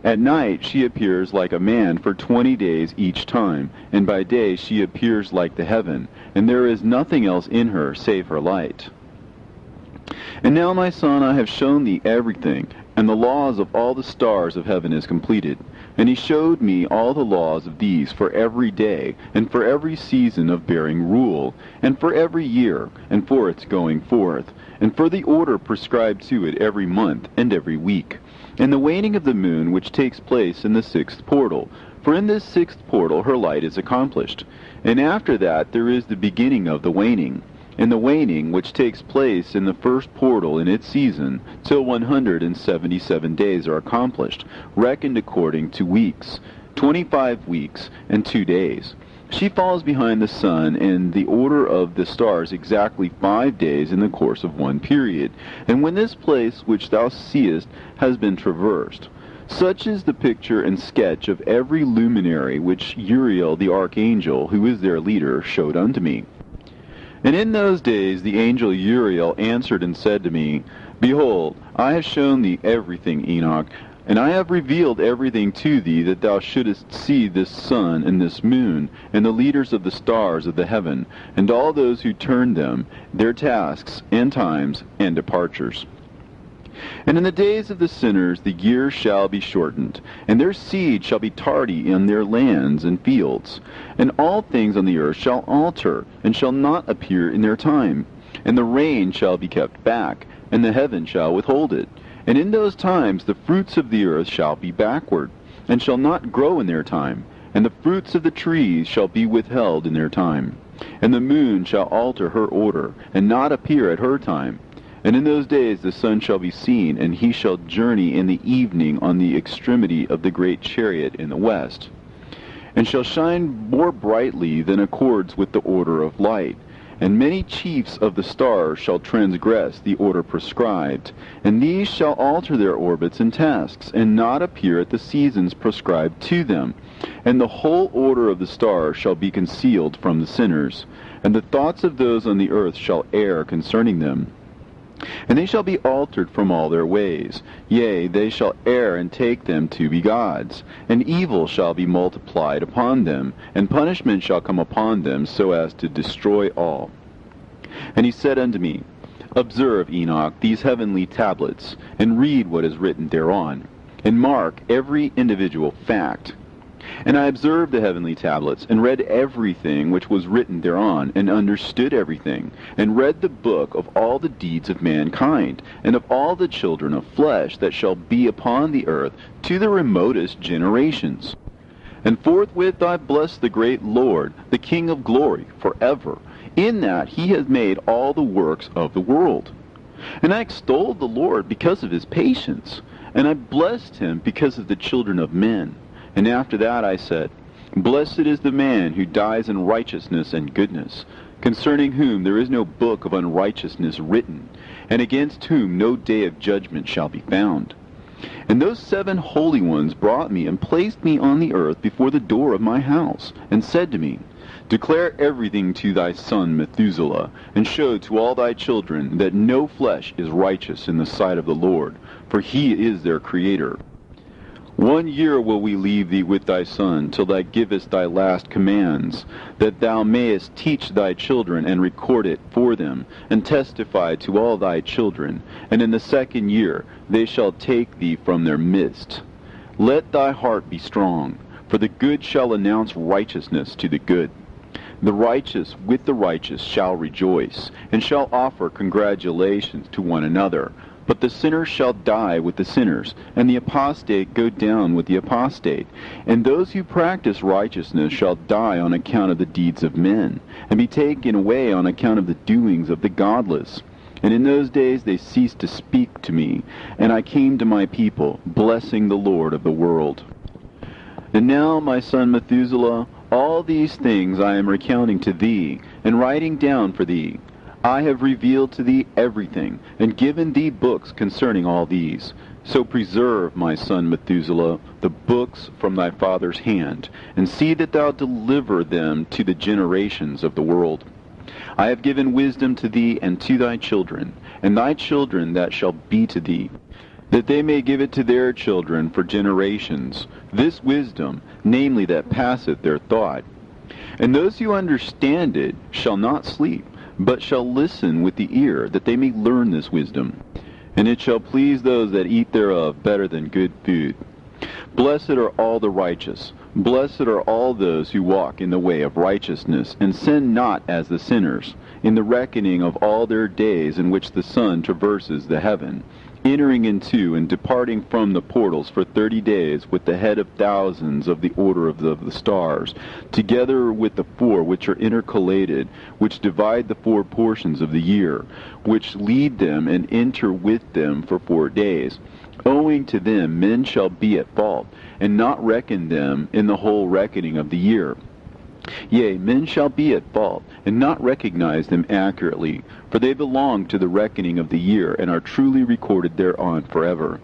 At night she appears like a man for 20 days each time, and by day she appears like the heaven, and there is nothing else in her save her light. And now, my son, I have shown thee everything, and the laws of all the stars of heaven is completed. And he showed me all the laws of these for every day, and for every season of bearing rule, and for every year, and for its going forth, and for the order prescribed to it every month and every week, and the waning of the moon which takes place in the 6th portal. For in this 6th portal her light is accomplished. And after that there is the beginning of the waning. And the waning which takes place in the 1st portal in its season, till 177 days are accomplished, reckoned according to weeks, 25 weeks and 2 days. She falls behind the sun in the order of the stars exactly 5 days in the course of one period. And when this place which thou seest has been traversed, such is the picture and sketch of every luminary which Uriel the archangel, who is their leader, showed unto me. And in those days the angel Uriel answered and said to me, Behold, I have shown thee everything, Enoch, and I have revealed everything to thee, that thou shouldest see this sun and this moon, and the leaders of the stars of the heaven, and all those who turn them, their tasks, and times, and departures. And in the days of the sinners the years shall be shortened, and their seed shall be tardy in their lands and fields. And all things on the earth shall alter, and shall not appear in their time. And the rain shall be kept back, and the heaven shall withhold it. And in those times the fruits of the earth shall be backward. and shall not grow in their time, and the fruits of the trees shall be withheld in their time. And the moon shall alter her order, and not appear at her time. And in those days the sun shall be seen, and he shall journey in the evening on the extremity of the great chariot in the west, and shall shine more brightly than accords with the order of light. And many chiefs of the stars shall transgress the order prescribed, and these shall alter their orbits and tasks, and not appear at the seasons prescribed to them. And the whole order of the stars shall be concealed from the sinners, and the thoughts of those on the earth shall err concerning them. And they shall be altered from all their ways. Yea, they shall err and take them to be gods. And evil shall be multiplied upon them, and punishment shall come upon them, so as to destroy all. And he said unto me, Observe, Enoch, these heavenly tablets, and read what is written thereon, and mark every individual fact. And I observed the heavenly tablets, and read everything which was written thereon, and understood everything, and read the book of all the deeds of mankind, and of all the children of flesh that shall be upon the earth, to the remotest generations. And forthwith I blessed the great Lord, the King of glory, forever, in that he has made all the works of the world. And I extolled the Lord because of his patience, and I blessed him because of the children of men. And after that I said, Blessed is the man who dies in righteousness and goodness, concerning whom there is no book of unrighteousness written, and against whom no day of judgment shall be found. And those 7 holy ones brought me and placed me on the earth before the door of my house, and said to me, Declare everything to thy son Methuselah, and show to all thy children that no flesh is righteous in the sight of the Lord, for he is their Creator. 1 year will we leave thee with thy son, till thou givest thy last commands, that thou mayest teach thy children, and record it for them, and testify to all thy children. And in the 2nd year they shall take thee from their midst. Let thy heart be strong, for the good shall announce righteousness to the good. The righteous with the righteous shall rejoice, and shall offer congratulations to one another. But the sinners shall die with the sinners, and the apostate go down with the apostate. And those who practice righteousness shall die on account of the deeds of men, and be taken away on account of the doings of the godless. And in those days they ceased to speak to me, and I came to my people, blessing the Lord of the world. And now, my son Methuselah, all these things I am recounting to thee, and writing down for thee. I have revealed to thee everything, and given thee books concerning all these. So preserve, my son Methuselah, the books from thy father's hand, and see that thou deliver them to the generations of the world. I have given wisdom to thee and to thy children, and thy children that shall be to thee, that they may give it to their children for generations, this wisdom, namely that passeth their thought. And those who understand it shall not sleep, but shall listen with the ear, that they may learn this wisdom. And it shall please those that eat thereof better than good food. Blessed are all the righteous. Blessed are all those who walk in the way of righteousness, and sin not as the sinners, in the reckoning of all their days in which the sun traverses the heaven, entering into and departing from the portals for 30 days with the head of thousands of the order of the stars, together with the 4 which are intercalated, which divide the 4 portions of the year, which lead them and enter with them for 4 days. Owing to them men shall be at fault, and not reckon them in the whole reckoning of the year. Yea, men shall be at fault, and not recognize them accurately, for they belong to the reckoning of the year, and are truly recorded thereon forever.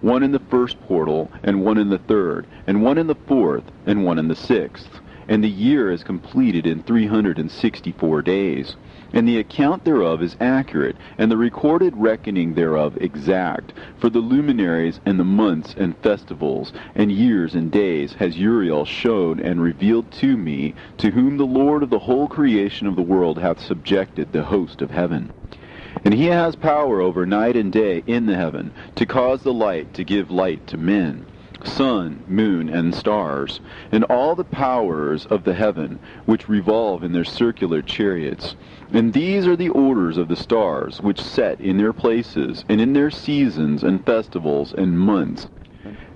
1 in the 1st portal, and 1 in the 3rd, and 1 in the 4th, and 1 in the 6th. And the year is completed in 364 days. And the account thereof is accurate, and the recorded reckoning thereof exact. For the luminaries and the months and festivals and years and days has Uriel shown and revealed to me, to whom the Lord of the whole creation of the world hath subjected the host of heaven. And he has power over night and day in the heaven, to cause the light to give light to men, sun, moon, and stars, and all the powers of the heaven, which revolve in their circular chariots. And these are the orders of the stars, which set in their places, and in their seasons and festivals and months.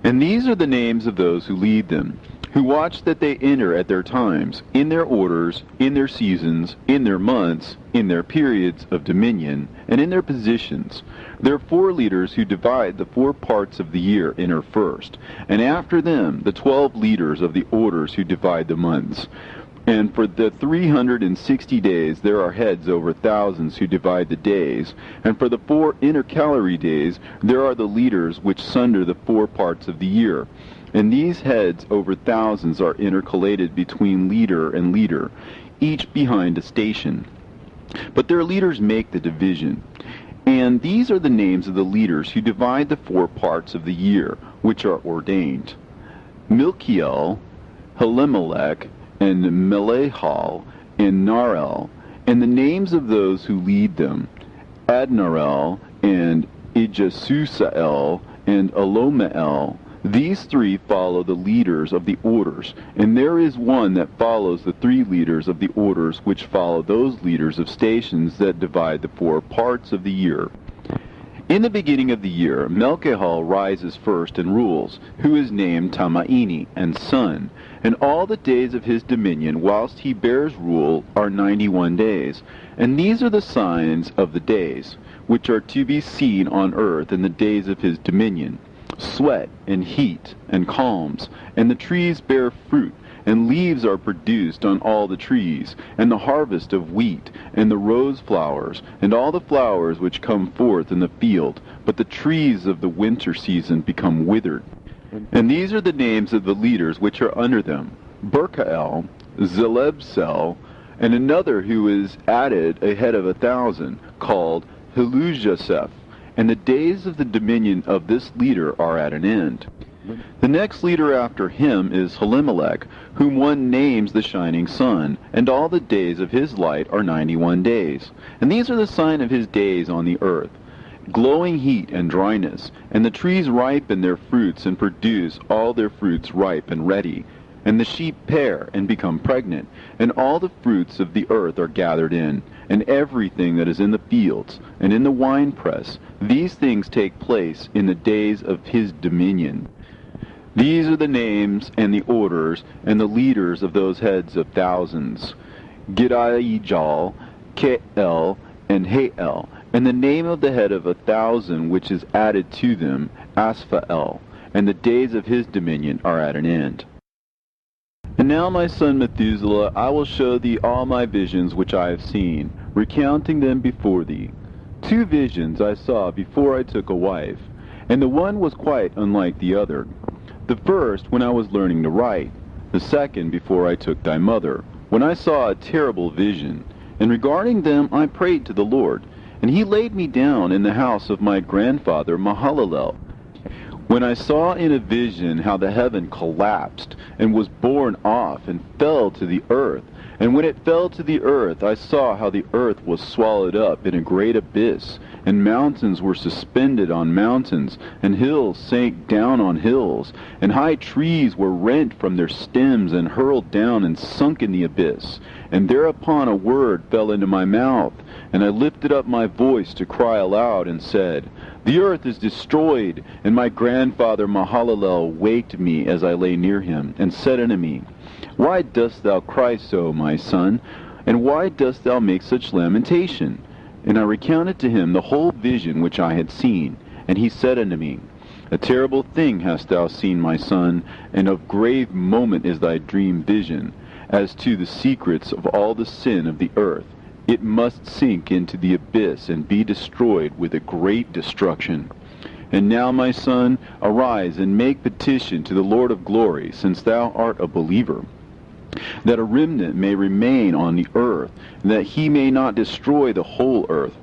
And these are the names of those who lead them, who watch that they enter at their times, in their orders, in their seasons, in their months, in their periods of dominion, and in their positions. Their 4 leaders who divide the 4 parts of the year enter first, and after them the 12 leaders of the orders who divide the months. And for the 360 days there are heads over thousands who divide the days, and for the 4 intercalary days there are the leaders which sunder the 4 parts of the year. And these heads over thousands are intercalated between leader and leader, each behind a station. But their leaders make the division. And these are the names of the leaders who divide the 4 parts of the year, which are ordained: Milkiel, Helimelech, and Melechal, and Narel, and the names of those who lead them: Adnarel, and Ijasusael, and Elomeel. These 3 follow the leaders of the orders, and there is one that follows the 3 leaders of the orders which follow those leaders of stations that divide the 4 parts of the year. In the beginning of the year, Melchihal rises first and rules, who is named Tamaini, and son, and all the days of his dominion whilst he bears rule are 91 days. And these are the signs of the days, which are to be seen on earth in the days of his dominion: sweat, and heat, and calms, and the trees bear fruit, and leaves are produced on all the trees, and the harvest of wheat, and the rose flowers, and all the flowers which come forth in the field, but the trees of the winter season become withered. And these are the names of the leaders which are under them: Berkael, Zelebsel, and another who is added a head of 1,000, called Helujaseph. And the days of the dominion of this leader are at an end. The next leader after him is Helimelech, whom one names the shining sun, and all the days of his light are 91 days. And these are the sign of his days on the earth: glowing heat and dryness, and the trees ripen their fruits and produce all their fruits ripe and ready. And the sheep pair and become pregnant, and all the fruits of the earth are gathered in, and everything that is in the fields, and in the winepress. These things take place in the days of his dominion. These are the names and the orders and the leaders of those heads of thousands: Gidaijal, Keel, and Hael, and the name of the head of 1,000 which is added to them, Asphael. And the days of his dominion are at an end. And now, my son Methuselah, I will show thee all my visions which I have seen, recounting them before thee. 2 visions I saw before I took a wife, and the one was quite unlike the other. The first when I was learning to write, the second before I took thy mother, when I saw a terrible vision. And regarding them I prayed to the Lord, and he laid me down in the house of my grandfather Mahalalel. When I saw in a vision how the heaven collapsed, and was borne off, and fell to the earth. And when it fell to the earth, I saw how the earth was swallowed up in a great abyss, and mountains were suspended on mountains, and hills sank down on hills, and high trees were rent from their stems, and hurled down and sunk in the abyss. And thereupon a word fell into my mouth, and I lifted up my voice to cry aloud, and said, The earth is destroyed. And my grandfather Mahalalel waked me as I lay near him, and said unto me, Why dost thou cry so, my son? And why dost thou make such lamentation? And I recounted to him the whole vision which I had seen. And he said unto me, A terrible thing hast thou seen, my son, and of grave moment is thy dream vision. As to the secrets of all the sin of the earth, it must sink into the abyss and be destroyed with a great destruction. And now, my son, arise and make petition to the Lord of glory, since thou art a believer, that a remnant may remain on the earth, and that he may not destroy the whole earth.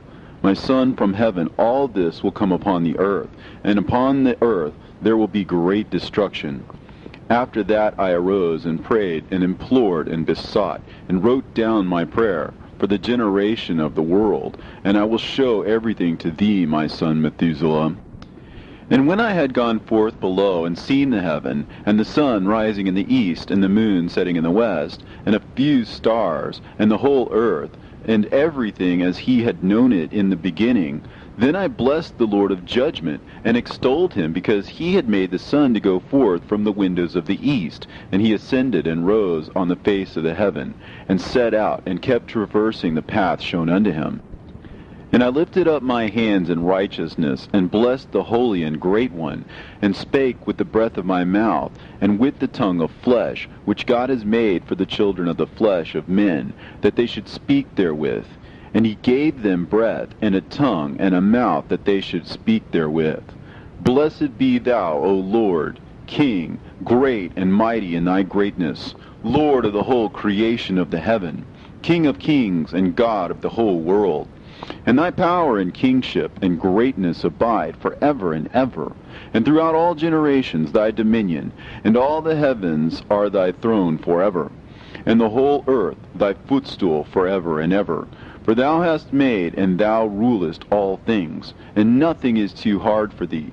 My son, from heaven all this will come upon the earth, and upon the earth there will be great destruction. After that I arose and prayed and implored and besought, and wrote down my prayer for the generation of the world, and I will show everything to thee, my son Methuselah. And when I had gone forth below and seen the heaven, and the sun rising in the east, and the moon setting in the west, and a few stars, and the whole earth, and everything as he had known it in the beginning. Then I blessed the Lord of judgment, and extolled him, because he had made the sun to go forth from the windows of the east. And he ascended and rose on the face of the heaven, and set out, and kept traversing the path shown unto him. And I lifted up my hands in righteousness, and blessed the Holy and Great One, and spake with the breath of my mouth, and with the tongue of flesh, which God has made for the children of the flesh of men, that they should speak therewith. And he gave them breath, and a tongue, and a mouth, that they should speak therewith. Blessed be thou, O Lord, King, great and mighty in thy greatness, Lord of the whole creation of the heaven, King of kings, and God of the whole world. And thy power and kingship and greatness abide forever and ever. And throughout all generations thy dominion, and all the heavens are thy throne forever, and the whole earth thy footstool forever and ever. For thou hast made, and thou rulest all things, and nothing is too hard for thee.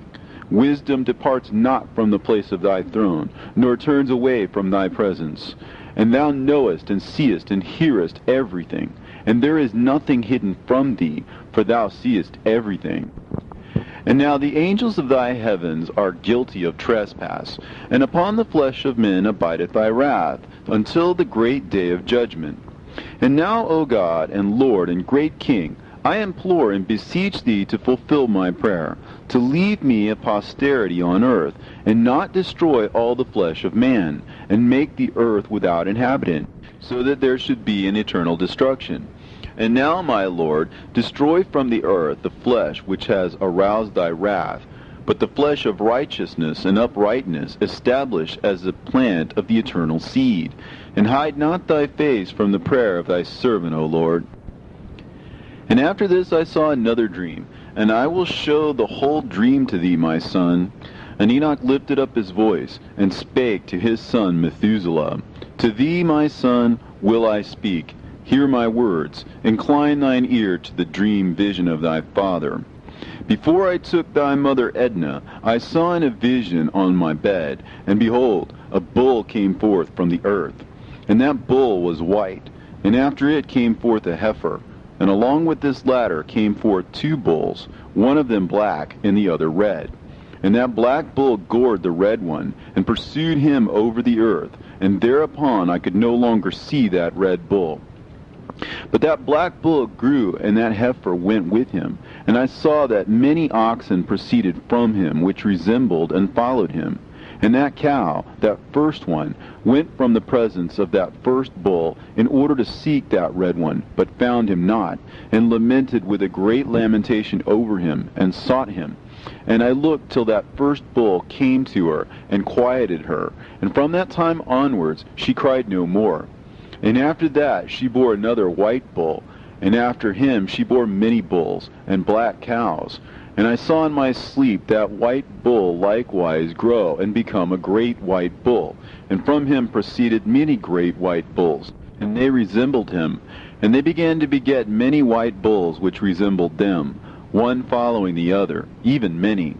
Wisdom departs not from the place of thy throne, nor turns away from thy presence. And thou knowest, and seest, and hearest everything, and there is nothing hidden from thee, for thou seest everything. And now the angels of thy heavens are guilty of trespass, and upon the flesh of men abideth thy wrath, until the great day of judgment. And now, O God, and Lord, and great King, I implore and beseech thee to fulfill my prayer, to leave me a posterity on earth, and not destroy all the flesh of man, and make the earth without inhabitant, so that there should be an eternal destruction. And now, my Lord, destroy from the earth the flesh which has aroused thy wrath, but the flesh of righteousness and uprightness establish as the plant of the eternal seed. And hide not thy face from the prayer of thy servant, O Lord. And after this I saw another dream, and I will show the whole dream to thee, my son. And Enoch lifted up his voice, and spake to his son Methuselah, To thee, my son, will I speak. Hear my words. Incline thine ear to the dream vision of thy father. Before I took thy mother Edna, I saw in a vision on my bed, and behold, a bull came forth from the earth. And that bull was white, and after it came forth a heifer. And along with this latter came forth two bulls, one of them black, and the other red. And that black bull gored the red one, and pursued him over the earth, and thereupon I could no longer see that red bull. But that black bull grew, and that heifer went with him. And I saw that many oxen proceeded from him, which resembled and followed him. And that cow, that first one, went from the presence of that first bull in order to seek that red one, but found him not, and lamented with a great lamentation over him, and sought him. And I looked till that first bull came to her, and quieted her. And from that time onwards she cried no more. And after that she bore another white bull, and after him she bore many bulls, and black cows. And I saw in my sleep that white bull likewise grow, and become a great white bull. And from him proceeded many great white bulls, and they resembled him. And they began to beget many white bulls which resembled them, one following the other, even many.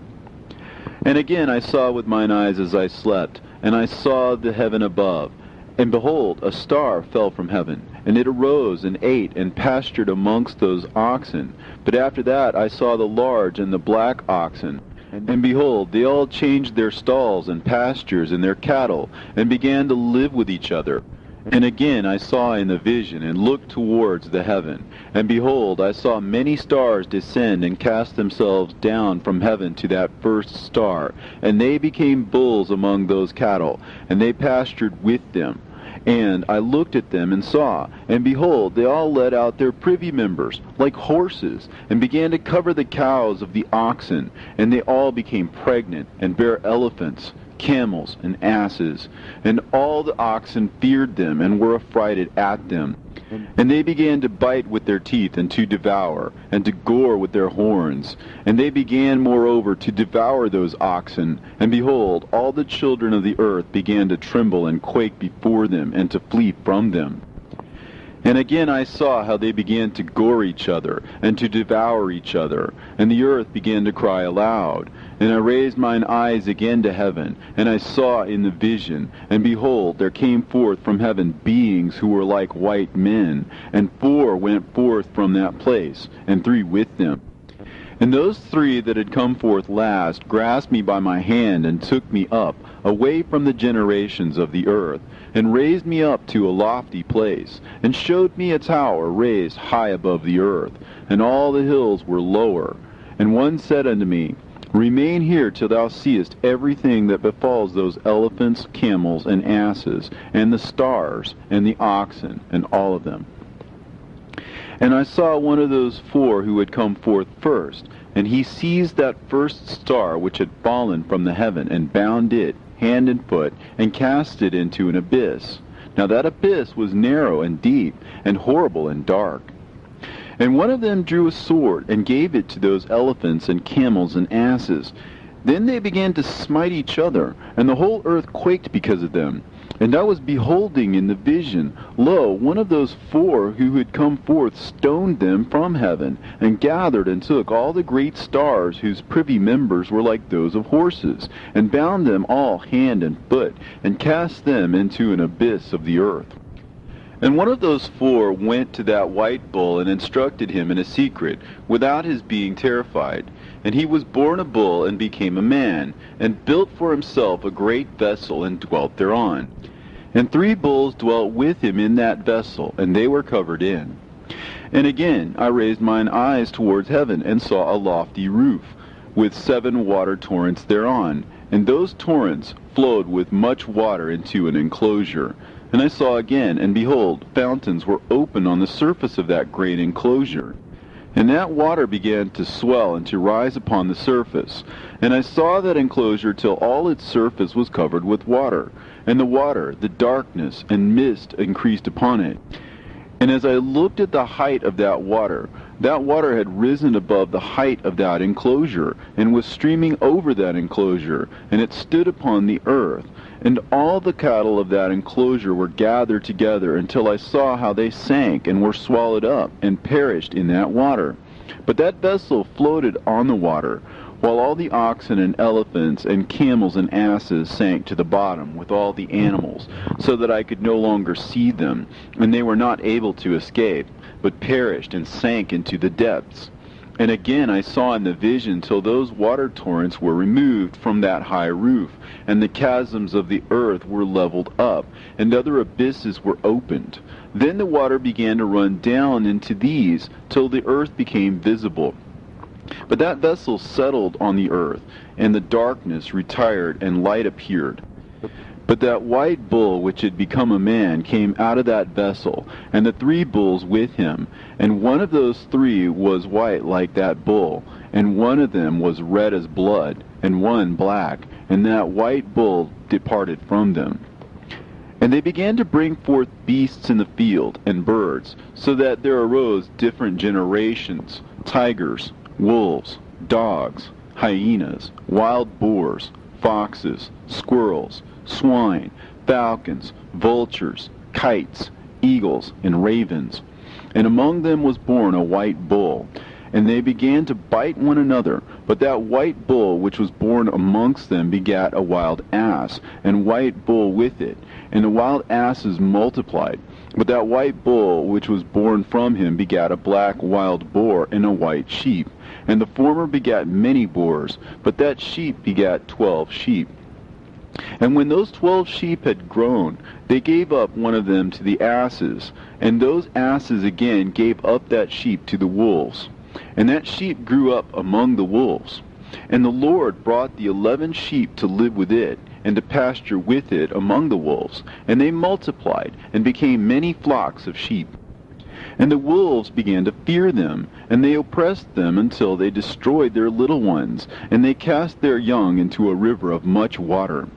And again I saw with mine eyes as I slept, and I saw the heaven above. And behold, a star fell from heaven, and it arose and ate and pastured amongst those oxen. But after that I saw the large and the black oxen. And behold, they all changed their stalls and pastures and their cattle, and began to live with each other. And again I saw in the vision, and looked towards the heaven. And behold, I saw many stars descend and cast themselves down from heaven to that first star. And they became bulls among those cattle, and they pastured with them. And I looked at them and saw, and behold, they all let out their privy members, like horses, and began to cover the cows of the oxen. And they all became pregnant, and bare elephants, camels, and asses. And all the oxen feared them, and were affrighted at them. And they began to bite with their teeth, and to devour, and to gore with their horns. And they began moreover to devour those oxen. And behold, all the children of the earth began to tremble and quake before them, and to flee from them. And again I saw how they began to gore each other, and to devour each other, and the earth began to cry aloud. And I raised mine eyes again to heaven, and I saw in the vision, and behold, there came forth from heaven beings who were like white men, and 4 went forth from that place, and 3 with them. And those 3 that had come forth last grasped me by my hand, and took me up, away from the generations of the earth, and raised me up to a lofty place, and showed me a tower raised high above the earth, and all the hills were lower. And one said unto me, Remain here till thou seest everything that befalls those elephants, camels, and asses, and the stars, and the oxen, and all of them. And I saw one of those 4 who had come forth first, and he seized that first star which had fallen from the heaven, and bound it, hand and foot, and cast it into an abyss. Now that abyss was narrow and deep, and horrible and dark. And one of them drew a sword, and gave it to those elephants and camels and asses. Then they began to smite each other, and the whole earth quaked because of them. And I was beholding in the vision, lo, one of those 4 who had come forth stoned them from heaven, and gathered and took all the great stars whose privy members were like those of horses, and bound them all hand and foot, and cast them into an abyss of the earth. And one of those 4 went to that white bull, and instructed him in a secret, without his being terrified. And he was born a bull, and became a man, and built for himself a great vessel, and dwelt thereon. And 3 bulls dwelt with him in that vessel, and they were covered in. And again I raised mine eyes towards heaven, and saw a lofty roof, with 7 water torrents thereon, and those torrents flowed with much water into an enclosure. And I saw again, and behold, fountains were open on the surface of that great enclosure. And that water began to swell and to rise upon the surface. And I saw that enclosure till all its surface was covered with water. And the water, the darkness, and mist increased upon it. And as I looked at the height of that water had risen above the height of that enclosure, and was streaming over that enclosure, and it stood upon the earth. And all the cattle of that enclosure were gathered together, until I saw how they sank, and were swallowed up, and perished in that water. But that vessel floated on the water, while all the oxen and elephants and camels and asses sank to the bottom with all the animals, so that I could no longer see them, and they were not able to escape, but perished and sank into the depths. And again I saw in the vision till those water torrents were removed from that high roof, and the chasms of the earth were leveled up, and other abysses were opened. Then the water began to run down into these, till the earth became visible. But that vessel settled on the earth, and the darkness retired, and light appeared. But that white bull which had become a man came out of that vessel, and the 3 bulls with him. And one of those 3 was white like that bull, and one of them was red as blood, and one black. And that white bull departed from them. And they began to bring forth beasts in the field, and birds, so that there arose different generations, tigers, wolves, dogs, hyenas, wild boars, foxes, squirrels, swine, falcons, vultures, kites, eagles, and ravens. And among them was born a white bull. And they began to bite one another. But that white bull which was born amongst them begat a wild ass, and white bull with it. And the wild asses multiplied. But that white bull which was born from him begat a black wild boar and a white sheep. And the former begat many boars, but that sheep begat 12 sheep. And when those 12 sheep had grown, they gave up one of them to the asses, and those asses again gave up that sheep to the wolves. And that sheep grew up among the wolves. And the Lord brought the 11 sheep to live with it, and to pasture with it among the wolves. And they multiplied, and became many flocks of sheep. And the wolves began to fear them, and they oppressed them until they destroyed their little ones, and they cast their young into a river of much water.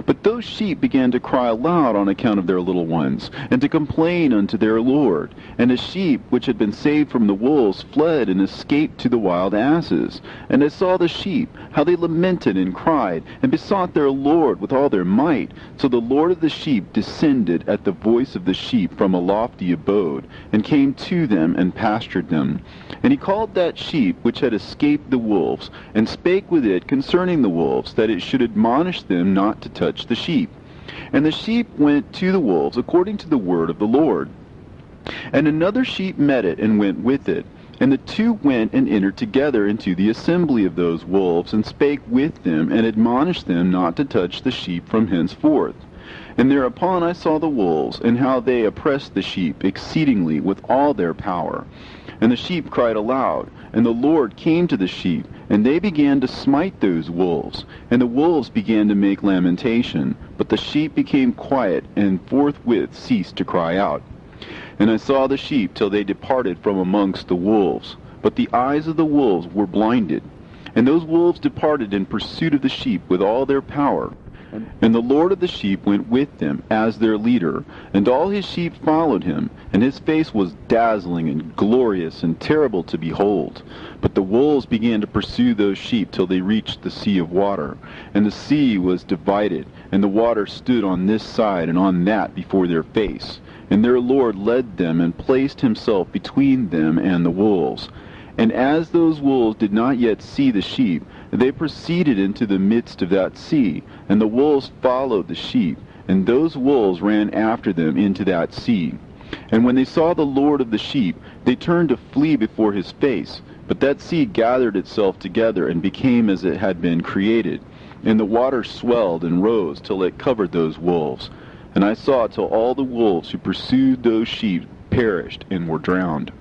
But those sheep began to cry aloud on account of their little ones, and to complain unto their Lord. And the sheep which had been saved from the wolves fled and escaped to the wild asses. And I saw the sheep, how they lamented and cried, and besought their Lord with all their might. So the Lord of the sheep descended at the voice of the sheep from a lofty abode, and came to them and pastured them. And he called that sheep which had escaped the wolves, and spake with it concerning the wolves, that it should admonish them not to touch the sheep. And the sheep went to the wolves according to the word of the Lord. And another sheep met it, and went with it. And the two went and entered together into the assembly of those wolves, and spake with them, and admonished them not to touch the sheep from henceforth. And thereupon I saw the wolves, and how they oppressed the sheep exceedingly with all their power. And the sheep cried aloud, and the Lord came to the sheep, and they began to smite those wolves. And the wolves began to make lamentation, but the sheep became quiet, and forthwith ceased to cry out. And I saw the sheep till they departed from amongst the wolves. But the eyes of the wolves were blinded. And those wolves departed in pursuit of the sheep with all their power. And the Lord of the sheep went with them as their leader, and all his sheep followed him, and his face was dazzling and glorious and terrible to behold. But the wolves began to pursue those sheep till they reached the sea of water. And the sea was divided, and the water stood on this side and on that before their face. And their Lord led them, and placed himself between them and the wolves. And as those wolves did not yet see the sheep, they proceeded into the midst of that sea, and the wolves followed the sheep, and those wolves ran after them into that sea. And when they saw the Lord of the sheep, they turned to flee before his face. But that sea gathered itself together, and became as it had been created. And the water swelled and rose till it covered those wolves. And I saw till all the wolves who pursued those sheep perished and were drowned.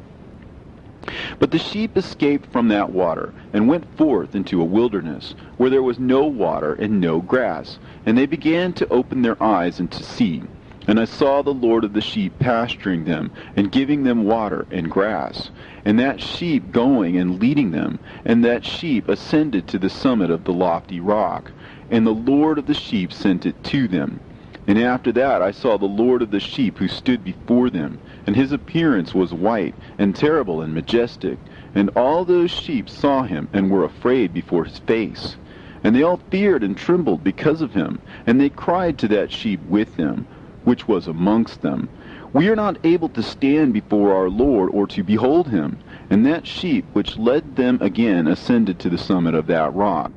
But the sheep escaped from that water, and went forth into a wilderness, where there was no water and no grass. And they began to open their eyes and to see. And I saw the Lord of the sheep pasturing them, and giving them water and grass. And that sheep going and leading them, and that sheep ascended to the summit of the lofty rock. And the Lord of the sheep sent it to them. And after that I saw the Lord of the sheep who stood before them, and his appearance was white, and terrible, and majestic. And all those sheep saw him, and were afraid before his face. And they all feared and trembled because of him. And they cried to that sheep with them, which was amongst them, We are not able to stand before our Lord, or to behold him. And that sheep which led them again ascended to the summit of that rock.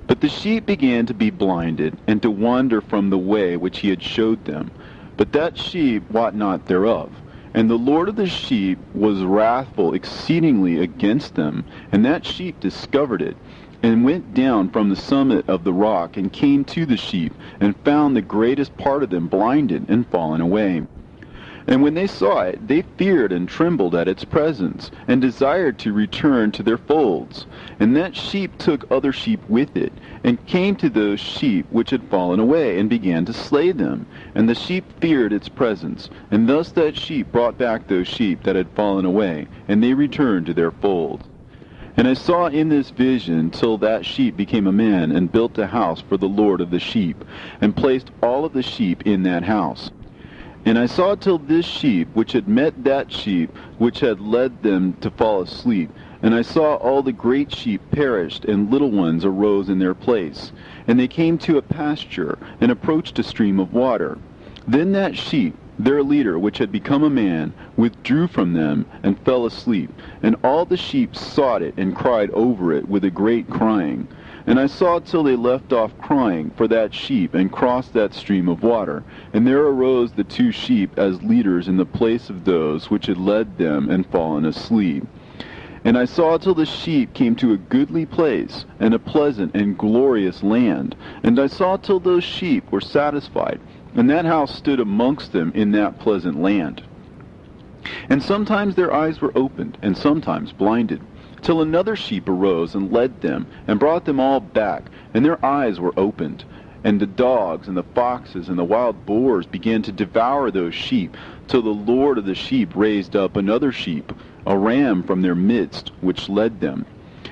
But the sheep began to be blinded, and to wander from the way which he had showed them. But that sheep wot not thereof. And the Lord of the sheep was wrathful exceedingly against them. And that sheep discovered it, and went down from the summit of the rock, and came to the sheep, and found the greatest part of them blinded and fallen away. And when they saw it, they feared and trembled at its presence, and desired to return to their folds. And that sheep took other sheep with it, and came to those sheep which had fallen away, and began to slay them. And the sheep feared its presence, and thus that sheep brought back those sheep that had fallen away, and they returned to their folds. And I saw in this vision till that sheep became a man, and built a house for the Lord of the sheep, and placed all of the sheep in that house. And I saw till this sheep, which had met that sheep, which had led them to fall asleep. And I saw all the great sheep perished, and little ones arose in their place. And they came to a pasture, and approached a stream of water. Then that sheep, their leader, which had become a man, withdrew from them, and fell asleep. And all the sheep sought it, and cried over it with a great crying. And I saw till they left off crying for that sheep, and crossed that stream of water. And there arose the two sheep as leaders in the place of those which had led them and fallen asleep. And I saw till the sheep came to a goodly place, and a pleasant and glorious land. And I saw till those sheep were satisfied, and that house stood amongst them in that pleasant land. And sometimes their eyes were opened, and sometimes blinded, till another sheep arose and led them, and brought them all back, and their eyes were opened. And the dogs and the foxes and the wild boars began to devour those sheep, till the Lord of the sheep raised up another sheep, a ram from their midst, which led them.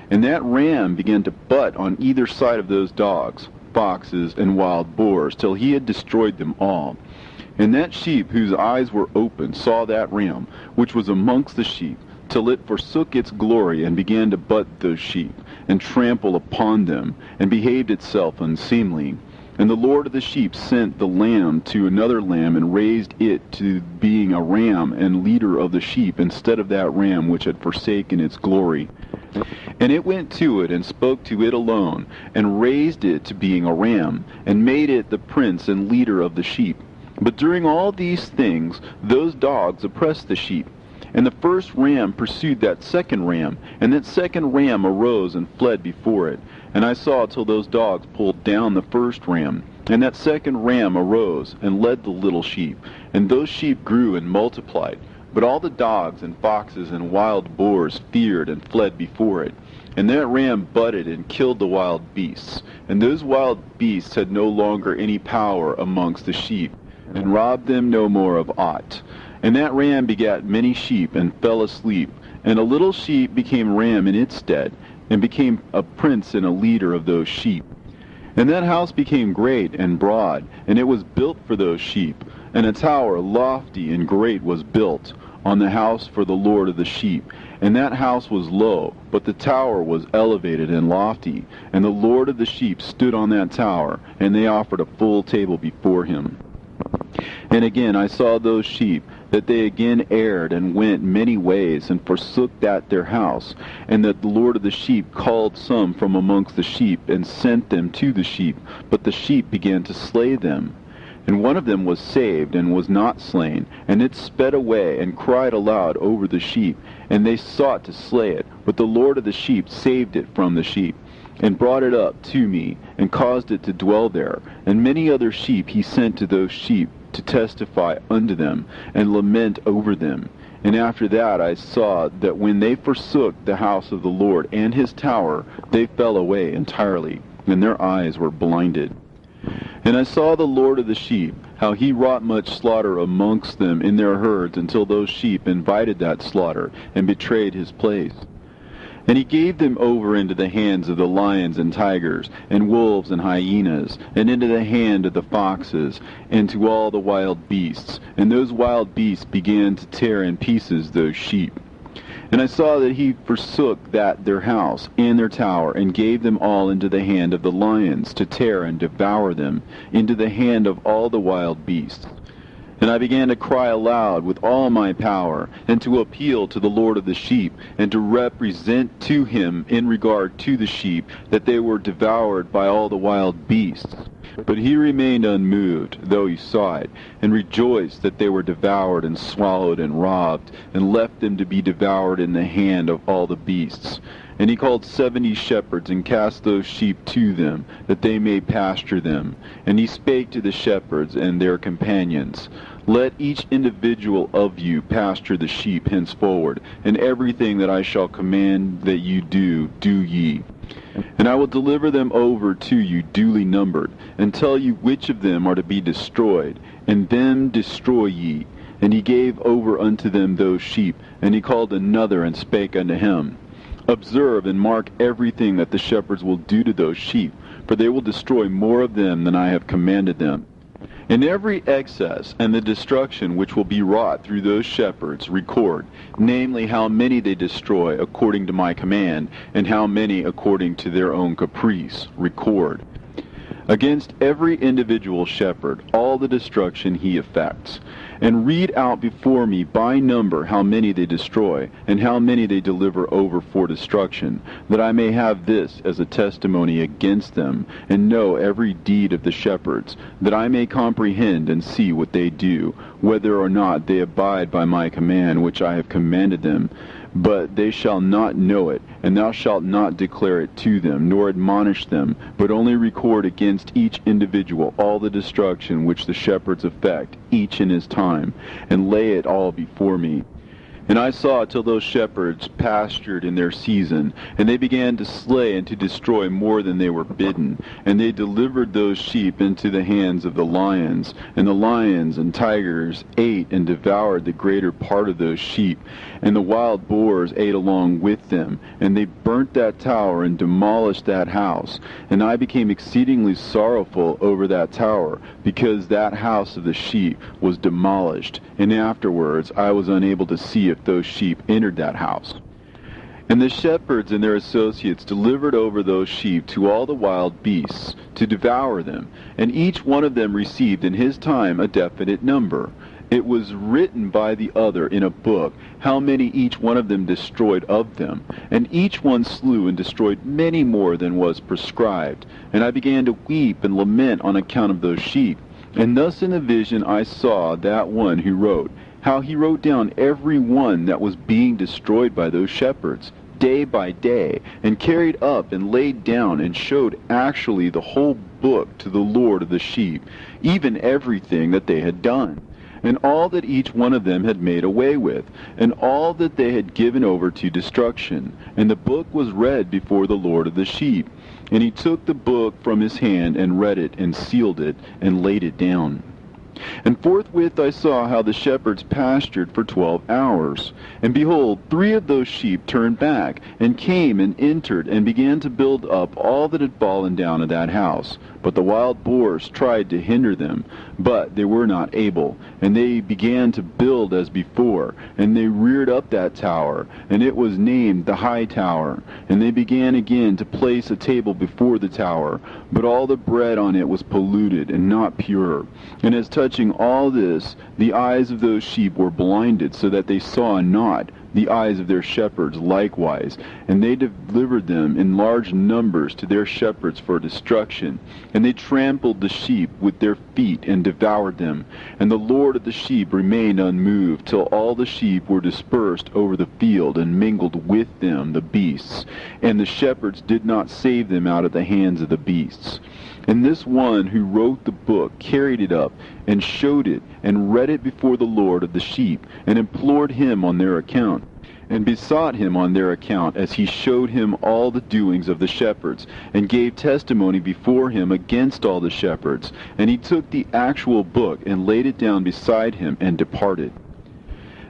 And that ram began to butt on either side of those dogs. foxes, and wild boars, till he had destroyed them all. And that sheep whose eyes were open saw that ram, which was amongst the sheep, till it forsook its glory, and began to butt those sheep, and trample upon them, and behaved itself unseemly. And the Lord of the sheep sent the lamb to another lamb, and raised it to being a ram and leader of the sheep, instead of that ram which had forsaken its glory. And it went to it, and spoke to it alone, and raised it to being a ram, and made it the prince and leader of the sheep. But during all these things those dogs oppressed the sheep. And the first ram pursued that second ram, and that second ram arose and fled before it. And I saw till those dogs pulled down the first ram. And that second ram arose and led the little sheep, and those sheep grew and multiplied. But all the dogs and foxes and wild boars feared and fled before it. And that ram butted and killed the wild beasts. And those wild beasts had no longer any power amongst the sheep, and robbed them no more of aught. And that ram begat many sheep, and fell asleep. And a little sheep became ram in its stead, and became a prince and a leader of those sheep. And that house became great and broad, and it was built for those sheep. And a tower lofty and great was built on the house for the Lord of the sheep. And that house was low, but the tower was elevated and lofty. And the Lord of the sheep stood on that tower, and they offered a full table before him. And again I saw those sheep, that they again erred and went many ways, and forsook that their house, and that the Lord of the sheep called some from amongst the sheep, and sent them to the sheep, but the sheep began to slay them. And one of them was saved, and was not slain, and it sped away, and cried aloud over the sheep, and they sought to slay it, but the Lord of the sheep saved it from the sheep, and brought it up to me, and caused it to dwell there. And many other sheep he sent to those sheep, to testify unto them, and lament over them. And after that I saw that when they forsook the house of the Lord and his tower, they fell away entirely, and their eyes were blinded. And I saw the Lord of the sheep, how he wrought much slaughter amongst them in their herds, until those sheep invited that slaughter, and betrayed his place. And he gave them over into the hands of the lions and tigers, and wolves and hyenas, and into the hand of the foxes, and to all the wild beasts. And those wild beasts began to tear in pieces those sheep. And I saw that he forsook that their house and their tower, and gave them all into the hand of the lions, to tear and devour them, into the hand of all the wild beasts. And I began to cry aloud with all my power, and to appeal to the Lord of the sheep, and to represent to him in regard to the sheep, that they were devoured by all the wild beasts. But he remained unmoved, though he saw it, and rejoiced that they were devoured and swallowed and robbed, and left them to be devoured in the hand of all the beasts. And he called 70 shepherds, and cast those sheep to them, that they may pasture them. And he spake to the shepherds and their companions, Let each individual of you pasture the sheep henceforward, and everything that I shall command that you do, do ye. And I will deliver them over to you duly numbered, and tell you which of them are to be destroyed, and them destroy ye. And he gave over unto them those sheep, and he called another, and spake unto him, Observe and mark everything that the shepherds will do to those sheep, for they will destroy more of them than I have commanded them. And every excess and the destruction which will be wrought through those shepherds record, namely how many they destroy according to my command, and how many according to their own caprice, record. Against every individual shepherd all the destruction he effects. And read out before me by number how many they destroy, and how many they deliver over for destruction, that I may have this as a testimony against them, and know every deed of the shepherds, that I may comprehend and see what they do, whether or not they abide by my command which I have commanded them. But they shall not know it, and thou shalt not declare it to them, nor admonish them, but only record against each individual all the destruction which the shepherds effect, each in his time, and lay it all before me. And I saw till those shepherds pastured in their season, and they began to slay and to destroy more than they were bidden. And they delivered those sheep into the hands of the lions, and the lions and tigers ate and devoured the greater part of those sheep. And the wild boars ate along with them, and they burnt that tower and demolished that house. And I became exceedingly sorrowful over that tower, because that house of the sheep was demolished. And afterwards I was unable to see if those sheep entered that house. And the shepherds and their associates delivered over those sheep to all the wild beasts to devour them, and each one of them received in his time a definite number. It was written by the other in a book how many each one of them destroyed of them, and each one slew and destroyed many more than was prescribed. And I began to weep and lament on account of those sheep. And thus in the vision I saw that one who wrote, how he wrote down every one that was being destroyed by those shepherds, day by day, and carried up and laid down and showed actually the whole book to the Lord of the sheep, even everything that they had done, and all that each one of them had made away with, and all that they had given over to destruction. And the book was read before the Lord of the sheep. And he took the book from his hand and read it and sealed it and laid it down. And forthwith I saw how the shepherds pastured for 12 hours. And behold, 3 of those sheep turned back, and came and entered, and began to build up all that had fallen down of that house. But the wild boars tried to hinder them, but they were not able. And they began to build as before, and they reared up that tower, and it was named the High Tower. And they began again to place a table before the tower, but all the bread on it was polluted and not pure. And as touching all this, the eyes of those sheep were blinded, so that they saw not, the eyes of their shepherds likewise. And they delivered them in large numbers to their shepherds for destruction. And they trampled the sheep with their feet and devoured them. And the Lord of the sheep remained unmoved, till all the sheep were dispersed over the field, and mingled with them the beasts. And the shepherds did not save them out of the hands of the beasts. And this one who wrote the book carried it up, and showed it, and read it before the Lord of the sheep, and implored him on their account, and besought him on their account, as he showed him all the doings of the shepherds, and gave testimony before him against all the shepherds. And he took the actual book, and laid it down beside him, and departed.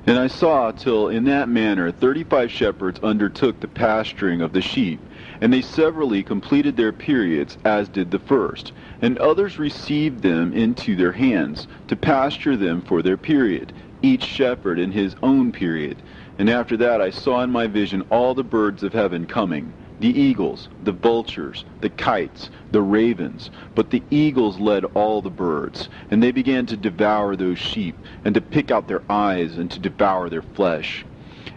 And I saw till in that manner 35 shepherds undertook the pasturing of the sheep, and they severally completed their periods, as did the first. And others received them into their hands, to pasture them for their period, each shepherd in his own period. And after that I saw in my vision all the birds of heaven coming, the eagles, the vultures, the kites, the ravens. But the eagles led all the birds, and they began to devour those sheep, and to pick out their eyes, and to devour their flesh.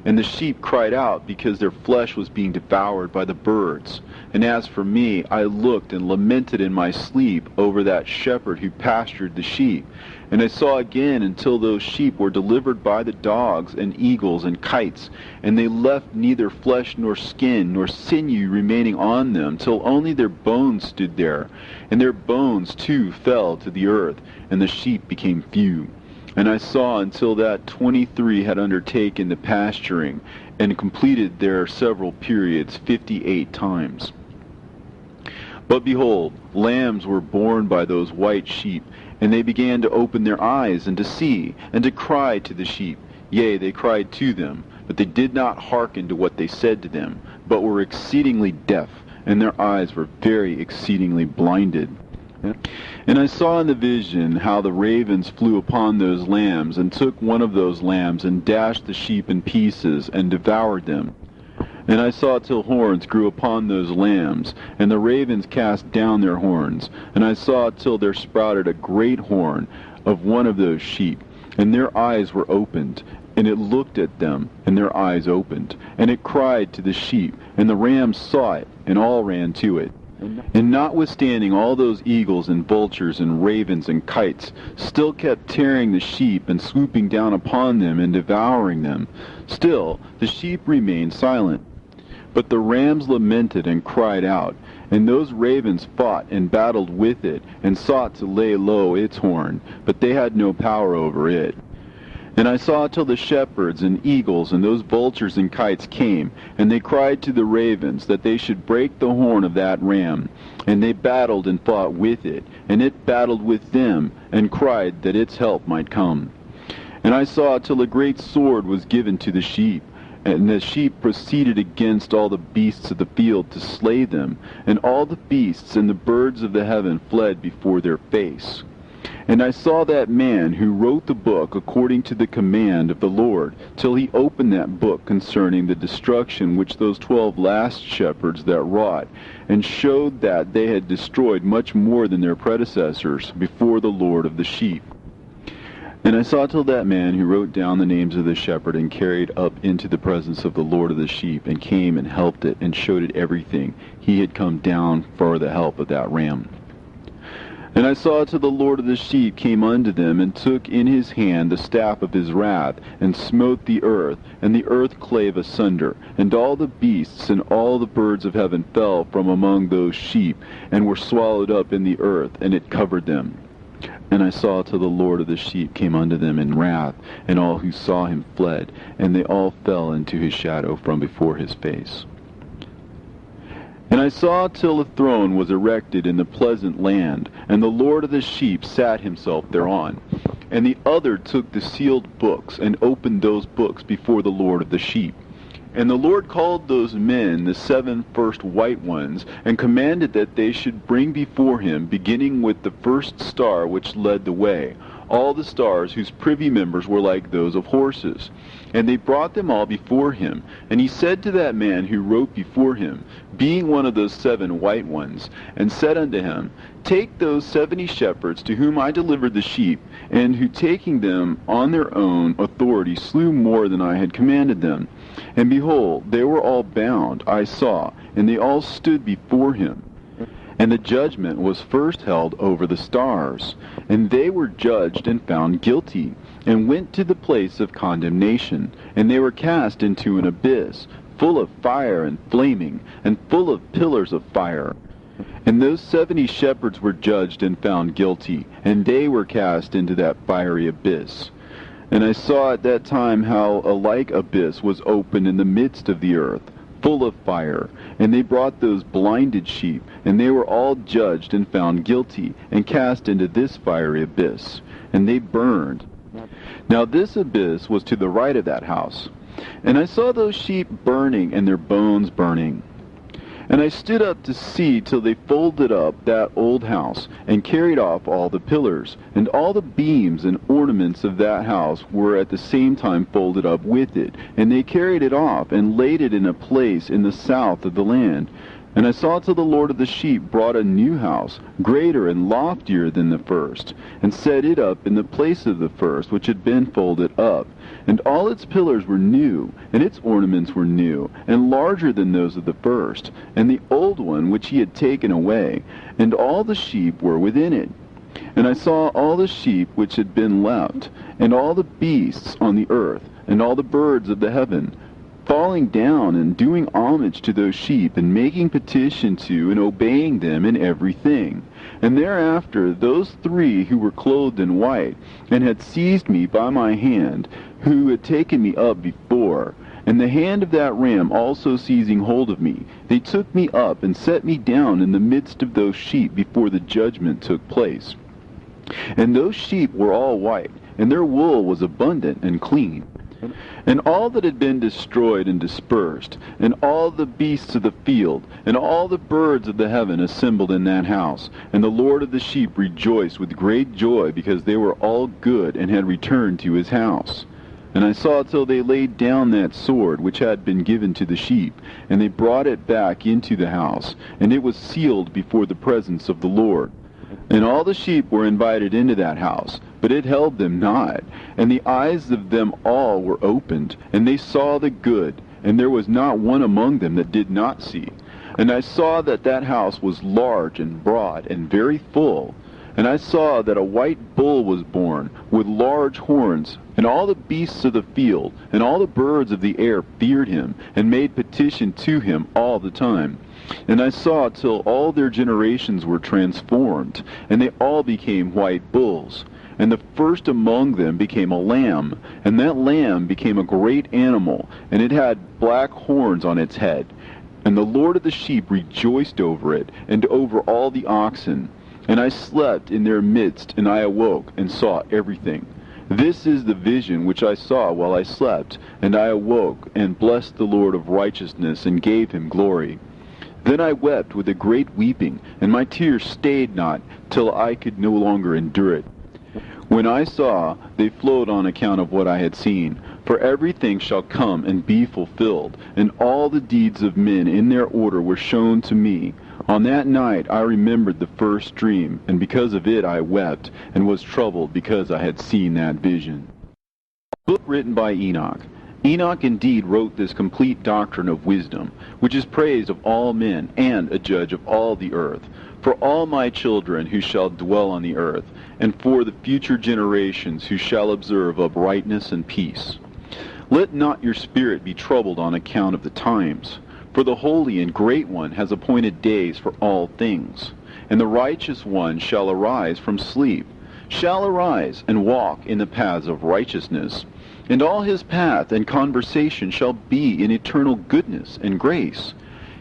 And the sheep cried out, because their flesh was being devoured by the birds. And as for me, I looked and lamented in my sleep over that shepherd who pastured the sheep. And I saw again until those sheep were delivered by the dogs and eagles and kites, and they left neither flesh nor skin nor sinew remaining on them, till only their bones stood there. And their bones too fell to the earth, and the sheep became few. And I saw until that 23 had undertaken the pasturing, and completed their several periods 58 times. But behold, lambs were born by those white sheep, and they began to open their eyes, and to see, and to cry to the sheep. Yea, they cried to them, but they did not hearken to what they said to them, but were exceedingly deaf, and their eyes were very exceedingly blinded. And I saw in the vision how the ravens flew upon those lambs, and took one of those lambs, and dashed the sheep in pieces, and devoured them. And I saw till horns grew upon those lambs, and the ravens cast down their horns. And I saw till there sprouted a great horn of one of those sheep, and their eyes were opened. And it looked at them, and their eyes opened. And it cried to the sheep, and the rams saw it, and all ran to it. And notwithstanding all those eagles and vultures and ravens and kites still kept tearing the sheep, and swooping down upon them and devouring them, still the sheep remained silent. But the rams lamented and cried out, and those ravens fought and battled with it, and sought to lay low its horn, but they had no power over it. And I saw till the shepherds and eagles and those vultures and kites came, and they cried to the ravens that they should break the horn of that ram. And they battled and fought with it, and it battled with them, and cried that its help might come. And I saw till a great sword was given to the sheep, and the sheep proceeded against all the beasts of the field to slay them, and all the beasts and the birds of the heaven fled before their face. And I saw that man who wrote the book according to the command of the Lord, till he opened that book concerning the destruction which those 12 last shepherds that wrought, and showed that they had destroyed much more than their predecessors before the Lord of the sheep. And I saw till that man who wrote down the names of the shepherd and carried up into the presence of the Lord of the sheep, and came and helped it, and showed it everything. He had come down for the help of that ram. And I saw till the Lord of the sheep came unto them, and took in his hand the staff of his wrath, and smote the earth, and the earth clave asunder, and all the beasts and all the birds of heaven fell from among those sheep, and were swallowed up in the earth, and it covered them. And I saw till the Lord of the sheep came unto them in wrath, and all who saw him fled, and they all fell into his shadow from before his face. And I saw till a throne was erected in the pleasant land, and the Lord of the sheep sat himself thereon. And the other took the sealed books, and opened those books before the Lord of the sheep. And the Lord called those men the 7 first white ones, and commanded that they should bring before him, beginning with the first star which led the way, all the stars whose privy members were like those of horses. And they brought them all before him. And he said to that man who wrote before him, being one of those 7 white ones, and said unto him, Take those 70 shepherds to whom I delivered the sheep, and who taking them on their own authority slew more than I had commanded them. And behold, they were all bound, I saw, and they all stood before him. And the judgment was first held over the stars. And they were judged and found guilty, and went to the place of condemnation. And they were cast into an abyss, full of fire and flaming, and full of pillars of fire. And those 70 shepherds were judged and found guilty, and they were cast into that fiery abyss. And I saw at that time how a like abyss was opened in the midst of the earth, full of fire. And they brought those blinded sheep, and they were all judged and found guilty, and cast into this fiery abyss. And they burned. Now this abyss was to the right of that house. And I saw those sheep burning, and their bones burning. And I stood up to see till they folded up that old house, and carried off all the pillars, and all the beams and ornaments of that house were at the same time folded up with it. And they carried it off, and laid it in a place in the south of the land. And I saw till the Lord of the sheep brought a new house, greater and loftier than the first, and set it up in the place of the first, which had been folded up. And all its pillars were new, and its ornaments were new, and larger than those of the first, and the old one which he had taken away, and all the sheep were within it. And I saw all the sheep which had been left, and all the beasts on the earth, and all the birds of the heaven, falling down and doing homage to those sheep, and making petition to and obeying them in everything. And thereafter those 3 who were clothed in white, and had seized me by my hand, who had taken me up before, and the hand of that ram also seizing hold of me, they took me up and set me down in the midst of those sheep before the judgment took place. And those sheep were all white, and their wool was abundant and clean. And all that had been destroyed and dispersed, and all the beasts of the field, and all the birds of the heaven assembled in that house. And the Lord of the sheep rejoiced with great joy, because they were all good, and had returned to his house. And I saw till they laid down that sword which had been given to the sheep, and they brought it back into the house, and it was sealed before the presence of the Lord. And all the sheep were invited into that house, but it held them not. And the eyes of them all were opened, and they saw the good, and there was not one among them that did not see. And I saw that that house was large and broad and very full. And I saw that a white bull was born, with large horns, and all the beasts of the field, and all the birds of the air feared him, and made petition to him all the time. And I saw till all their generations were transformed, and they all became white bulls. And the first among them became a lamb, and that lamb became a great animal, and it had black horns on its head. And the Lord of the sheep rejoiced over it, and over all the oxen. And I slept in their midst, and I awoke, and saw everything. This is the vision which I saw while I slept, and I awoke, and blessed the Lord of righteousness, and gave him glory. Then I wept with a great weeping, and my tears stayed not, till I could no longer endure it. When I saw, they flowed on account of what I had seen. For everything shall come and be fulfilled, and all the deeds of men in their order were shown to me. On that night I remembered the first dream, and because of it I wept, and was troubled because I had seen that vision. Book written by Enoch. Enoch indeed wrote this complete doctrine of wisdom, which is praised of all men, and a judge of all the earth, for all my children who shall dwell on the earth, and for the future generations who shall observe uprightness and peace. Let not your spirit be troubled on account of the times, for the Holy and Great One has appointed days for all things, and the righteous one shall arise from sleep, shall arise and walk in the paths of righteousness, and all his path and conversation shall be in eternal goodness and grace.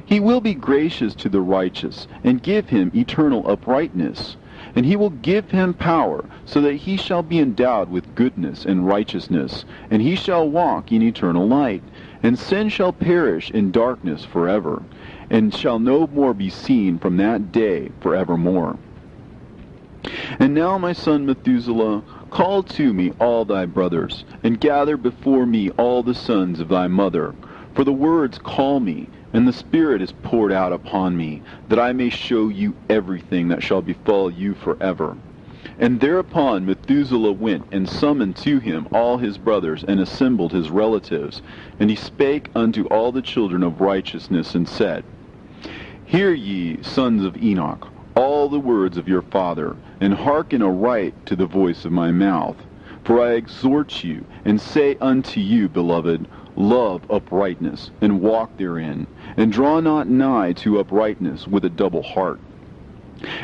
He will be gracious to the righteous, and give him eternal uprightness. And he will give him power, so that he shall be endowed with goodness and righteousness, and he shall walk in eternal light. And sin shall perish in darkness forever, and shall no more be seen from that day forevermore. And now, my son Methuselah, call to me all thy brothers, and gather before me all the sons of thy mother. For the words call me, and the Spirit is poured out upon me, that I may show you everything that shall befall you forever. And thereupon Methuselah went and summoned to him all his brothers, and assembled his relatives. And he spake unto all the children of righteousness, and said, Hear ye, sons of Enoch, all the words of your father, and hearken aright to the voice of my mouth. For I exhort you, and say unto you, beloved, love uprightness, and walk therein, and draw not nigh to uprightness with a double heart.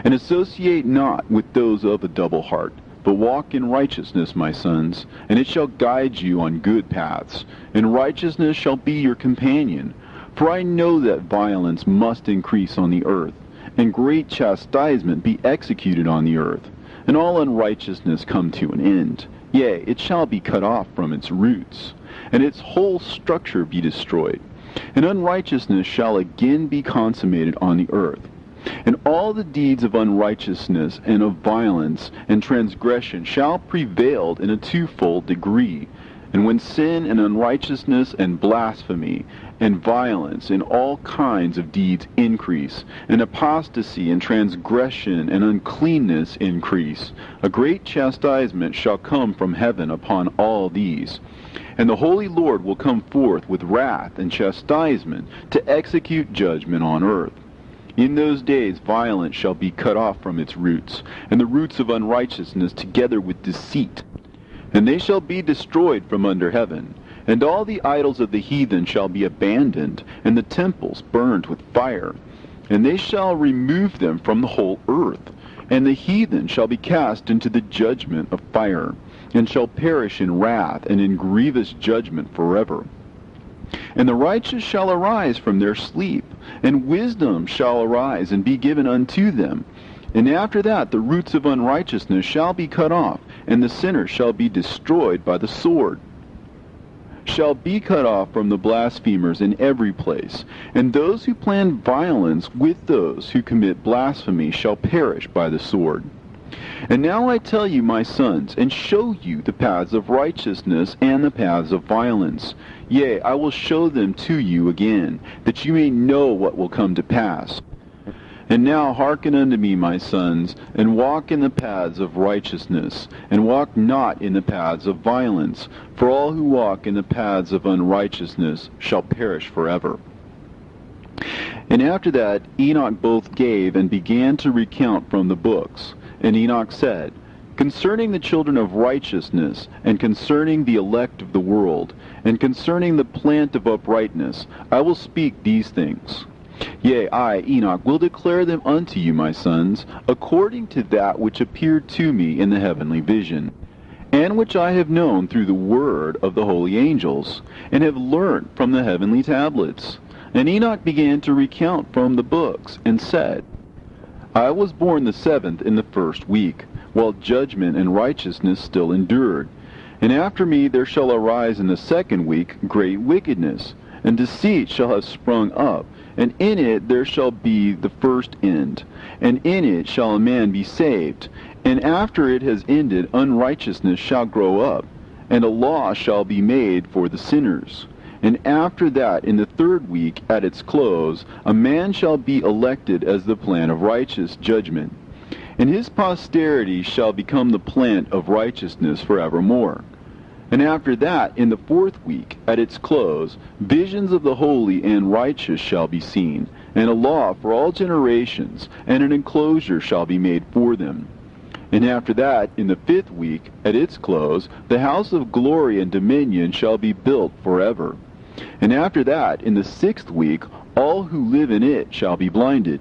And associate not with those of a double heart, but walk in righteousness, my sons, and it shall guide you on good paths, and righteousness shall be your companion. For I know that violence must increase on the earth, and great chastisement be executed on the earth, and all unrighteousness come to an end. Yea, it shall be cut off from its roots, and its whole structure be destroyed. And unrighteousness shall again be consummated on the earth. And all the deeds of unrighteousness and of violence and transgression shall prevail in a twofold degree. And when sin and unrighteousness and blasphemy and violence and all kinds of deeds increase, and apostasy and transgression and uncleanness increase, a great chastisement shall come from heaven upon all these. And the Holy Lord will come forth with wrath and chastisement to execute judgment on earth. In those days violence shall be cut off from its roots, and the roots of unrighteousness together with deceit. And they shall be destroyed from under heaven, and all the idols of the heathen shall be abandoned, and the temples burned with fire. And they shall remove them from the whole earth, and the heathen shall be cast into the judgment of fire, and shall perish in wrath and in grievous judgment forever. And the righteous shall arise from their sleep, and wisdom shall arise and be given unto them. And after that the roots of unrighteousness shall be cut off, and the sinner shall be destroyed by the sword. Shall be cut off from the blasphemers in every place, and those who plan violence with those who commit blasphemy shall perish by the sword. And now I tell you, my sons, and show you the paths of righteousness and the paths of violence. Yea, I will show them to you again, that you may know what will come to pass. And now hearken unto me, my sons, and walk in the paths of righteousness, and walk not in the paths of violence, for all who walk in the paths of unrighteousness shall perish forever. And after that Enoch both gave and began to recount from the books. And Enoch said, Concerning the children of righteousness, and concerning the elect of the world, and concerning the plant of uprightness, I will speak these things. Yea, I, Enoch, will declare them unto you, my sons, according to that which appeared to me in the heavenly vision, and which I have known through the word of the holy angels, and have learnt from the heavenly tablets. And Enoch began to recount from the books, and said, I was born the 7th in the 1st week, while judgment and righteousness still endured. And after me there shall arise in the 2nd week great wickedness, and deceit shall have sprung up, and in it there shall be the first end, and in it shall a man be saved. And after it has ended, unrighteousness shall grow up, and a law shall be made for the sinners. And after that, in the 3rd week, at its close, a man shall be elected as the plan of righteous judgment. And his posterity shall become the plant of righteousness forevermore. And after that, in the 4th week, at its close, visions of the holy and righteous shall be seen, and a law for all generations, and an enclosure shall be made for them. And after that, in the 5th week, at its close, the house of glory and dominion shall be built forever. And after that, in the 6th week, all who live in it shall be blinded,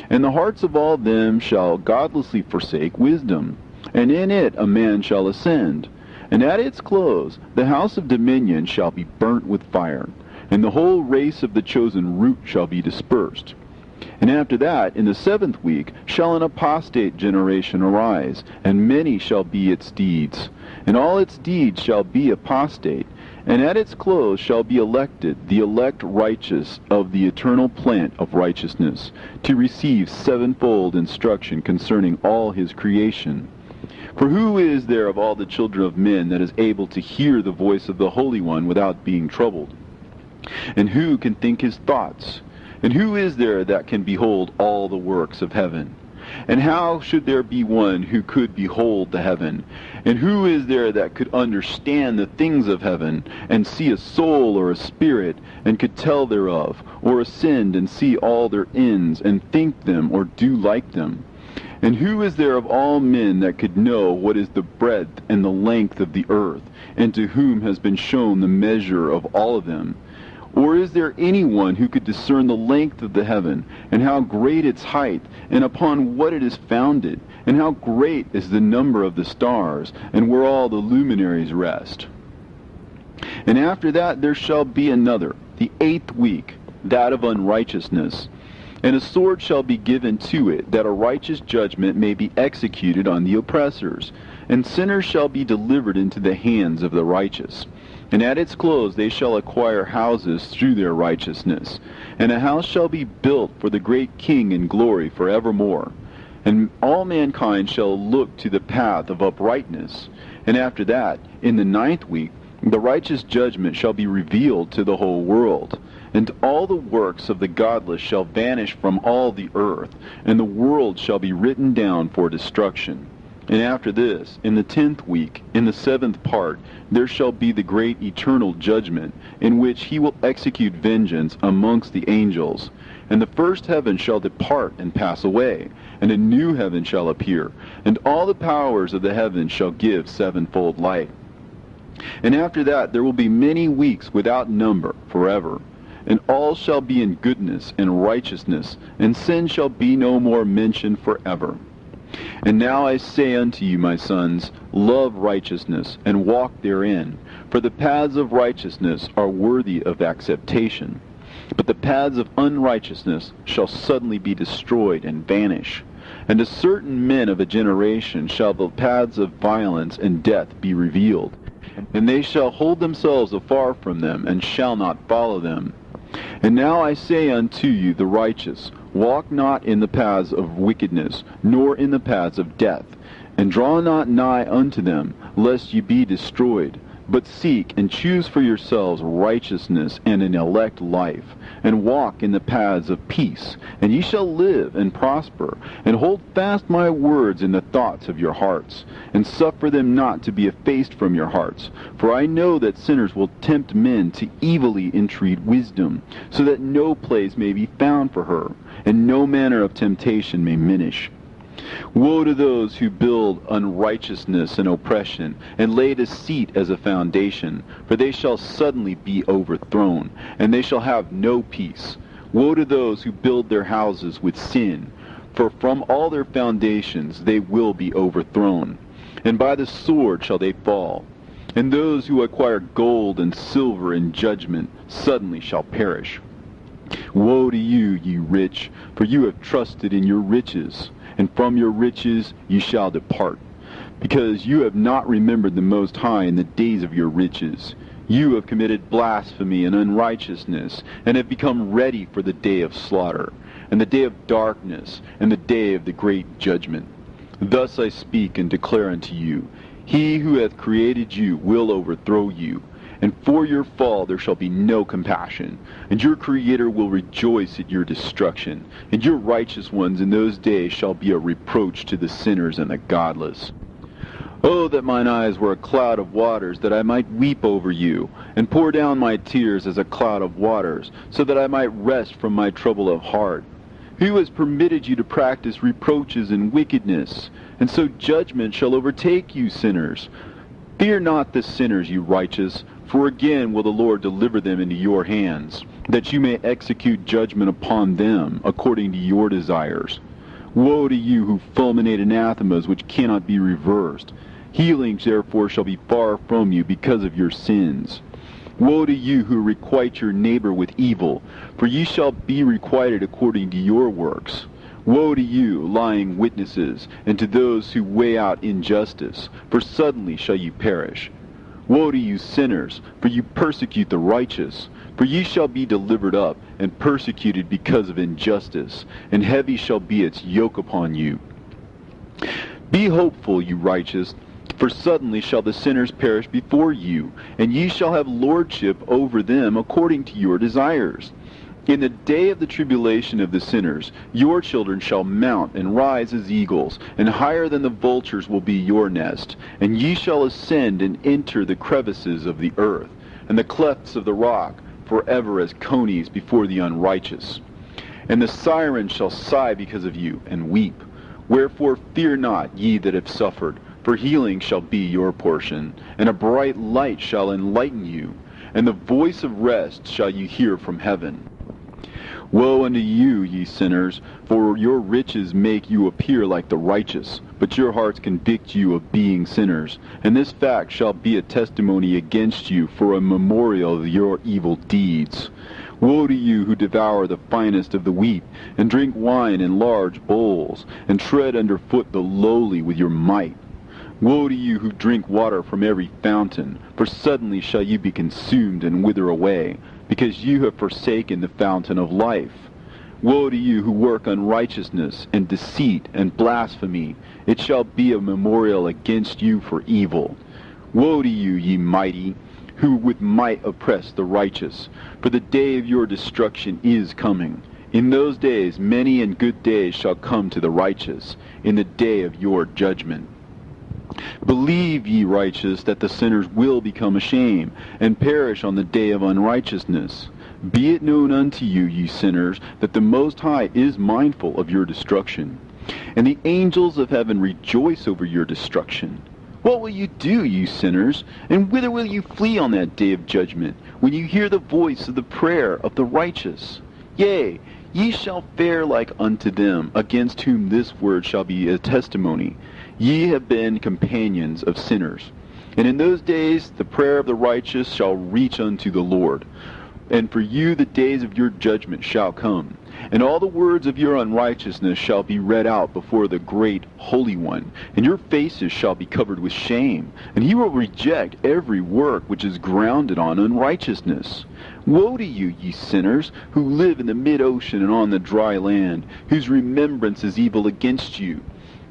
and the hearts of all them shall godlessly forsake wisdom, and in it a man shall ascend. And at its close, the house of dominion shall be burnt with fire, and the whole race of the chosen root shall be dispersed. And after that, in the 7th week, shall an apostate generation arise, and many shall be its deeds. And all its deeds shall be apostate, and at its close shall be elected the elect righteous of the eternal plant of righteousness, to receive sevenfold instruction concerning all his creation. For who is there of all the children of men that is able to hear the voice of the Holy One without being troubled? And who can think his thoughts? And who is there that can behold all the works of heaven? And how should there be one who could behold the heaven? And who is there that could understand the things of heaven, and see a soul or a spirit, and could tell thereof, or ascend and see all their ends, and think them, or do like them? And who is there of all men that could know what is the breadth and the length of the earth, and to whom has been shown the measure of all of them? Or is there anyone who could discern the length of the heaven, and how great its height, and upon what it is founded, and how great is the number of the stars, and where all the luminaries rest? And after that there shall be another, the 8th week, that of unrighteousness. And a sword shall be given to it, that a righteous judgment may be executed on the oppressors, and sinners shall be delivered into the hands of the righteous. And at its close they shall acquire houses through their righteousness, and a house shall be built for the great King in glory forevermore. And all mankind shall look to the path of uprightness. And after that, in the 9th week, the righteous judgment shall be revealed to the whole world. And all the works of the godless shall vanish from all the earth, and the world shall be written down for destruction. And after this, in the 10th week, in the 7th part, there shall be the great eternal judgment, in which he will execute vengeance amongst the angels. And the first heaven shall depart and pass away, and a new heaven shall appear, and all the powers of the heavens shall give sevenfold light. And after that there will be many weeks without number forever. And all shall be in goodness and righteousness, and sin shall be no more mentioned forever. And now I say unto you, my sons, love righteousness, and walk therein. For the paths of righteousness are worthy of acceptation. But the paths of unrighteousness shall suddenly be destroyed and vanish. And to certain men of a generation shall the paths of violence and death be revealed. And they shall hold themselves afar from them, and shall not follow them. And now I say unto you, the righteous, walk not in the paths of wickedness, nor in the paths of death, and draw not nigh unto them, lest ye be destroyed. But seek and choose for yourselves righteousness and an elect life, and walk in the paths of peace, and ye shall live and prosper. And hold fast my words in the thoughts of your hearts, and suffer them not to be effaced from your hearts. For I know that sinners will tempt men to evilly entreat wisdom, so that no place may be found for her, and no manner of temptation may minish. Woe to those who build unrighteousness and oppression, and lay deceit as a foundation, for they shall suddenly be overthrown, and they shall have no peace. Woe to those who build their houses with sin, for from all their foundations they will be overthrown, and by the sword shall they fall. And those who acquire gold and silver in judgment suddenly shall perish. Woe to you, ye rich, for you have trusted in your riches, and from your riches ye shall depart, because you have not remembered the Most High in the days of your riches. You have committed blasphemy and unrighteousness, and have become ready for the day of slaughter, and the day of darkness, and the day of the great judgment. Thus I speak and declare unto you, He who hath created you will overthrow you, and for your fall there shall be no compassion, and your Creator will rejoice at your destruction, and your righteous ones in those days shall be a reproach to the sinners and the godless. Oh, that mine eyes were a cloud of waters, that I might weep over you, and pour down my tears as a cloud of waters, so that I might rest from my trouble of heart. Who has permitted you to practice reproaches and wickedness? And so judgment shall overtake you, sinners. Fear not the sinners, you righteous, for again will the Lord deliver them into your hands, that you may execute judgment upon them according to your desires. Woe to you who fulminate anathemas which cannot be reversed. Healings therefore shall be far from you because of your sins. Woe to you who requite your neighbor with evil, for ye shall be requited according to your works. Woe to you, lying witnesses, and to those who weigh out injustice, for suddenly shall ye perish. Woe to you, sinners, for you persecute the righteous, for ye shall be delivered up, and persecuted because of injustice, and heavy shall be its yoke upon you. Be hopeful, you righteous, for suddenly shall the sinners perish before you, and ye shall have lordship over them according to your desires. In the day of the tribulation of the sinners, your children shall mount and rise as eagles, and higher than the vultures will be your nest. And ye shall ascend and enter the crevices of the earth, and the clefts of the rock, forever as conies before the unrighteous. And the sirens shall sigh because of you, and weep. Wherefore fear not, ye that have suffered, for healing shall be your portion, and a bright light shall enlighten you, and the voice of rest shall you hear from heaven. Woe unto you, ye sinners, for your riches make you appear like the righteous, but your hearts convict you of being sinners, and this fact shall be a testimony against you for a memorial of your evil deeds. Woe to you who devour the finest of the wheat, and drink wine in large bowls, and tread under foot the lowly with your might. Woe to you who drink water from every fountain, for suddenly shall you be consumed and wither away, because you have forsaken the fountain of life. Woe to you who work unrighteousness and deceit and blasphemy, it shall be a memorial against you for evil. Woe to you, ye mighty, who with might oppress the righteous, for the day of your destruction is coming. In those days many and good days shall come to the righteous, in the day of your judgment. Believe, ye righteous, that the sinners will become ashamed, and perish on the day of unrighteousness. Be it known unto you, ye sinners, that the Most High is mindful of your destruction, and the angels of heaven rejoice over your destruction. What will you do, you sinners, and whither will you flee on that day of judgment, when you hear the voice of the prayer of the righteous? Yea, ye shall fare like unto them, against whom this word shall be a testimony. Ye have been companions of sinners. And in those days the prayer of the righteous shall reach unto the Lord. And for you the days of your judgment shall come, and all the words of your unrighteousness shall be read out before the great Holy One, and your faces shall be covered with shame, and he will reject every work which is grounded on unrighteousness. Woe to you, ye sinners, who live in the mid-ocean and on the dry land, whose remembrance is evil against you.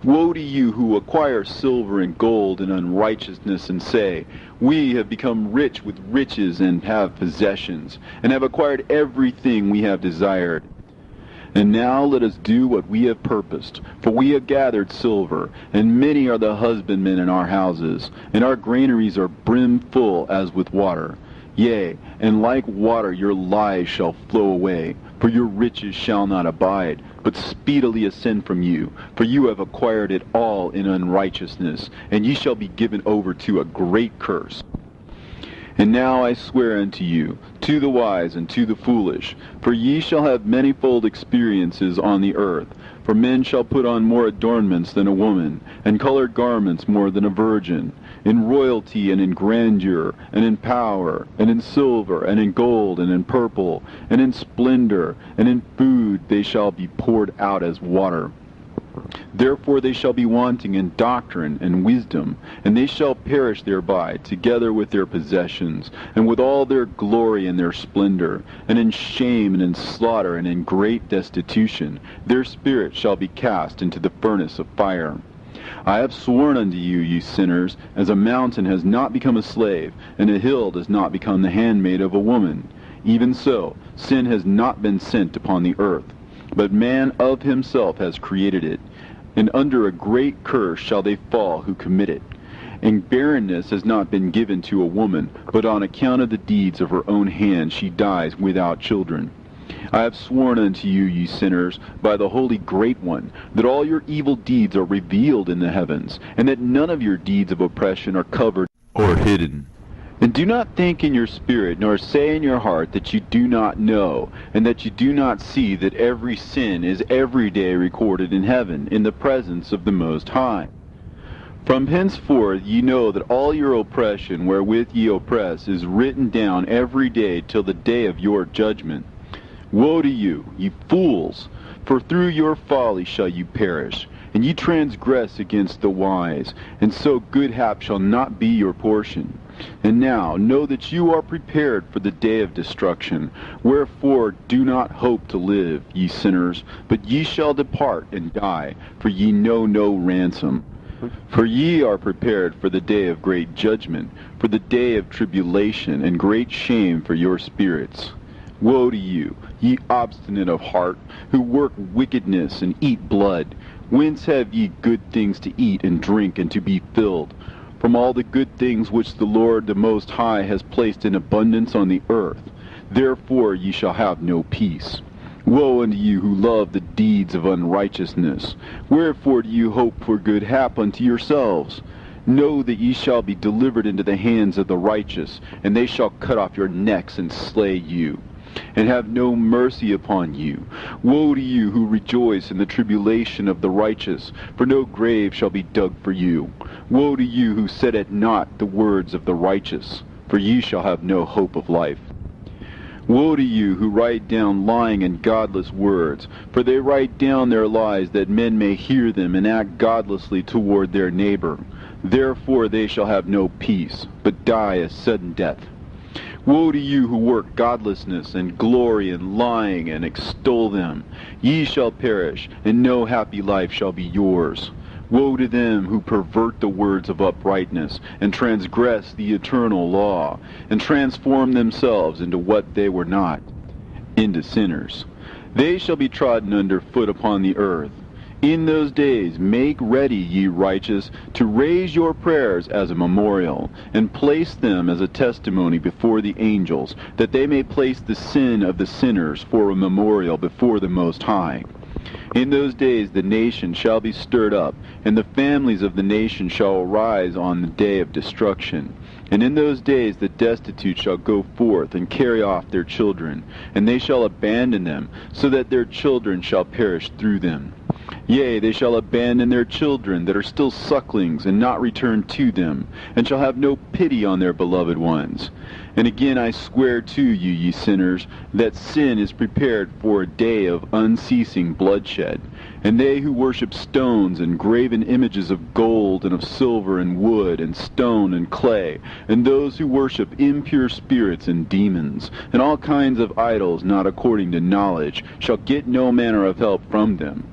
Woe to you who acquire silver and gold in unrighteousness, and say, We have become rich with riches and have possessions, and have acquired everything we have desired. And now let us do what we have purposed, for we have gathered silver, and many are the husbandmen in our houses, and our granaries are brimful as with water. Yea, and like water your lies shall flow away, for your riches shall not abide, but speedily ascend from you, for you have acquired it all in unrighteousness, and ye shall be given over to a great curse. And now I swear unto you, to the wise and to the foolish, for ye shall have manifold experiences on the earth. For men shall put on more adornments than a woman, and colored garments more than a virgin. In royalty and in grandeur, and in power, and in silver, and in gold, and in purple, and in splendor, and in food they shall be poured out as water. Therefore they shall be wanting in doctrine and wisdom, and they shall perish thereby, together with their possessions, and with all their glory and their splendor, and in shame and in slaughter and in great destitution. Their spirit shall be cast into the furnace of fire. I have sworn unto you, ye sinners, as a mountain has not become a slave, and a hill does not become the handmaid of a woman. Even so, sin has not been sent upon the earth, but man of himself has created it. And under a great curse shall they fall who commit it. And barrenness has not been given to a woman, but on account of the deeds of her own hand she dies without children. I have sworn unto you, ye sinners, by the Holy Great One, that all your evil deeds are revealed in the heavens, and that none of your deeds of oppression are covered or hidden. And do not think in your spirit, nor say in your heart that you do not know, and that you do not see that every sin is every day recorded in heaven, in the presence of the Most High. From henceforth ye know that all your oppression wherewith ye oppress is written down every day till the day of your judgment. Woe to you, ye fools! For through your folly shall you perish, and ye transgress against the wise, and so good hap shall not be your portion. And now know that you are prepared for the day of destruction. Wherefore do not hope to live, ye sinners, but ye shall depart and die, for ye know no ransom. For ye are prepared for the day of great judgment, for the day of tribulation and great shame for your spirits. Woe to you, ye obstinate of heart, who work wickedness and eat blood. Whence have ye good things to eat and drink and to be filled? From all the good things which the Lord the Most High has placed in abundance on the earth. Therefore ye shall have no peace. Woe unto you who love the deeds of unrighteousness. Wherefore do you hope for good hap unto yourselves? Know that ye shall be delivered into the hands of the righteous, and they shall cut off your necks and slay you, and have no mercy upon you. Woe to you who rejoice in the tribulation of the righteous, for no grave shall be dug for you. Woe to you who set at naught the words of the righteous, for ye shall have no hope of life. Woe to you who write down lying and godless words, for they write down their lies that men may hear them and act godlessly toward their neighbor. Therefore they shall have no peace, but die a sudden death. Woe to you who work godlessness and glory in lying and extol them. Ye shall perish, and no happy life shall be yours. Woe to them who pervert the words of uprightness, and transgress the eternal law, and transform themselves into what they were not, into sinners. They shall be trodden under foot upon the earth. In those days make ready, ye righteous, to raise your prayers as a memorial, and place them as a testimony before the angels, that they may place the sin of the sinners for a memorial before the Most High. In those days the nation shall be stirred up, and the families of the nation shall arise on the day of destruction. And in those days the destitute shall go forth and carry off their children, and they shall abandon them, so that their children shall perish through them. Yea, they shall abandon their children that are still sucklings, and not return to them, and shall have no pity on their beloved ones. And again I swear to you, ye sinners, that sin is prepared for a day of unceasing bloodshed. And they who worship stones and graven images of gold and of silver and wood and stone and clay, and those who worship impure spirits and demons, and all kinds of idols not according to knowledge, shall get no manner of help from them.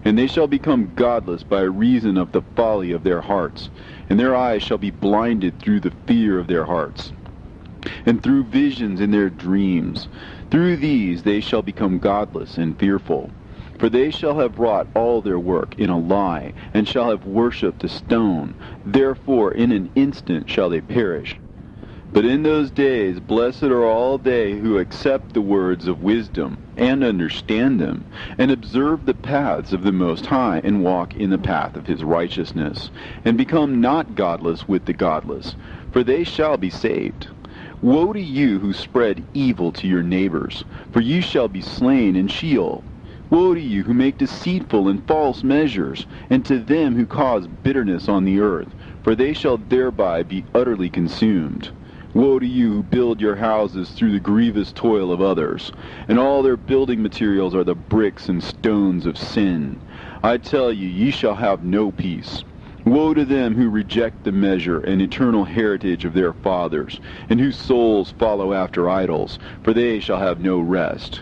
And they shall become godless by reason of the folly of their hearts, and their eyes shall be blinded through the fear of their hearts, and through visions in their dreams. Through these they shall become godless and fearful. For they shall have wrought all their work in a lie, and shall have worshipped a stone. Therefore in an instant shall they perish. But in those days blessed are all they who accept the words of wisdom, and understand them, and observe the paths of the Most High, and walk in the path of his righteousness, and become not godless with the godless, for they shall be saved. Woe to you who spread evil to your neighbors, for you shall be slain in Sheol. Woe to you who make deceitful and false measures, and to them who cause bitterness on the earth, for they shall thereby be utterly consumed. Woe to you who build your houses through the grievous toil of others, and all their building materials are the bricks and stones of sin. I tell you, ye shall have no peace. Woe to them who reject the measure and eternal heritage of their fathers, and whose souls follow after idols, for they shall have no rest.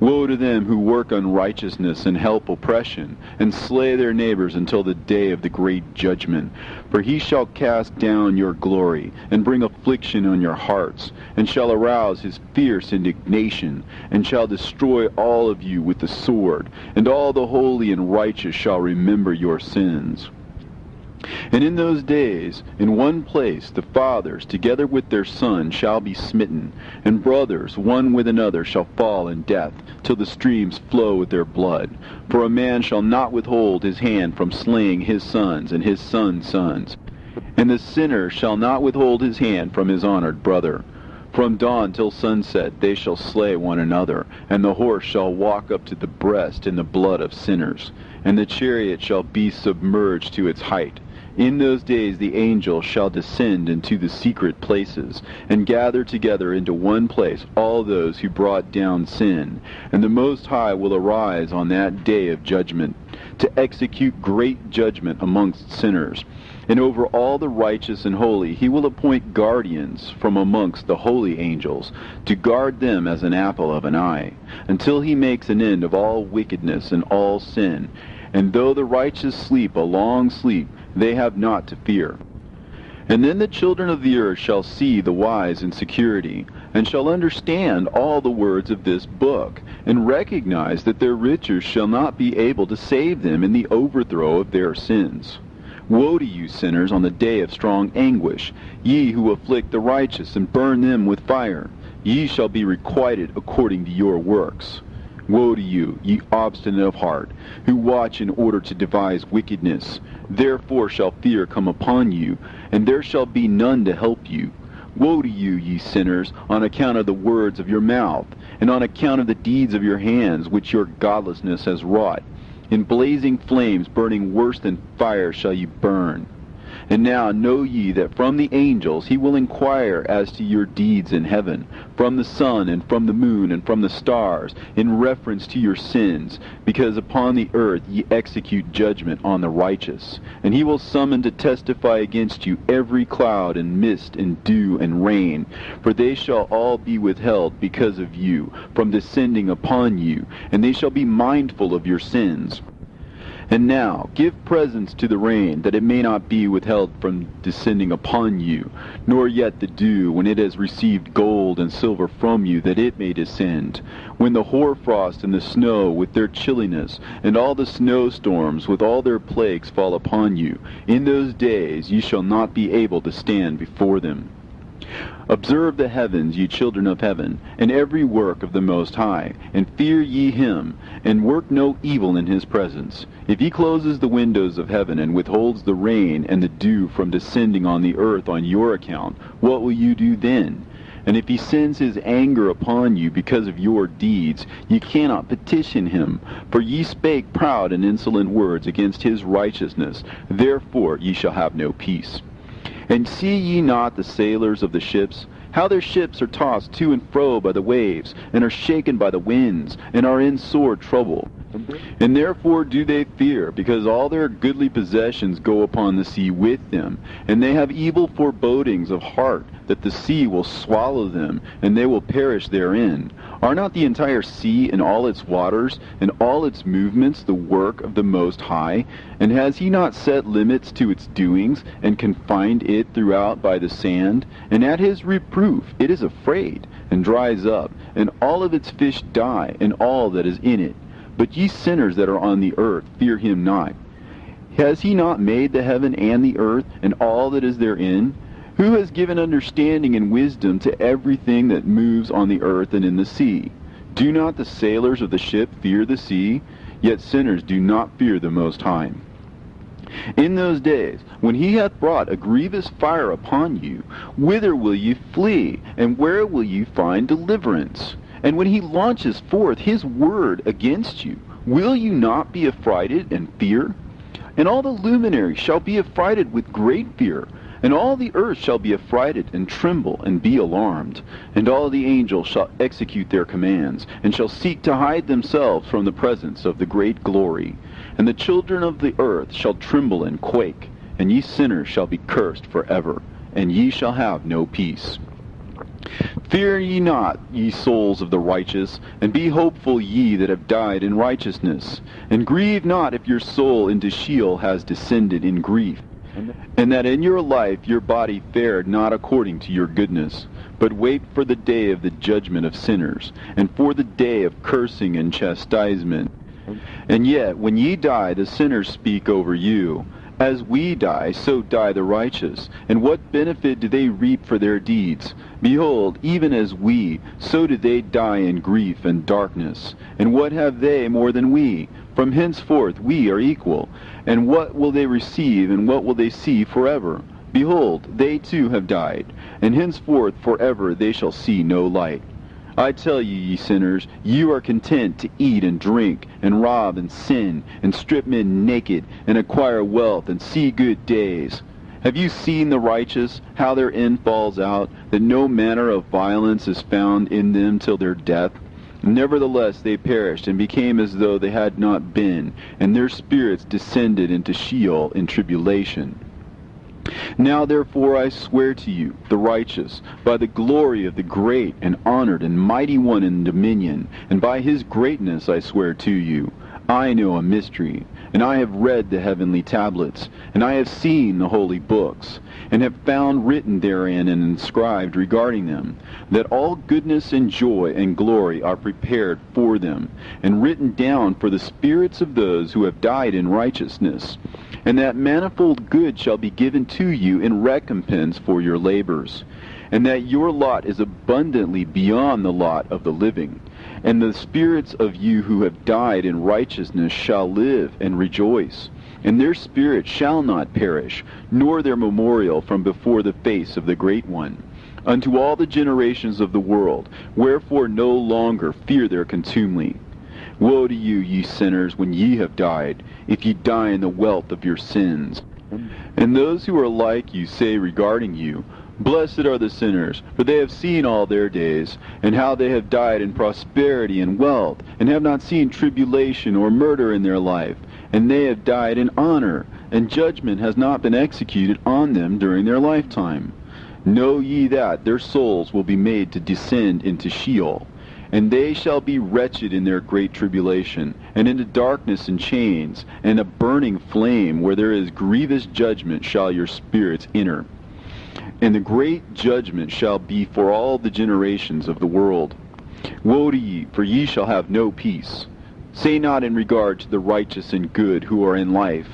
Woe to them who work unrighteousness and help oppression, and slay their neighbors until the day of the great judgment. For he shall cast down your glory, and bring affliction on your hearts, and shall arouse his fierce indignation, and shall destroy all of you with the sword, and all the holy and righteous shall remember your sins. And in those days, in one place, the fathers, together with their sons, shall be smitten, and brothers, one with another, shall fall in death, till the streams flow with their blood. For a man shall not withhold his hand from slaying his sons and his sons' sons, and the sinner shall not withhold his hand from his honored brother. From dawn till sunset they shall slay one another, and the horse shall walk up to the breast in the blood of sinners, and the chariot shall be submerged to its height. In those days the angels shall descend into the secret places, and gather together into one place all those who brought down sin. And the Most High will arise on that day of judgment, to execute great judgment amongst sinners. And over all the righteous and holy he will appoint guardians from amongst the holy angels, to guard them as an apple of an eye, until he makes an end of all wickedness and all sin. And though the righteous sleep a long sleep, they have not to fear. And then the children of the earth shall see the wise in security, and shall understand all the words of this book, and recognize that their riches shall not be able to save them in the overthrow of their sins. Woe to you, sinners, on the day of strong anguish, ye who afflict the righteous and burn them with fire. Ye shall be requited according to your works. Woe to you, ye obstinate of heart, who watch in order to devise wickedness. Therefore shall fear come upon you, and there shall be none to help you. Woe to you, ye sinners, on account of the words of your mouth, and on account of the deeds of your hands, which your godlessness has wrought. In blazing flames, burning worse than fire, shall you burn. And now know ye that from the angels he will inquire as to your deeds in heaven, from the sun and from the moon and from the stars, in reference to your sins, because upon the earth ye execute judgment on the righteous. And he will summon to testify against you every cloud and mist and dew and rain, for they shall all be withheld because of you, from descending upon you, and they shall be mindful of your sins. And now give presents to the rain, that it may not be withheld from descending upon you, nor yet the dew, when it has received gold and silver from you, that it may descend. When the hoarfrost and the snow with their chilliness, and all the snowstorms with all their plagues fall upon you, in those days ye shall not be able to stand before them. Observe the heavens, ye children of heaven, and every work of the Most High, and fear ye him, and work no evil in his presence. If he closes the windows of heaven, and withholds the rain and the dew from descending on the earth on your account, what will you do then? And if he sends his anger upon you because of your deeds, ye cannot petition him, for ye spake proud and insolent words against his righteousness. Therefore ye shall have no peace. And see ye not the sailors of the ships, how their ships are tossed to and fro by the waves, and are shaken by the winds, and are in sore trouble? And therefore do they fear, because all their goodly possessions go upon the sea with them, and they have evil forebodings of heart, that the sea will swallow them, and they will perish therein. Are not the entire sea and all its waters, and all its movements, the work of the Most High? And has he not set limits to its doings, and confined it throughout by the sand? And at his reproof it is afraid, and dries up, and all of its fish die, and all that is in it. But ye sinners that are on the earth, fear him not. Has he not made the heaven and the earth, and all that is therein? Who has given understanding and wisdom to everything that moves on the earth and in the sea? Do not the sailors of the ship fear the sea? Yet sinners do not fear the Most High. In those days, when he hath brought a grievous fire upon you, whither will ye flee, and where will ye find deliverance? And when he launches forth his word against you, will you not be affrighted and fear? And all the luminaries shall be affrighted with great fear, and all the earth shall be affrighted and tremble and be alarmed. And all the angels shall execute their commands, and shall seek to hide themselves from the presence of the great glory. And the children of the earth shall tremble and quake, and ye sinners shall be cursed forever, and ye shall have no peace. Fear ye not, ye souls of the righteous, and be hopeful ye that have died in righteousness. And grieve not if your soul into Sheol has descended in grief, and that in your life your body fared not according to your goodness. But wait for the day of the judgment of sinners, and for the day of cursing and chastisement. And yet, when ye die, the sinners speak over you. As we die, so die the righteous. And what benefit do they reap for their deeds? Behold, even as we, so do they die in grief and darkness. And what have they more than we? From henceforth we are equal. And what will they receive, and what will they see forever? Behold, they too have died, and henceforth forever they shall see no light. I tell you, ye sinners, you are content to eat and drink, and rob and sin, and strip men naked, and acquire wealth, and see good days. Have you seen the righteous, how their end falls out, that no manner of violence is found in them till their death? Nevertheless they perished, and became as though they had not been, and their spirits descended into Sheol in tribulation. Now therefore I swear to you, the righteous, by the glory of the great and honored and mighty one in dominion, and by his greatness I swear to you, I know a mystery, and I have read the heavenly tablets, and I have seen the holy books, and have found written therein and inscribed regarding them, that all goodness and joy and glory are prepared for them, and written down for the spirits of those who have died in righteousness, and that manifold good shall be given to you in recompense for your labors, and that your lot is abundantly beyond the lot of the living. And the spirits of you who have died in righteousness shall live and rejoice, and their spirit shall not perish, nor their memorial from before the face of the Great One, unto all the generations of the world. Wherefore no longer fear their contumely. Woe to you, ye sinners, when ye have died, if ye die in the wealth of your sins. And those who are like you say regarding you, Blessed are the sinners, for they have seen all their days, and how they have died in prosperity and wealth, and have not seen tribulation or murder in their life, and they have died in honor, and judgment has not been executed on them during their lifetime. Know ye that their souls will be made to descend into Sheol, and they shall be wretched in their great tribulation, and into darkness and chains, and a burning flame, where there is grievous judgment shall your spirits enter. And the great judgment shall be for all the generations of the world. Woe to ye, for ye shall have no peace. Say not in regard to the righteous and good who are in life,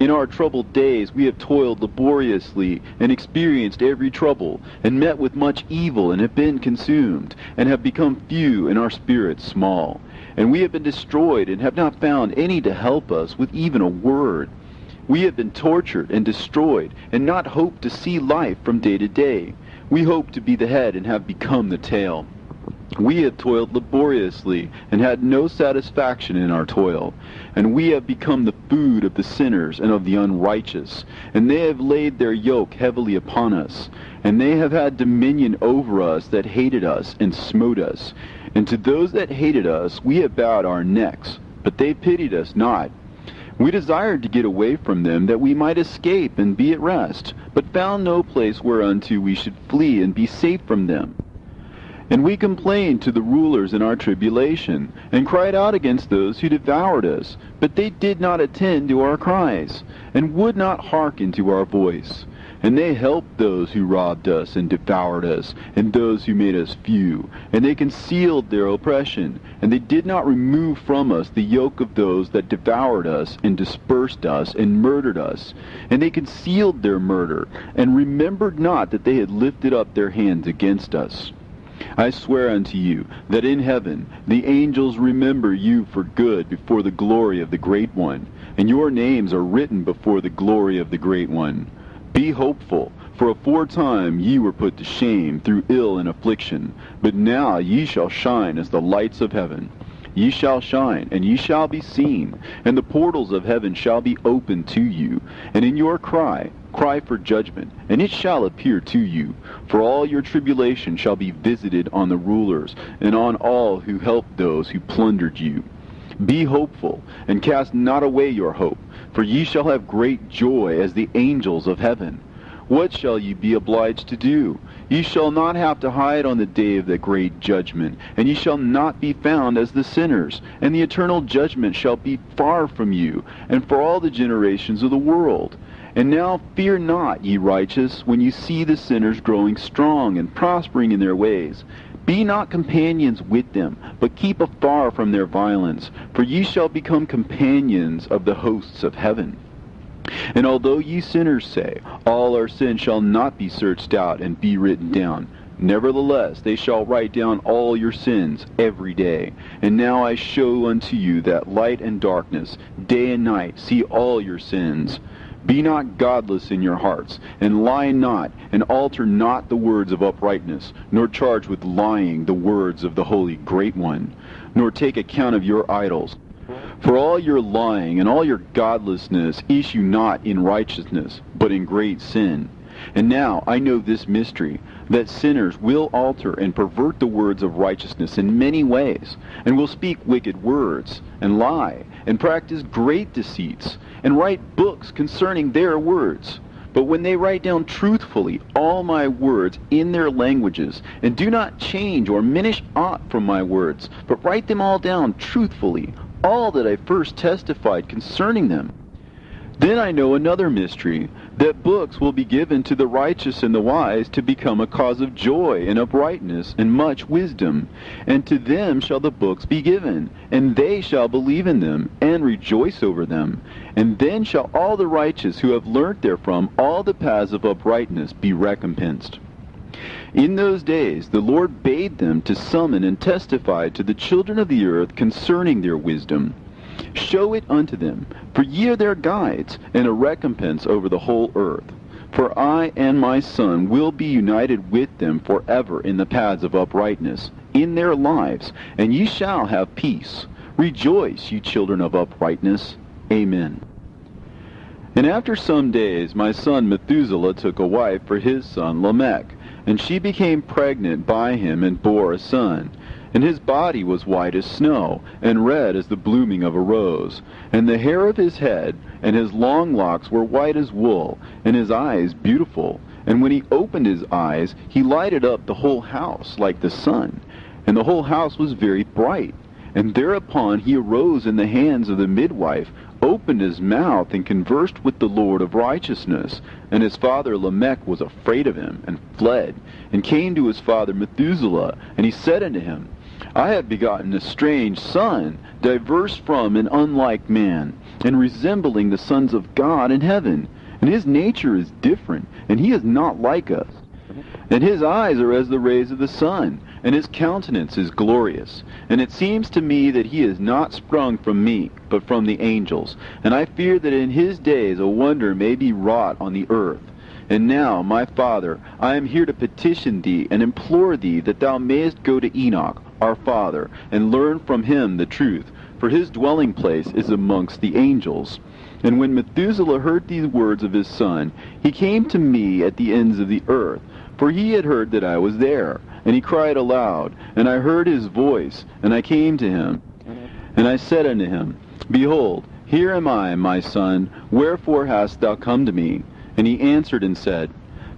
In our troubled days we have toiled laboriously, and experienced every trouble, and met with much evil, and have been consumed, and have become few, and our spirits small. And we have been destroyed, and have not found any to help us with even a word. We have been tortured and destroyed, and not hoped to see life from day to day. We hope to be the head, and have become the tail. We have toiled laboriously, and had no satisfaction in our toil. And we have become the food of the sinners and of the unrighteous. And they have laid their yoke heavily upon us. And they have had dominion over us that hated us and smote us. And to those that hated us we have bowed our necks, but they pitied us not. We desired to get away from them, that we might escape and be at rest, but found no place whereunto we should flee and be safe from them. And we complained to the rulers in our tribulation, and cried out against those who devoured us, but they did not attend to our cries, and would not hearken to our voice. And they helped those who robbed us and devoured us, and those who made us few. And they concealed their oppression, and they did not remove from us the yoke of those that devoured us, and dispersed us, and murdered us. And they concealed their murder, and remembered not that they had lifted up their hands against us. I swear unto you, that in heaven the angels remember you for good before the glory of the Great One. and your names are written before the glory of the Great One. Be hopeful, for aforetime ye were put to shame through ill and affliction, but now ye shall shine as the lights of heaven. Ye shall shine, and ye shall be seen, and the portals of heaven shall be opened to you. And in your cry for judgment, and it shall appear to you. For all your tribulation shall be visited on the rulers, and on all who helped those who plundered you. Be hopeful, and cast not away your hope, for ye shall have great joy as the angels of heaven. What shall ye be obliged to do? Ye shall not have to hide on the day of the great judgment, and ye shall not be found as the sinners, and the eternal judgment shall be far from you, and for all the generations of the world. And now fear not, ye righteous, when ye see the sinners growing strong and prospering in their ways. Be not companions with them, but keep afar from their violence, for ye shall become companions of the hosts of heaven. And although ye sinners say, all our sins shall not be searched out and be written down, nevertheless they shall write down all your sins every day. And now I show unto you that light and darkness, day and night, see all your sins. Be not godless in your hearts, and lie not, and alter not the words of uprightness, nor charge with lying the words of the Holy Great One, nor take account of your idols. For all your lying and all your godlessness issue not in righteousness, but in great sin. And now I know this mystery, that sinners will alter and pervert the words of righteousness in many ways, and will speak wicked words, and lie, and practice great deceits, and write books concerning their words. But when they write down truthfully all my words in their languages, and do not change or minish aught from my words, but write them all down truthfully, all that I first testified concerning them, then I know another mystery, that books will be given to the righteous and the wise to become a cause of joy and uprightness and much wisdom. And to them shall the books be given, and they shall believe in them and rejoice over them. And then shall all the righteous who have learnt therefrom all the paths of uprightness be recompensed. In those days the Lord bade them to summon and testify to the children of the earth concerning their wisdom. Show it unto them, for ye are their guides, and a recompense over the whole earth. For I and my Son will be united with them forever in the paths of uprightness, in their lives, and ye shall have peace. Rejoice, ye children of uprightness. Amen. And after some days my son Methuselah took a wife for his son Lamech, and she became pregnant by him and bore a son. And his body was white as snow, and red as the blooming of a rose. And the hair of his head and his long locks were white as wool, and his eyes beautiful. And when he opened his eyes, he lighted up the whole house like the sun. And the whole house was very bright. And thereupon he arose in the hands of the midwife, opened his mouth, and conversed with the Lord of righteousness. And his father Lamech was afraid of him, and fled, and came to his father Methuselah. And he said unto him, I have begotten a strange son, diverse from and unlike man, and resembling the sons of God in heaven. And his nature is different, and he is not like us. And his eyes are as the rays of the sun, and his countenance is glorious. And it seems to me that he is not sprung from me, but from the angels. And I fear that in his days a wonder may be wrought on the earth. And now, my father, I am here to petition thee and implore thee that thou mayest go to Enoch, our father, and learn from him the truth, for his dwelling place is amongst the angels. And when Methuselah heard these words of his son, he came to me at the ends of the earth, for he had heard that I was there. And he cried aloud, and I heard his voice, and I came to him. And I said unto him, Behold, here am I, my son, wherefore hast thou come to me? And he answered and said,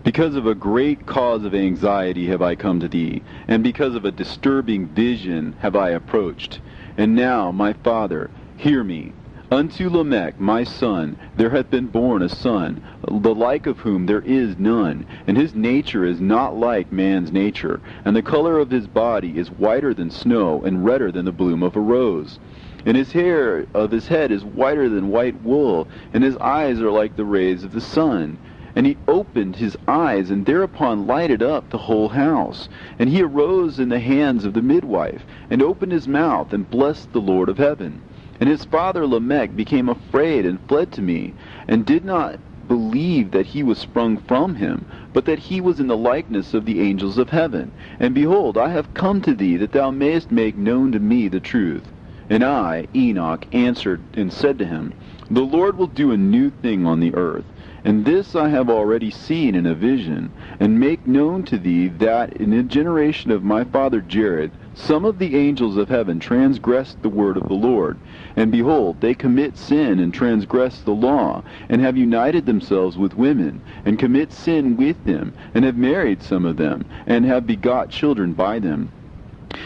Because of a great cause of anxiety have I come to thee, and because of a disturbing vision have I approached. And now, my father, hear me. Unto Lamech, my son, there hath been born a son, the like of whom there is none, and his nature is not like man's nature, and the color of his body is whiter than snow, and redder than the bloom of a rose. And his hair of his head is whiter than white wool, and his eyes are like the rays of the sun. And he opened his eyes, and thereupon lighted up the whole house. And he arose in the hands of the midwife, and opened his mouth, and blessed the Lord of heaven. And his father Lamech became afraid and fled to me, and did not believe that he was sprung from him, but that he was in the likeness of the angels of heaven. And behold, I have come to thee, that thou mayest make known to me the truth. And I, Enoch, answered and said to him, The Lord will do a new thing on the earth. And this I have already seen in a vision, and make known to thee that in the generation of my father Jared, some of the angels of heaven transgressed the word of the Lord. And behold, they commit sin and transgress the law, and have united themselves with women, and commit sin with them, and have married some of them, and have begot children by them.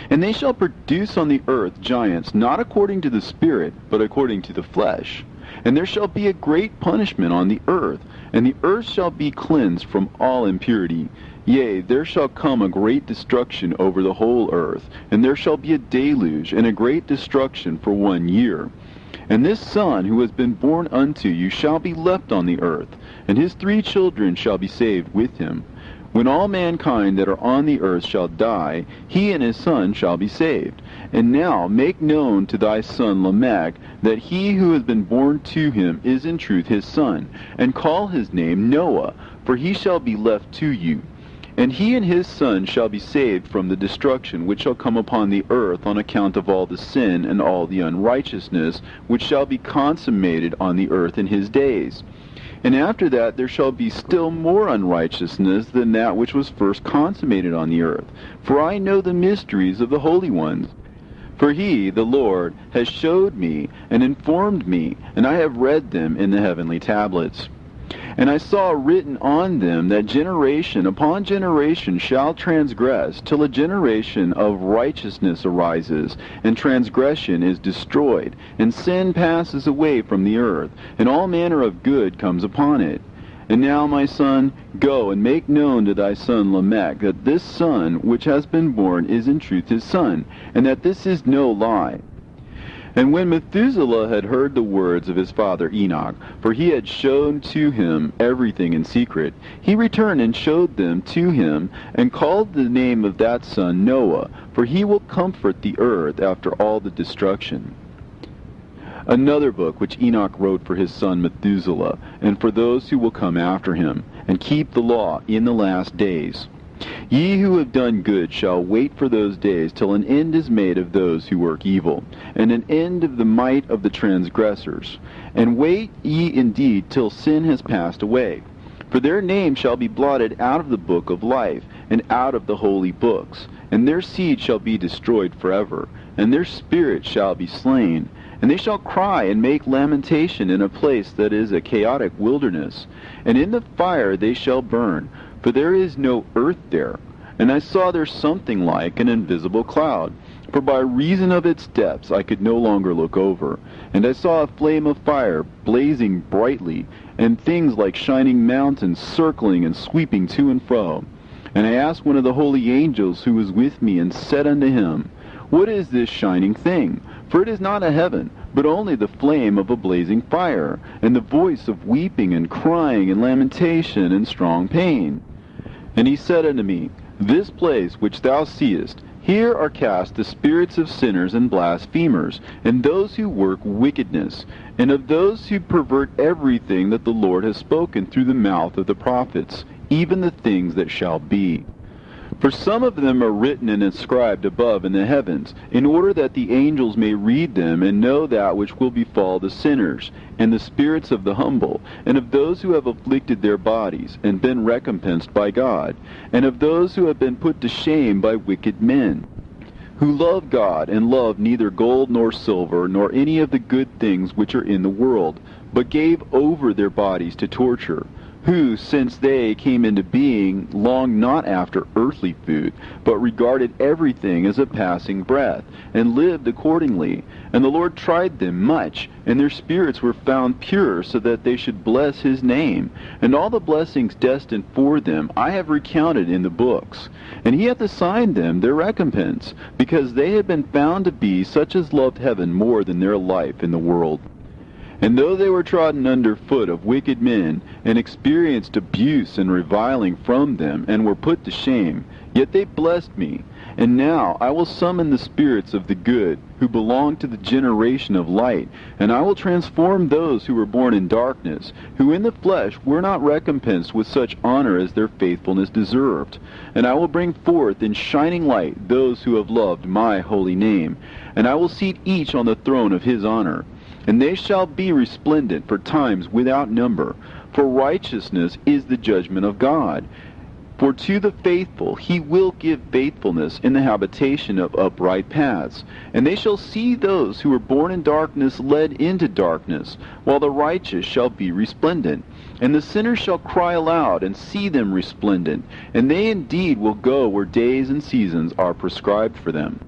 And they shall produce on the earth giants, not according to the Spirit, but according to the flesh. And there shall be a great punishment on the earth, and the earth shall be cleansed from all impurity. Yea, there shall come a great destruction over the whole earth, and there shall be a deluge, and a great destruction for 1 year. And this son who has been born unto you shall be left on the earth, and his 3 children shall be saved with him. When all mankind that are on the earth shall die, he and his son shall be saved. And now make known to thy son Lamech that he who has been born to him is in truth his son, and call his name Noah, for he shall be left to you. And he and his son shall be saved from the destruction which shall come upon the earth on account of all the sin and all the unrighteousness which shall be consummated on the earth in his days. And after that there shall be still more unrighteousness than that which was first consummated on the earth. For I know the mysteries of the holy ones. For he, the Lord, has showed me and informed me, and I have read them in the heavenly tablets. And I saw written on them that generation upon generation shall transgress, till a generation of righteousness arises, and transgression is destroyed, and sin passes away from the earth, and all manner of good comes upon it. And now, my son, go and make known to thy son Lamech that this son which has been born is in truth his son, and that this is no lie. And when Methuselah had heard the words of his father Enoch, for he had shown to him everything in secret, he returned and showed them to him, and called the name of that son Noah, for he will comfort the earth after all the destruction. Another book which Enoch wrote for his son Methuselah, and for those who will come after him, and keep the law in the last days. Ye who have done good shall wait for those days till an end is made of those who work evil, and an end of the might of the transgressors. And wait ye indeed till sin has passed away. For their name shall be blotted out of the book of life, and out of the holy books. And their seed shall be destroyed forever, and their spirit shall be slain. And they shall cry and make lamentation in a place that is a chaotic wilderness. And in the fire they shall burn, for there is no earth there. And I saw there something like an invisible cloud, for by reason of its depths I could no longer look over. And I saw a flame of fire blazing brightly, and things like shining mountains circling and sweeping to and fro. And I asked one of the holy angels who was with me, and said unto him, What is this shining thing? For it is not a heaven, but only the flame of a blazing fire, and the voice of weeping and crying and lamentation and strong pain. And he said unto me, This place which thou seest, here are cast the spirits of sinners and blasphemers, and those who work wickedness, and of those who pervert everything that the Lord has spoken through the mouth of the prophets, even the things that shall be. For some of them are written and inscribed above in the heavens, in order that the angels may read them and know that which will befall the sinners, and the spirits of the humble, and of those who have afflicted their bodies, and been recompensed by God, and of those who have been put to shame by wicked men, who love God, and love neither gold nor silver, nor any of the good things which are in the world, but gave over their bodies to torture, who, since they came into being, longed not after earthly food, but regarded everything as a passing breath, and lived accordingly. And the Lord tried them much, and their spirits were found pure, so that they should bless his name. And all the blessings destined for them I have recounted in the books. And he hath assigned them their recompense, because they had been found to be such as loved heaven more than their life in the world. And though they were trodden under foot of wicked men, and experienced abuse and reviling from them, and were put to shame, yet they blessed me. And now I will summon the spirits of the good, who belong to the generation of light, and I will transform those who were born in darkness, who in the flesh were not recompensed with such honor as their faithfulness deserved. And I will bring forth in shining light those who have loved my holy name, and I will seat each on the throne of his honor. And they shall be resplendent for times without number, for righteousness is the judgment of God. For to the faithful he will give faithfulness in the habitation of upright paths. And they shall see those who were born in darkness led into darkness, while the righteous shall be resplendent. And the sinners shall cry aloud and see them resplendent, and they indeed will go where days and seasons are prescribed for them.